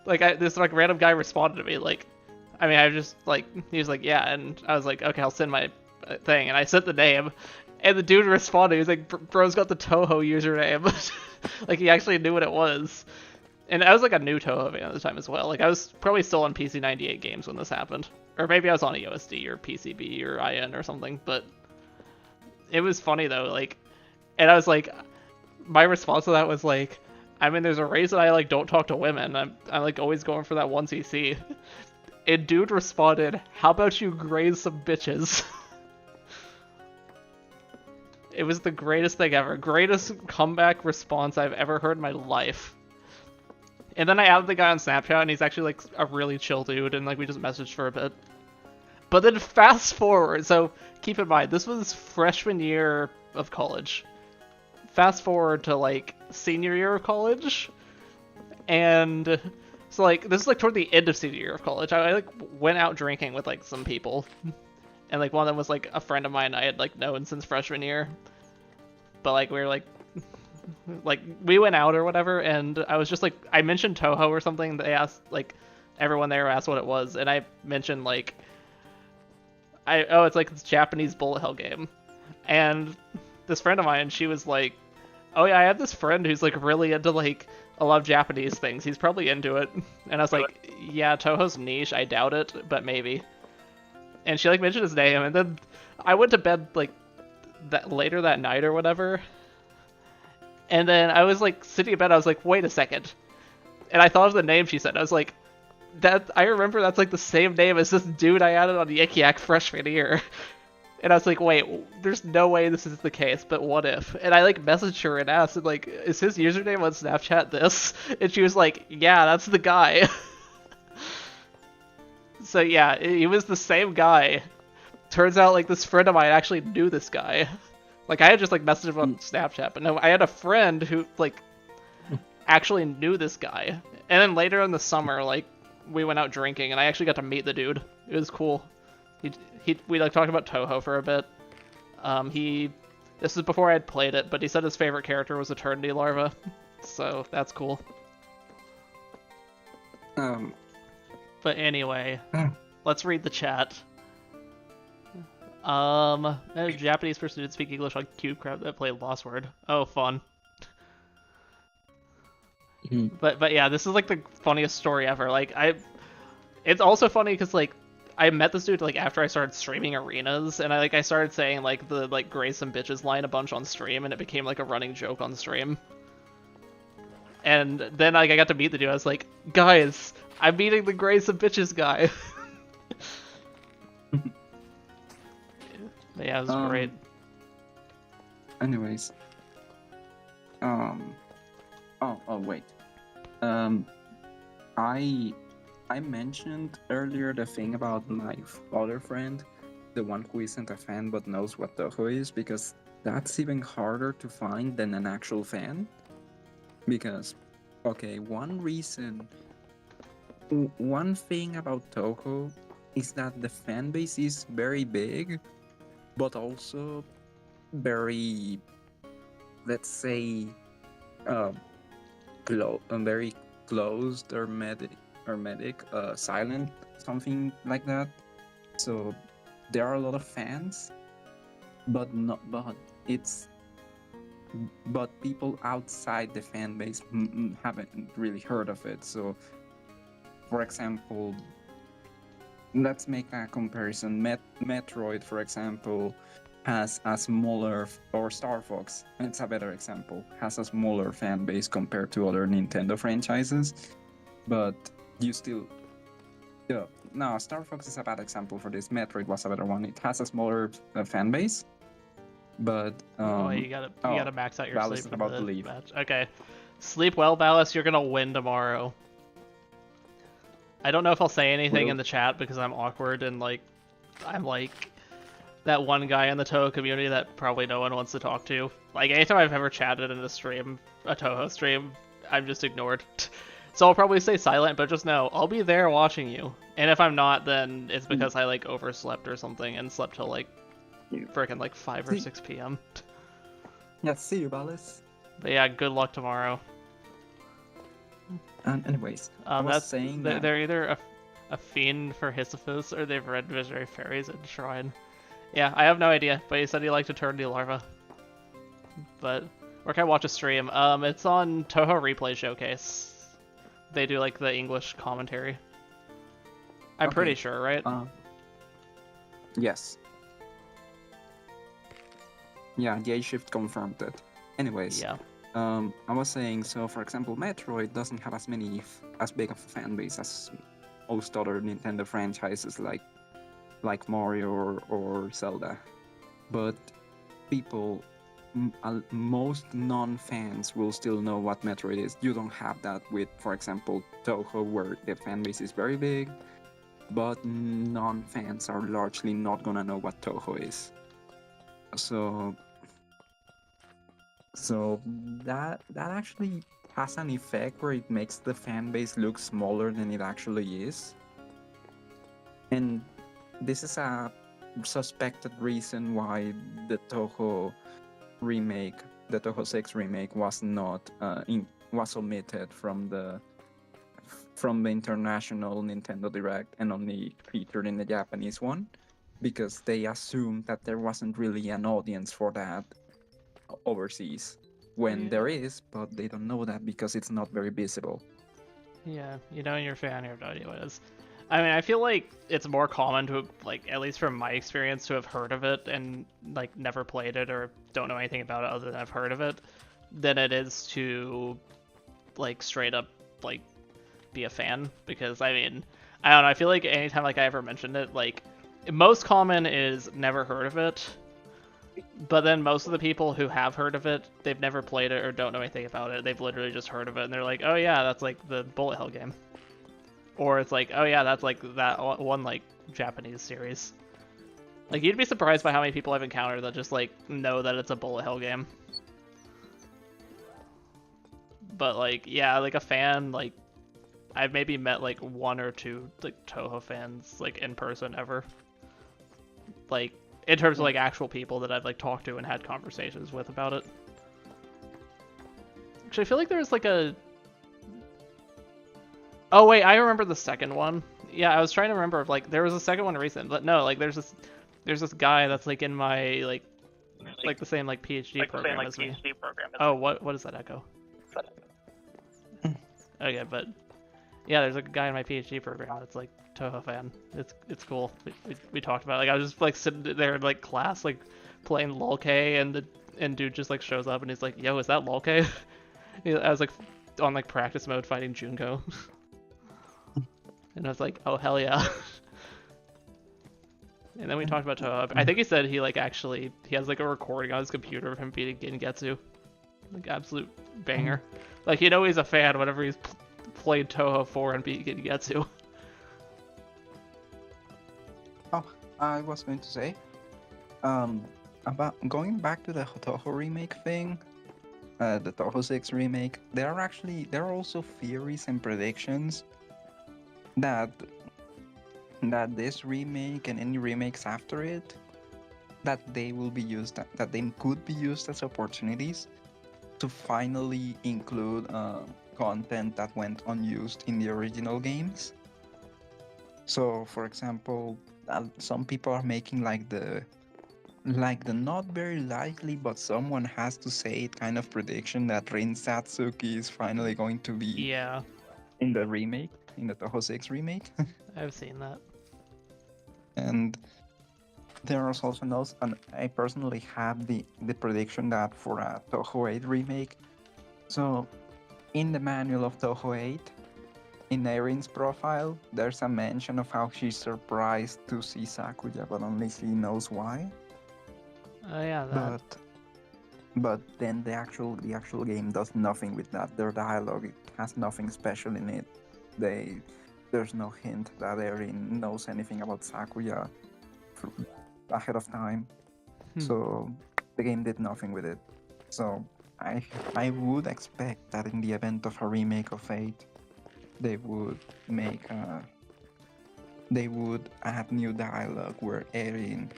this like random guy responded to me like, I mean, I just like, he was like, yeah, and I was like, okay, I'll send my thing, and I sent the name, and the dude responded. He was like, bro's got the Toho username. Like he actually knew what it was. And I was like a new Toho fan at the time as well. Like I was probably still on PC98 games when this happened, or maybe I was on a USD or PCB or IN or something. But it was funny though. Like, and I was like, my response to that was like, I mean, there's a reason I like don't talk to women. I'm like always going for that 1cc. And dude responded, "How about you graze some bitches?" It was the greatest thing ever. Greatest comeback response I've ever heard in my life. And then I added the guy on Snapchat, and he's actually like a really chill dude, and like we just messaged for a bit. But then fast forward, so keep in mind, this was freshman year of college. Fast forward to like senior year of college, and so like this is like toward the end of senior year of college. I like went out drinking with like some people, and like one of them was like a friend of mine I had like known since freshman year. But like we were like we went out or whatever, and I was just like, I mentioned Toho or something. They asked, like, everyone there asked what it was, and I mentioned like, it's like this Japanese bullet hell game. And this friend of mine, she was like, oh yeah, I have this friend who's like really into like a lot of Japanese things. He's probably into it. And I was like, yeah, Toho's niche. I doubt it, but maybe. And she like mentioned his name, and then I went to bed like later that night or whatever. And then I was like sitting in bed, I was like, wait a second. And I thought of the name she said. I was like, I remember that's like the same name as this dude I added on Yik Yak freshman year. And I was like, wait, there's no way this is the case, but what if? And I like messaged her and asked, like, is his username on Snapchat this? And she was like, yeah, that's the guy. So yeah, he was the same guy. Turns out like this friend of mine actually knew this guy. Like I had just like messaged him on Snapchat, but no, I had a friend who like actually knew this guy. And then later in the summer, like we went out drinking, and I actually got to meet the dude. It was cool. We like talked about Toho for a bit. This is before I had played it, but he said his favorite character was Eternity Larva, so that's cool. But anyway, let's read the chat. A Japanese person did speak English on CubeCraft that played Lost Word. Oh, fun. But yeah, this is like the funniest story ever. Like it's also funny because like I met this dude like after I started streaming arenas, and I started saying like the like graze some bitches line a bunch on stream, and it became like a running joke on stream. And then like I got to meet the dude. I was like, guys, I'm meeting the graze some bitches guy. But yeah, it was great. Anyways, wait. I mentioned earlier the thing about my other friend, the one who isn't a fan but knows what Toho is, because that's even harder to find than an actual fan. Because, okay, one thing about Toho is that the fan base is very big, but also very, let's say, very closed, hermetic, silent, something like that. So there are a lot of fans, but people outside the fan base haven't really heard of it. So, for example, let's make a comparison. Metroid, for example, has a smaller, or Star Fox, it's a better example, has a smaller fan base compared to other Nintendo franchises, but you still, yeah, no, Star Fox is a bad example for this. Metroid was a better one. It has a smaller fan base, but you gotta max out your Ballas sleep is for about the to leave. match. Okay, sleep well, Ballas. You're gonna win tomorrow. I don't know if I'll say anything in the chat because I'm awkward and like I'm like that one guy in the Toho community that probably no one wants to talk to. Like anytime I've ever chatted in a stream, a Toho stream, I'm just ignored. So I'll probably stay silent, but just know I'll be there watching you. And if I'm not, then it's because I like overslept or something and slept till like freaking like 5 or 6 p.m. Yeah, see you, Ballas. But yeah, good luck tomorrow. Anyways, I was saying that they're either a fiend for Sisyphus or they've read Visionary Fairies at Shrine. Yeah, I have no idea, but he said he liked Eternity Larva. But where can I watch a stream? It's on Toho Replay Showcase. They do like the English commentary. I'm pretty sure, right? Yes. Yeah, the A-Shift confirmed it. Anyways, yeah. I was saying, so for example, Metroid doesn't have as big of a fan base as most other Nintendo franchises like Mario or Zelda, but most non-fans will still know what Metroid is. You don't have that with, for example, Toho, where the fan base is very big, but non-fans are largely not gonna know what Toho is. So that actually has an effect where it makes the fan base look smaller than it actually is. And this is a suspected reason why the Toho remake, the Toho 6 remake, was not was omitted from the international Nintendo Direct and only featured in the Japanese one, because they assumed that there wasn't really an audience for that overseas, when there is, but they don't know that because it's not very visible. Yeah, you know you're a fan, you have no idea what it is. I mean, I feel like it's more common to, like, at least from my experience, to have heard of it and, like, never played it or don't know anything about it other than I've heard of it, than it is to, like, straight up, like, be a fan. Because, I mean, I don't know, I feel like anytime, like, I ever mentioned it, like, most common is never heard of it, but then most of the people who have heard of it, they've never played it or don't know anything about it. They've literally just heard of it, and they're like, oh yeah, that's like the bullet hell game. Or it's like, oh yeah, that's like that one like Japanese series. Like, you'd be surprised by how many people I've encountered that just like know that it's a bullet hell game. But like, yeah, like a fan, like I've maybe met like 1 or 2 like Toho fans like in person ever. Like, in terms of like actual people that I've like talked to and had conversations with about it. Actually, I feel like there's like a... Oh wait, I remember the second one. Yeah, I was trying to remember if like there was a second one recent, but no, like there's this guy that's like in my like the same like PhD program as me. Oh, what is that echo? Okay, but yeah, there's a guy in my PhD program that's like Toho fan. It's cool. We talked about it. Like I was just like sitting there in like class like playing LOLK, and dude just like shows up and he's like, "Yo, is that LOLK?" I was like on like practice mode fighting Junko. And I was like, "Oh hell yeah!" And then we talked about Toho. I think he said he like actually he has like a recording on his computer of him beating Gengetsu. Like absolute banger. Like, you know he's a fan whenever he's played Toho 4 and beat Gengetsu. Oh, I was going to say, about going back to the Toho remake thing, the Toho 6 remake, there are also theories and predictions that this remake and any remakes after it, that they could be used as opportunities to finally include content that went unused in the original games. So, for example, some people are making like the not very likely, but someone has to say it kind of prediction that Rin Satsuki is finally going to be Yeah, in the remake, in the Toho 6 remake. I've seen that. And there is also those, and I personally have the prediction that for a Toho 8 remake, so in the manual of Toho 8, in Erin's profile, there's a mention of how she's surprised to see Sakuya, but only she knows why. Oh yeah, that. But then the actual game does nothing with that. Their dialogue, it has nothing special in it. There's no hint that Erin knows anything about Sakuya ahead of time. So the game did nothing with it. So I would expect that in the event of a remake of 8, they would add new dialogue where Erin,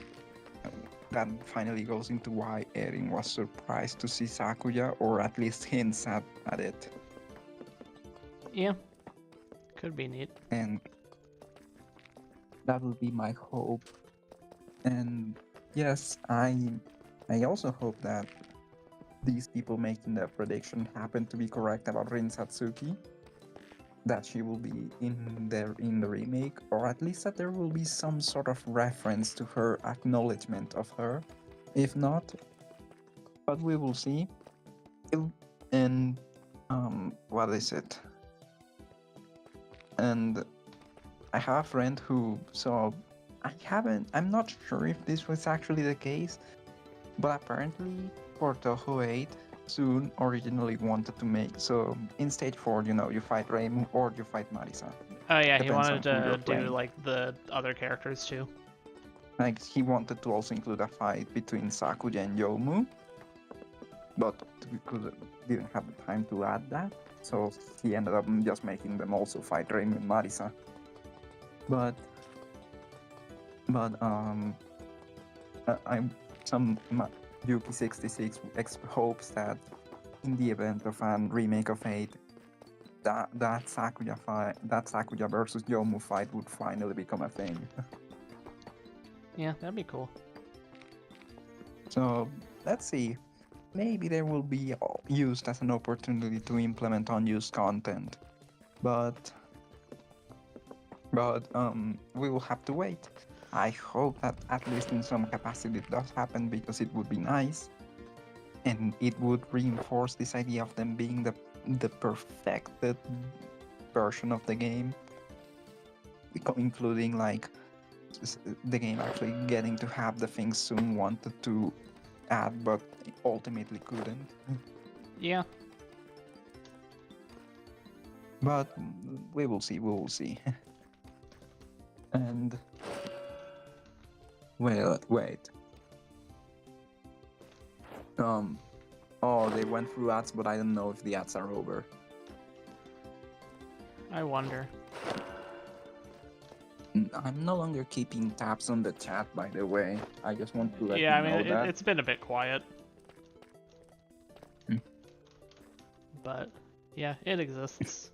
that finally goes into why Erin was surprised to see Sakuya, or at least hints at it. Yeah, could be neat. And that would be my hope. And yes, I also hope that these people making the prediction happen to be correct about Rin Satsuki, that she will be in the remake, or at least that there will be some sort of reference to her, acknowledgement of her. If not, but we will see. And what is it? And I have a friend who saw. I'm not sure if this was actually the case, but apparently for Toho 8, Soon originally wanted to make, so in stage 4, you fight Reimu or you fight Marisa. Oh yeah, he Depends wanted on who to you're do playing. like the other characters too. Like, he wanted to also include a fight between Sakuya and Yomu, but didn't have the time to add that, so he ended up just making them also fight Reimu and Marisa. But Yuki66 hopes that in the event of a remake of 8, that Sakuya versus Yomu fight would finally become a thing. Yeah, that'd be cool. So let's see. Maybe there will be used as an opportunity to implement unused content, but we will have to wait. I hope that at least in some capacity it does happen, because it would be nice, and it would reinforce this idea of them being the perfected version of the game, including like the game actually getting to have the things Soon wanted to add but ultimately couldn't. Yeah. But we will see. And wait. Oh, they went through ads, but I don't know if the ads are over. I wonder. I'm no longer keeping tabs on the chat, by the way. I just want to let Yeah, you I know mean, that. it's been a bit quiet. But yeah, it exists.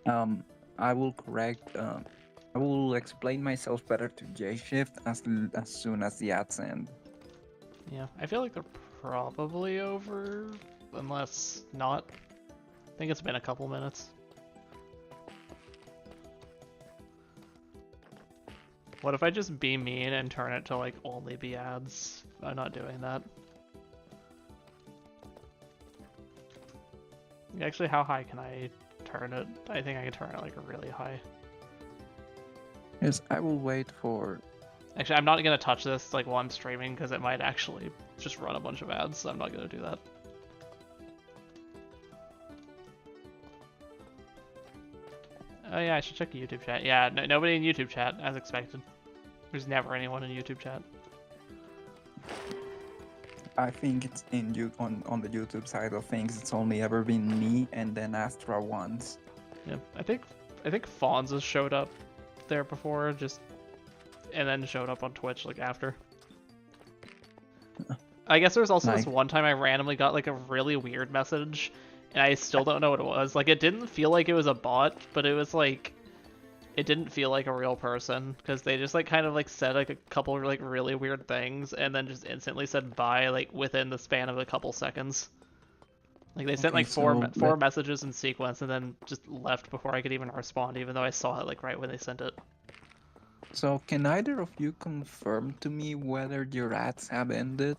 I will correct. I will explain myself better to J-Shift as soon as the ads end. Yeah, I feel like they're probably over, unless not. I think it's been a couple minutes. What if I just be mean and turn it to like only be ads? I'm not doing that. Actually, how high can I turn it? I think I can turn it like really high. Yes, I will wait for... Actually, I'm not gonna touch this like while I'm streaming, because it might actually just run a bunch of ads, so I'm not gonna do that. Oh yeah, I should check YouTube chat. Yeah, nobody in YouTube chat, as expected. There's never anyone in YouTube chat. I think it's on the YouTube side of things, it's only ever been me and then Astra once. Yeah, I think Fonz showed up there before, and then showed up on Twitch like after. I guess there was also this one time I randomly got like a really weird message, and I still don't know what it was. Like, it didn't feel like it was a bot, but it was like it didn't feel like a real person because they just like kind of like said like a couple of like really weird things and then just instantly said bye like within the span of a couple seconds. Like they sent Okay, like four so four messages in sequence and then just left before I could even respond, even though I saw it like right when they sent it. so can either of you confirm to me whether your ads have ended?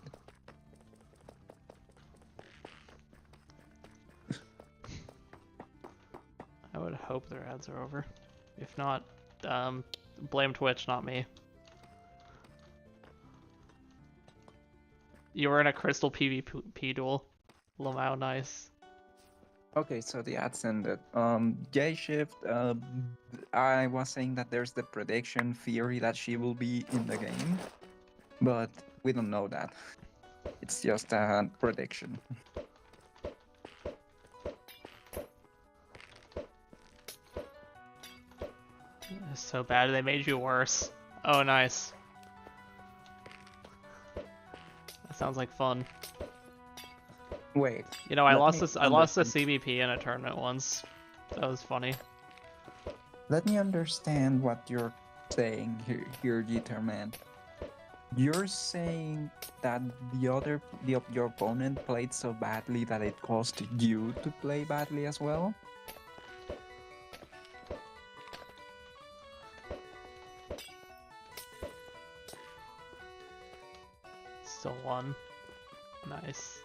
I would hope their ads are over. If not, blame Twitch, not me. You were in a crystal PvP duel. Lamau, nice. Okay, so the ads ended. J-Shift, I was saying that there's the prediction theory that she will be in the game, but we don't know that. It's just a prediction. It's so bad they made you worse. Oh, nice. That sounds like fun. Wait. You know, I lost a understand. CBP in a tournament once. That was funny. Let me understand what you're saying here, Jeter man. You're saying that your opponent played so badly that it caused you to play badly as well? Still won. Nice.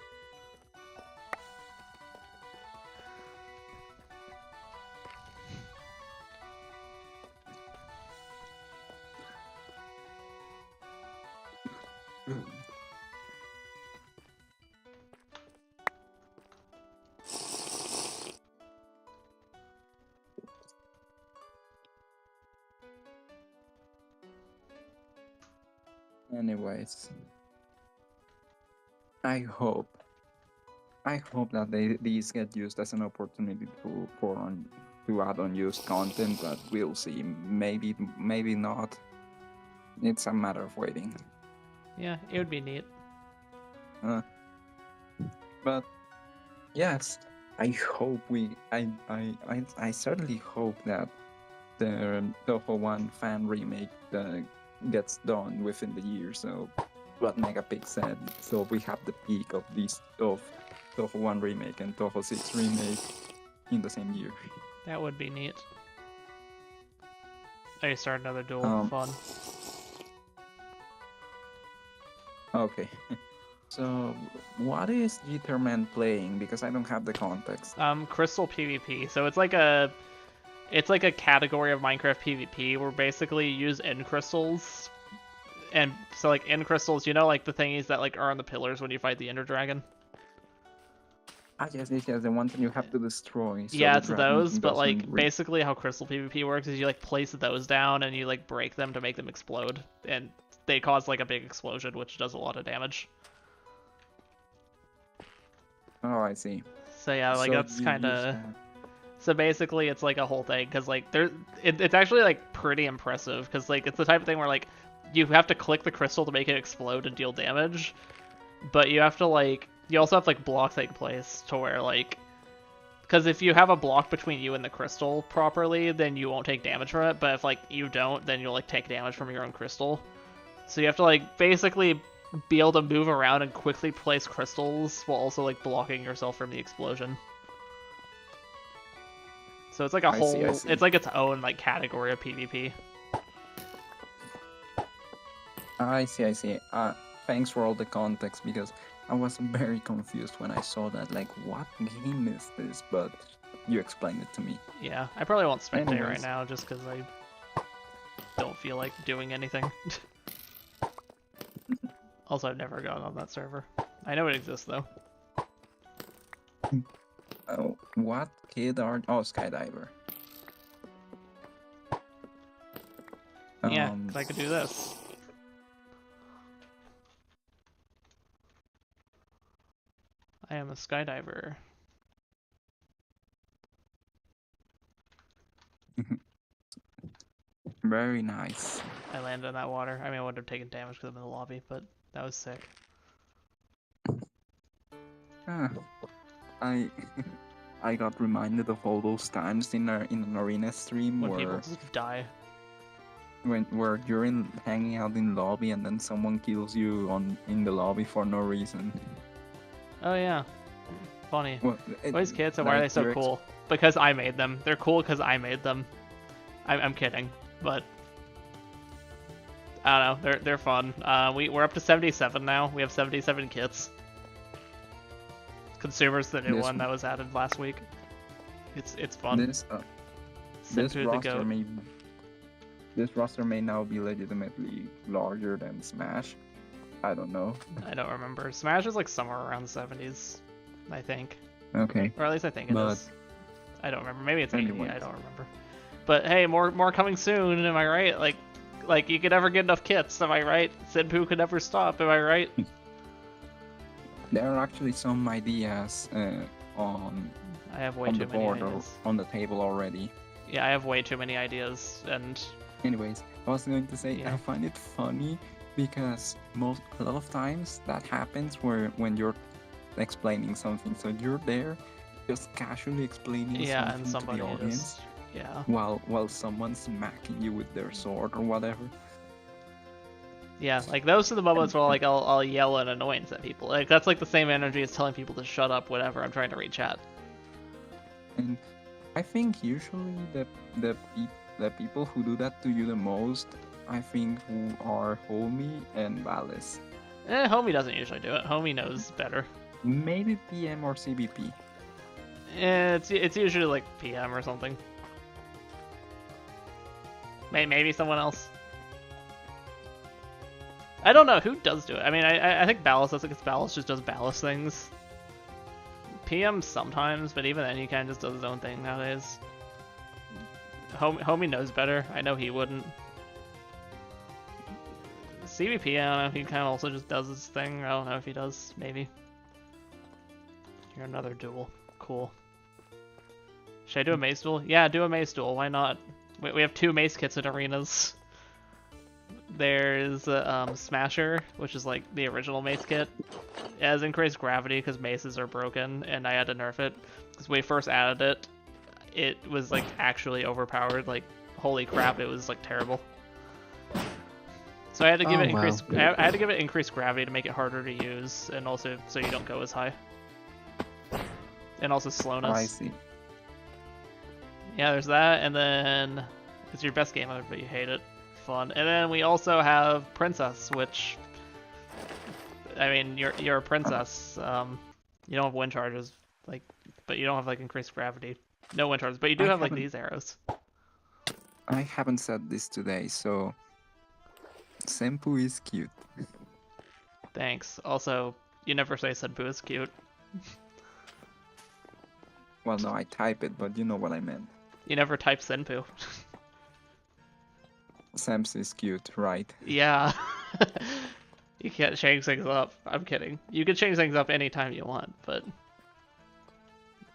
Anyways, I hope that these get used as an opportunity to add unused content, but we'll see. Maybe not. It's a matter of waiting. Yeah, it would be neat. But yes, I hope I certainly hope that the Toho 1 fan remake gets done within the year. So what Megapix said. So we have the peak of Toho 1 remake and Toho 6 remake in the same year. That would be neat. Oh, you start another duel. Fun. Okay. So what is Jitterman playing? Because I don't have the context. Crystal PvP. So it's like a category of Minecraft PvP where basically you use end crystals. And so like end crystals, you know, like the thingies that like are on the pillars when you fight the Ender Dragon? Yes, the ones that you have to destroy. So yeah, the it's dragon those, but like doesn't basically how crystal PvP works is you like place those down and you like break them to make them explode, and they cause like a big explosion, which does a lot of damage. Oh, I see. So yeah, like So that's you kind use of. that. So basically, it's like a whole thing because like it's actually like pretty impressive because like it's the type of thing where like you have to click the crystal to make it explode and deal damage, but you have to like you also have like blocks take place to where like because if you have a block between you and the crystal properly, then you won't take damage from it. But if like you don't, then you'll like take damage from your own crystal. So you have to like basically be able to move around and quickly place crystals while also like blocking yourself from the explosion. So it's like a I whole, see. it's like its own like category of PvP. I see. Thanks for all the context because I was very confused when I saw that. Like, what game is this? But you explained it to me. Yeah, I probably won't spectate right Anyways. now just because I don't feel like doing anything. Also, I've never gone on that server. I know it exists though. Oh, what kid are? Oh, Skydiver. Yeah, 'cause I could do this. I am a skydiver. Very nice. I landed in that water. I mean, I would have taken damage because I'm in the lobby, but that was sick. I I got reminded of all those times in an arena stream when people where just die. where you're hanging out in lobby and then someone kills you in the lobby for no reason. Oh yeah, funny. Well, These kids, why are they so cool? Because I made them. They're cool because I made them. I'm kidding, but I don't know. They're fun. We're up to 77 now. We have 77 kits. Consumer's the new one that was added last week. It's fun. This roster may now be legitimately larger than Smash. I don't know. I don't remember. Smash is like somewhere around 70s, I think. Okay. Or at least I think it is. I don't remember. Maybe it's 80. Anyways. I don't remember. But hey, more coming soon. Am I right? Like you could never get enough kits. Am I right? Senpoo could never stop. Am I right? There are actually some ideas on I have way on too the many board or ideas. on the table already. Yeah, I have way too many ideas, and Anyways, I was going to say Yeah. I find it funny because a lot of times that happens when you're explaining something. So you're there, just casually explaining yeah, and something to somebody the audience, just yeah. while someone's smacking you with their sword or whatever. Yeah, like those are the moments where like I'll yell an annoyance at people. Like that's like the same energy as telling people to shut up whenever I'm trying to read chat. And I think usually the people who do that to you the most, I think, who are Homie and Valis. Homie doesn't usually do it. Homie knows better. Maybe PM or CBP. It's usually like PM or something. Maybe someone else. I don't know who does do it. I mean, I think Ballast does it because Ballast just does Ballast things. PM sometimes, but even then he kind of just does his own thing nowadays. Homie knows better. I know he wouldn't. CBP, I don't know, he kind of also just does his thing. I don't know if he does, maybe. You're another duel. Cool. Should I do a mace duel? Yeah, do a mace duel. Why not? We have 2 mace kits in arenas. There's Smasher, which is like the original mace kit. It has increased gravity because maces are broken, and I had to nerf it. Because when we first added it, it was like actually overpowered. Like, holy crap, it was like terrible. So I had to give it increased. I had to give it increased gravity to make it harder to use, and also so you don't go as high. And also slowness. Oh, I see. Yeah, there's that, and then it's your best game mode, but you hate it. Fun. And then we also have Princess, which, I mean, you're a princess. You don't have wind charges, like, but you don't have like increased gravity. No wind charges, but you do have like these arrows. I haven't said this today, so Senpoo is cute. Thanks. Also, you never say Senpoo is cute. Well, no, I type it, but you know what I meant. You never type Senpoo. Sam's is cute, right? Yeah. You can't change things up. I'm kidding. You can change things up anytime you want, but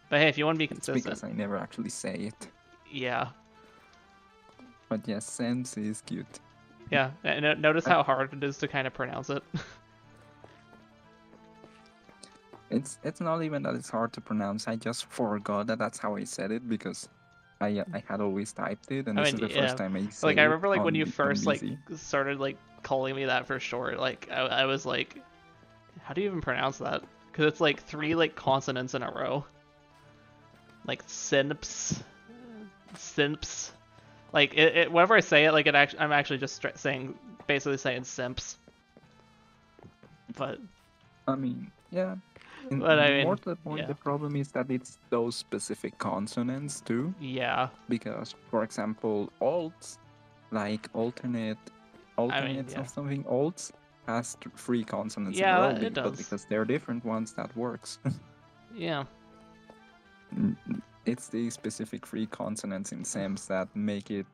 hey, if you want to be consistent. It's because I never actually say it. Yeah. But yes, Sam's is cute. Yeah, and notice how hard it is to kind of pronounce it. It's not even that it's hard to pronounce. I just forgot that that's how I said it because I had always typed it, and this is the first time I said it. Like I remember, like when you first like BC. started like calling me that for short, like I was like, how do you even pronounce that? Because it's like 3 like consonants in a row. Like simps. Like whenever I say it, like I'm actually just basically saying simps. But I mean, yeah. But I mean, more to the point, yeah. the problem is that it's those specific consonants too. Yeah. Because, for example, alts, like alternates yeah. of something, alts has 3 consonants Yeah, in a row, it does. but because they're different ones, that works. Yeah. It's the specific 3 consonants in SAMs that make it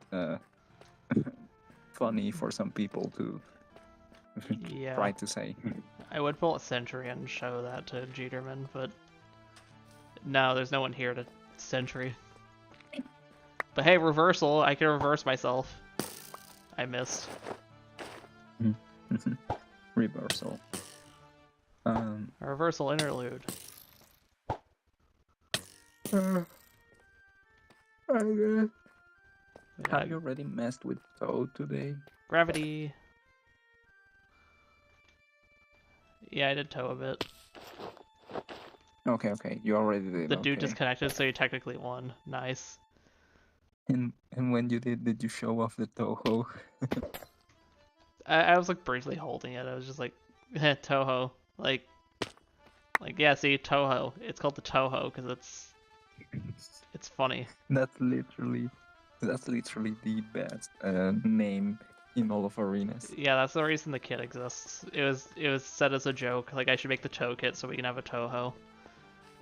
funny for some people to Yeah. try to say. I would pull a Sentry and show that to Jeterman, but no, there's no one here to Sentry. But hey, reversal, I can reverse myself. I missed. Reversal. A reversal interlude. Okay. Yeah. Have you already messed with Toad today? Gravity. Yeah, I did tow a bit. Okay, you already did. The dude Okay. disconnected, so you technically won. Nice. And when you did you show off the Toho? I was like briefly holding it. I was just like, Toho. Like yeah, see, Toho. It's called the Toho because it's funny. That's literally the best name in all of arenas. Yeah, that's the reason the kit exists. It was said as a joke, like I should make the toe kit so we can have a Toho.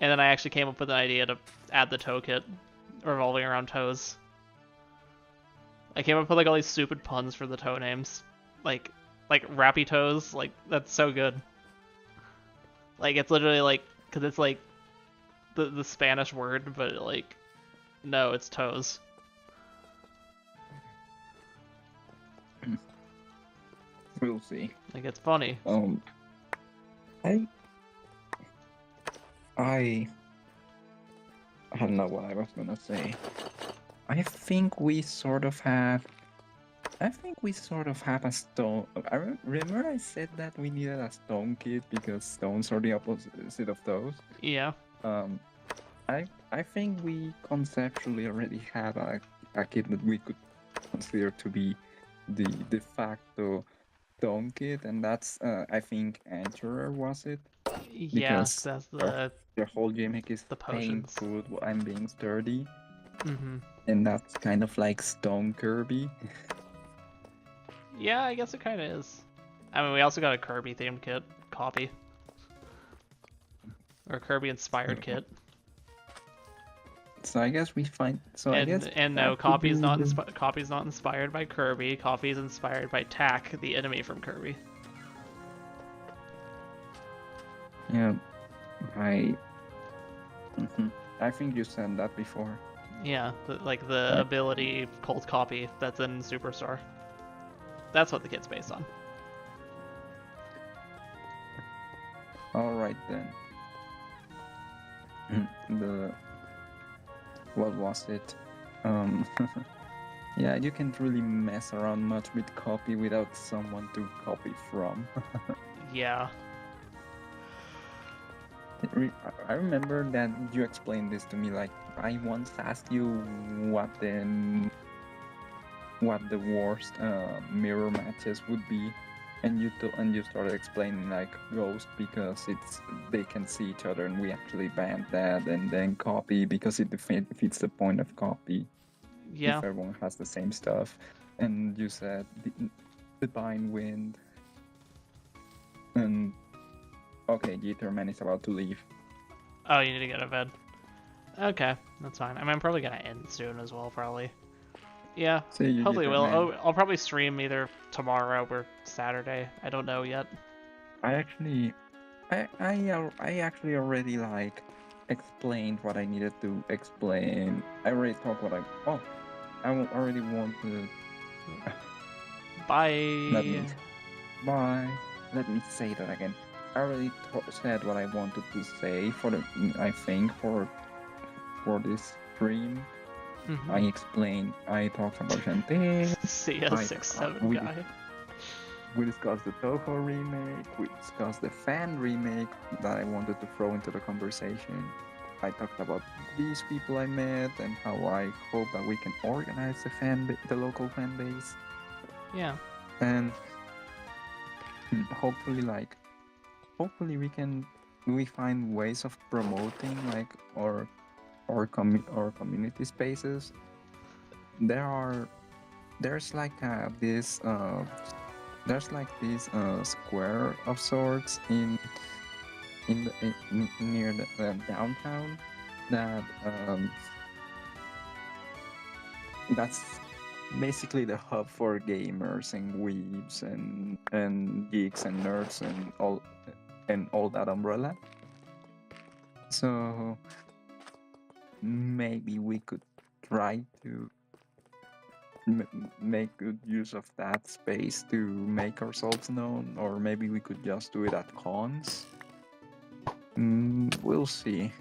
And then I actually came up with an idea to add the toe kit revolving around toes. I came up with like all these stupid puns for the toe names. Like Rappy Toes, like that's so good. Like it's literally like cuz it's like the Spanish word, but like no, it's toes. We'll see. Like it's funny. I don't know what I was gonna say. I think we sort of have a stone. Remember I said that we needed a stone kit because stones are the opposite of those. Yeah. I think we conceptually already have a kit that we could consider to be the de facto stone kit, and that's I think Anterer, was it? Yeah, Because that's the whole gimmick is the paying potions. food while I'm being sturdy. Mm-hmm. And that's kind of like Stone Kirby. Yeah, I guess it kind of is. I mean, we also got a Kirby themed kit copy, or Kirby inspired kit. So I guess we find. So and, I guess. And no, copy is not inspired by Kirby. Copy is inspired by Tak, the enemy from Kirby. Yeah, I. I think you said that before. Yeah, like the ability called Copy that's in Superstar. That's what the kit's based on. All right then. What was it? Yeah, you can't really mess around much with copy without someone to copy from. Yeah. I remember that you explained this to me. Like I once asked you what the worst mirror matches would be, and you started explaining like Ghost because they can see each other, and we actually banned that, and then copy because it defeats the point of copy. Yeah. If everyone has the same stuff, and you said Divine Wind, and okay, Jitterman is about to leave. Oh, you need to get a bed. Okay, that's fine. I mean, I'm probably gonna end soon as well, probably. Yeah, hopefully will. I'll probably stream either tomorrow or Saturday. I don't know yet. I actually already like explained what I needed to explain. I already talked what I already want to. Bye. Bye. Let me say that again. I already said what I wanted to say for this stream. Mm-hmm. I talked about Shantae. CS67 guy. We discussed the Toho remake, we discussed the fan remake that I wanted to throw into the conversation. I talked about these people I met and how I hope that we can organize the local fan base. Yeah. And hopefully we find ways of promoting like our community spaces. There's like this square of sorts near the downtown that's basically the hub for gamers and weebs and geeks and nerds and all that umbrella. So maybe we could try to make good use of that space to make ourselves known, or maybe we could just do it at cons. We'll see.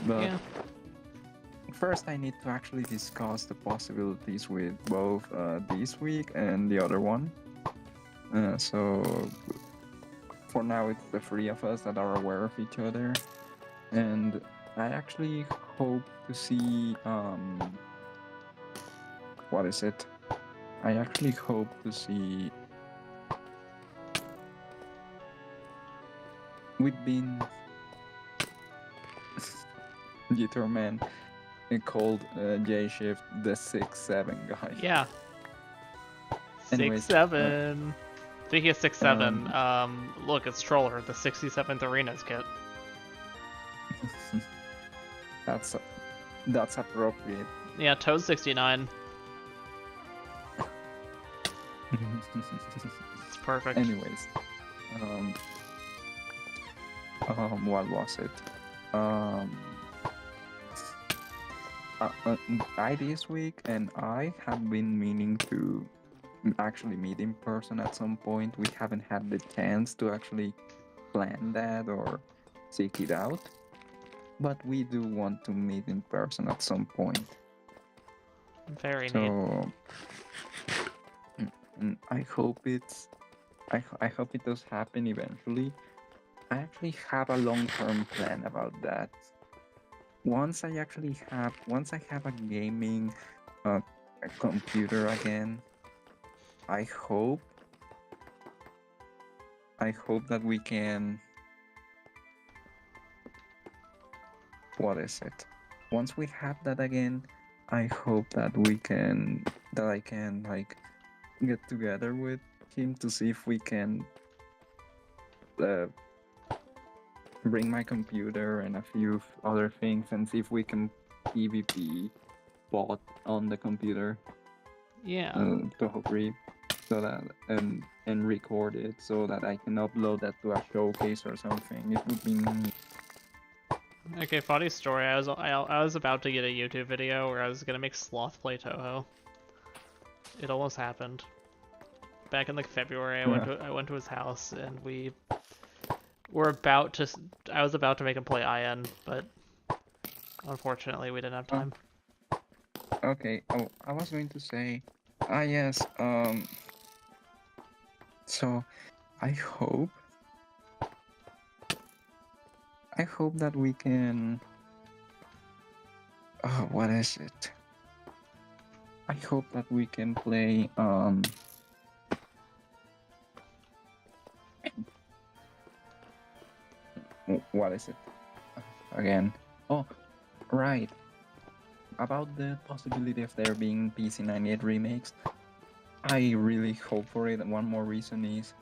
But yeah. first I need to actually discuss the possibilities with both this week and the other one. So for now, it's the three of us that are aware of each other, and I actually hope to see what is it? I actually hope to see. We've been Guitar Man called J Shift the 6-7 guy. Yeah. Anyways, 6-7. Speaking of 6-7, um, look, it's Troller, the 67th Arenas kit. that's appropriate. Yeah, Toad 69. It's perfect. Anyways, what was it? I this week and I have been meaning to actually meet in person at some point. We haven't had the chance to actually plan that or seek it out, but we do want to meet in person at some point. Very neat. So I hope it's I hope it does happen eventually. I actually have a long-term plan about that. Once I have a gaming a computer again, I hope that we can, what is it? Once we have that again, I hope that I can like get together with him to see if we can uh, bring my computer and a few other things and see if we can PvP bot on the computer. Yeah. To hopefully so that and record it so that I can upload that to a showcase or something. It would be neat. Okay, funny story. I was about to get a YouTube video where I was gonna make Sloth play Toho. It almost happened. Back in like February, I went to his house and we were about to. I was about to make him play IN, but unfortunately we didn't have time. Okay. Oh, I was going to say, yes. So, I hope that we can. What is it? I hope that we can play. What is it? Again. Oh, right. About the possibility of there being PC98 remakes, I really hope for it. And one more reason is,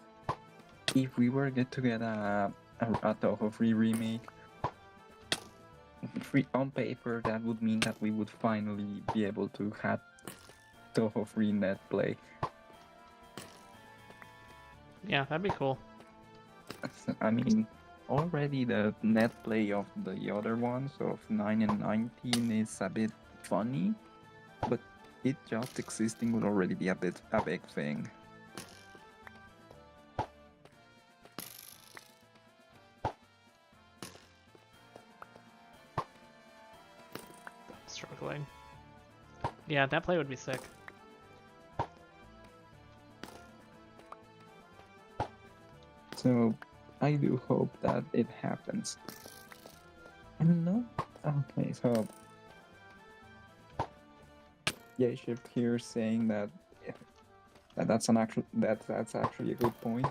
if we were to get a Toho free remake, free on paper, that would mean that we would finally be able to have Toho free net play. Yeah, that'd be cool. I mean, already the net play of the other ones of 9 and 19 is a bit funny, but it just existing would already be a big thing. Struggling. Yeah, that play would be sick. So I do hope that it happens. No? Okay, so yeah, Shift here saying that that's actually a good point.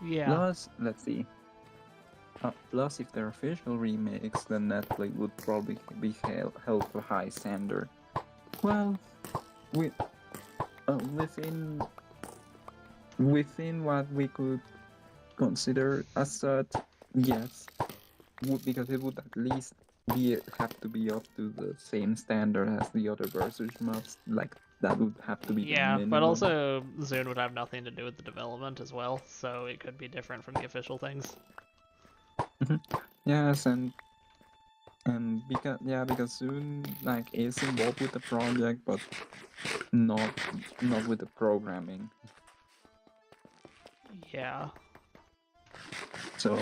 Yeah. Plus, let's see. Plus, if they're official remakes, then Netflix would probably be held to a high standard. Well, within what we could consider as such, yes, because it would at least have to be up to the same standard as the other versus maps. Like that would have to be the minimum. But also Zune would have nothing to do with the development as well, so it could be different from the official things. Yes, and because Zune like is involved with the project, but not with the programming. Yeah. So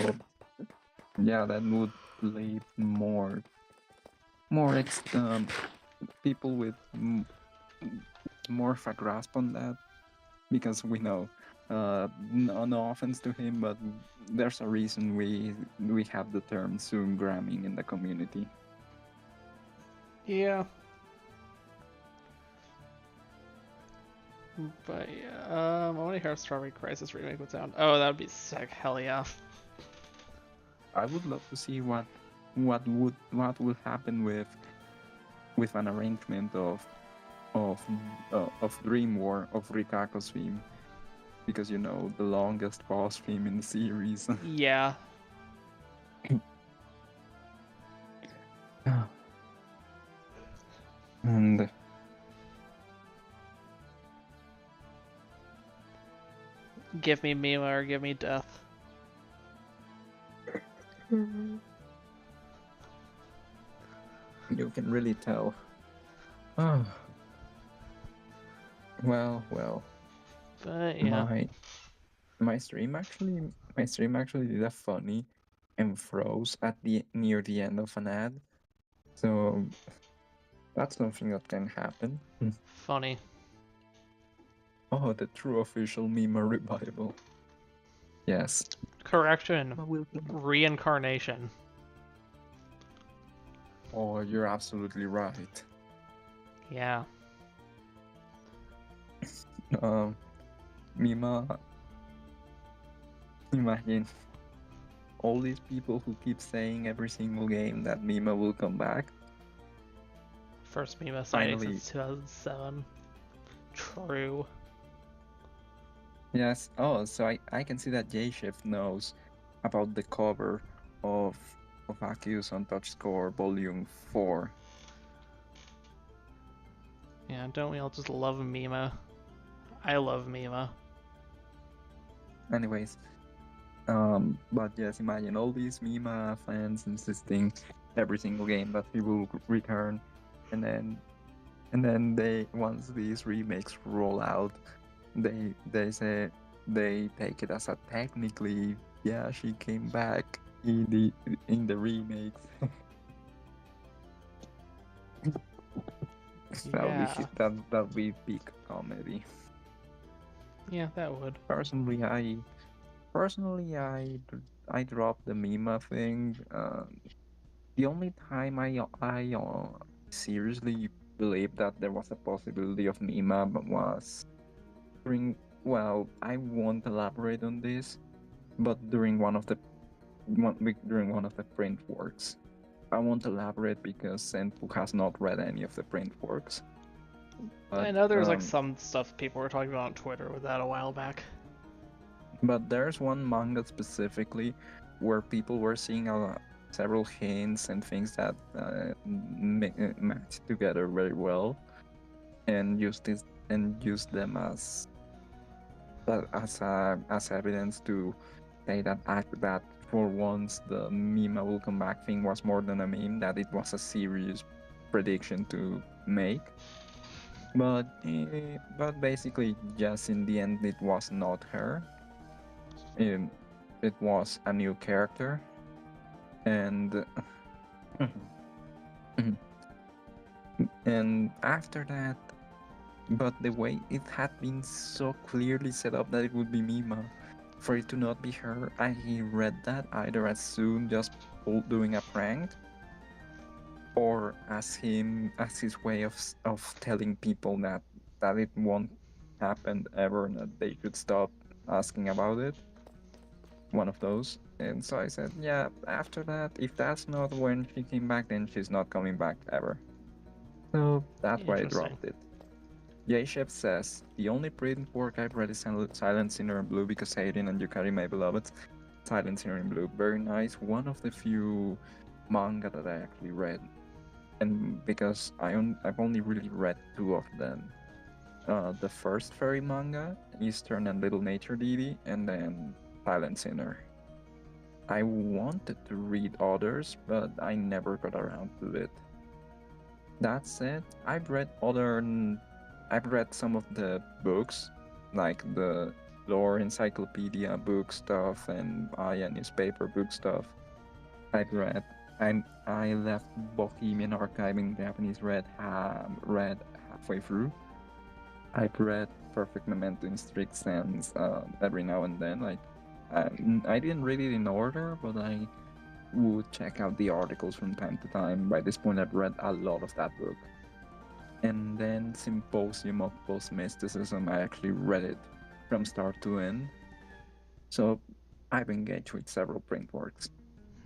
yeah, that would leave more more people with more of a grasp on that, because we know, no offense to him, but there's a reason we have the term soon gramming in the community. Yeah. But yeah, I want to hear a Strawberry Crisis remake would sound. Oh, that would be sick. Hell yeah. I would love to see what would happen with an arrangement of Dream War of Rikako's theme, because you know, the longest boss theme in the series. Yeah. And Give me Mima or give me death. you can really tell. Oh. Well. But yeah. My stream actually did a funny and froze at the near the end of an ad. So that's something that can happen. Funny. Oh, the true official Mima revival. Yes. Correction. Reincarnation. Oh, you're absolutely right. Yeah. Mima, imagine all these people who keep saying every single game that Mima will come back. First Mima sighting Finally. since 2007. True. Yes. Oh, so I can see that J-Shift knows about the cover of Akiu's on Touch Score Volume 4. Yeah, don't we all just love Mima? I love Mima. Anyways, but yes, imagine all these Mima fans insisting every single game that he will return, and then they, once these remakes roll out, they say, they take it as a technically, yeah, she came back in the remakes. Yeah. That would be peak comedy. Yeah, that would. Personally, I dropped the Mima thing. The only time I seriously believed that there was a possibility of Mima was during, well, I won't elaborate on this, but during one of the print works. I won't elaborate because Senpoo has not read any of the print works. But, I know there's like some stuff people were talking about on Twitter with that a while back. But there's one manga specifically where people were seeing several hints and things that match together very well, and used them as evidence to say that for once the Mima will come back thing was more than a meme, that it was a serious prediction to make. But basically, just in the end, it was not her. It was a new character, and and after that, but the way it had been so clearly set up that it would be Mima, for it to not be her, I read that either as soon just doing a prank, or as his way of telling people that it won't happen ever and that they should stop asking about it. One of those. And so I said, yeah, after that, if that's not when she came back, then she's not coming back ever. So that's why I dropped it. J-Chef says, the only print work I've read is Silent Sinner in Blue, because Hayden and Yukari, my beloveds. Silent Sinner in Blue, very nice. One of the few manga that I actually read. And because I've only really read two of them. The first fairy manga, Eastern and Little Nature Deity, and then Silent Sinner. I wanted to read others, but I never got around to it. That said, I've read some of the books, like the lore encyclopedia book stuff and Aya newspaper book stuff. I've read. I left Bohemian Archive in Japanese read halfway through. I've read Perfect Memento in strict sense every now and then. Like I didn't read it in order, but I would check out the articles from time to time. By this point, I've read a lot of that book. And then Symposium of Post Mysticism, I actually read it from start to end. So I've engaged with several print works.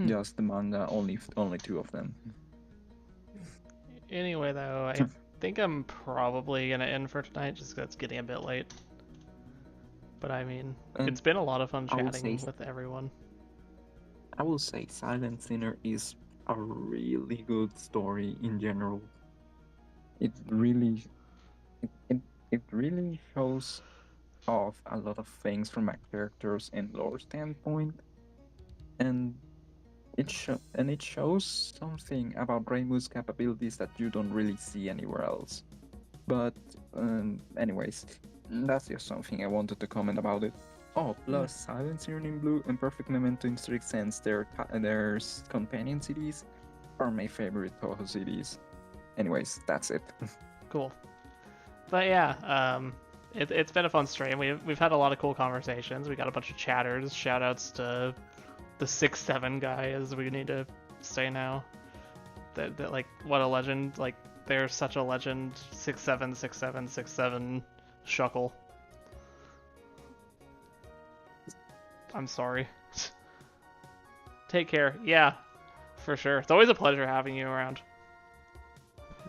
Just the manga, only two of them. Anyway, though, I think I'm probably gonna end for tonight, just 'cause it's getting a bit late. But I mean, it's been a lot of fun chatting with everyone. I will say Silent Sinner is a really good story in general. It really shows off a lot of things from a character's and lore standpoint, and it shows something about Reimu's capabilities that you don't really see anywhere else. But anyways, that's just something I wanted to comment about it. Oh, plus Silent Siren in Blue and Perfect Memento in strict sense, their companion CDs are my favorite Toho CDs. Anyways, that's it. Cool. But yeah, it's been a fun stream. We've had a lot of cool conversations. We got a bunch of chatters. Shoutouts to the 6-7 guy, as we need to say now. That like, what a legend! Like, they're such a legend. 6-7, 6-7, 6-7, Shuckle. I'm sorry. Take care. Yeah, for sure. It's always a pleasure having you around.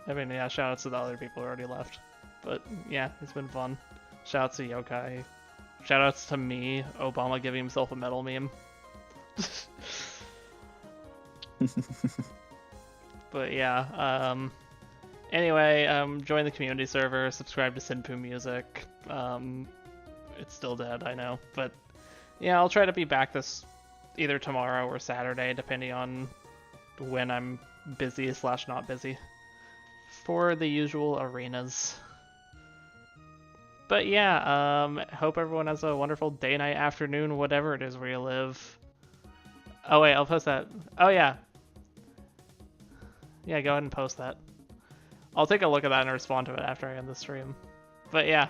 I mean, yeah, shoutouts to the other people who already left. But yeah, it's been fun. Shoutouts to Yokai. Shoutouts to me, Obama giving himself a medal meme. But yeah, anyway, join the community server, subscribe to Senpoo Music. It's still dead, I know, but yeah, I'll try to be back this either tomorrow or Saturday, depending on when I'm busy / not busy, for the usual arenas. But yeah, hope everyone has a wonderful day, night, afternoon, whatever it is where you live. Oh wait, I'll post that. Oh yeah. Yeah, go ahead and post that. I'll take a look at that and respond to it after I end the stream. But yeah.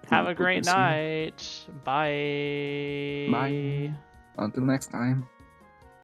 Have a great night. Bye. Bye. Until next time.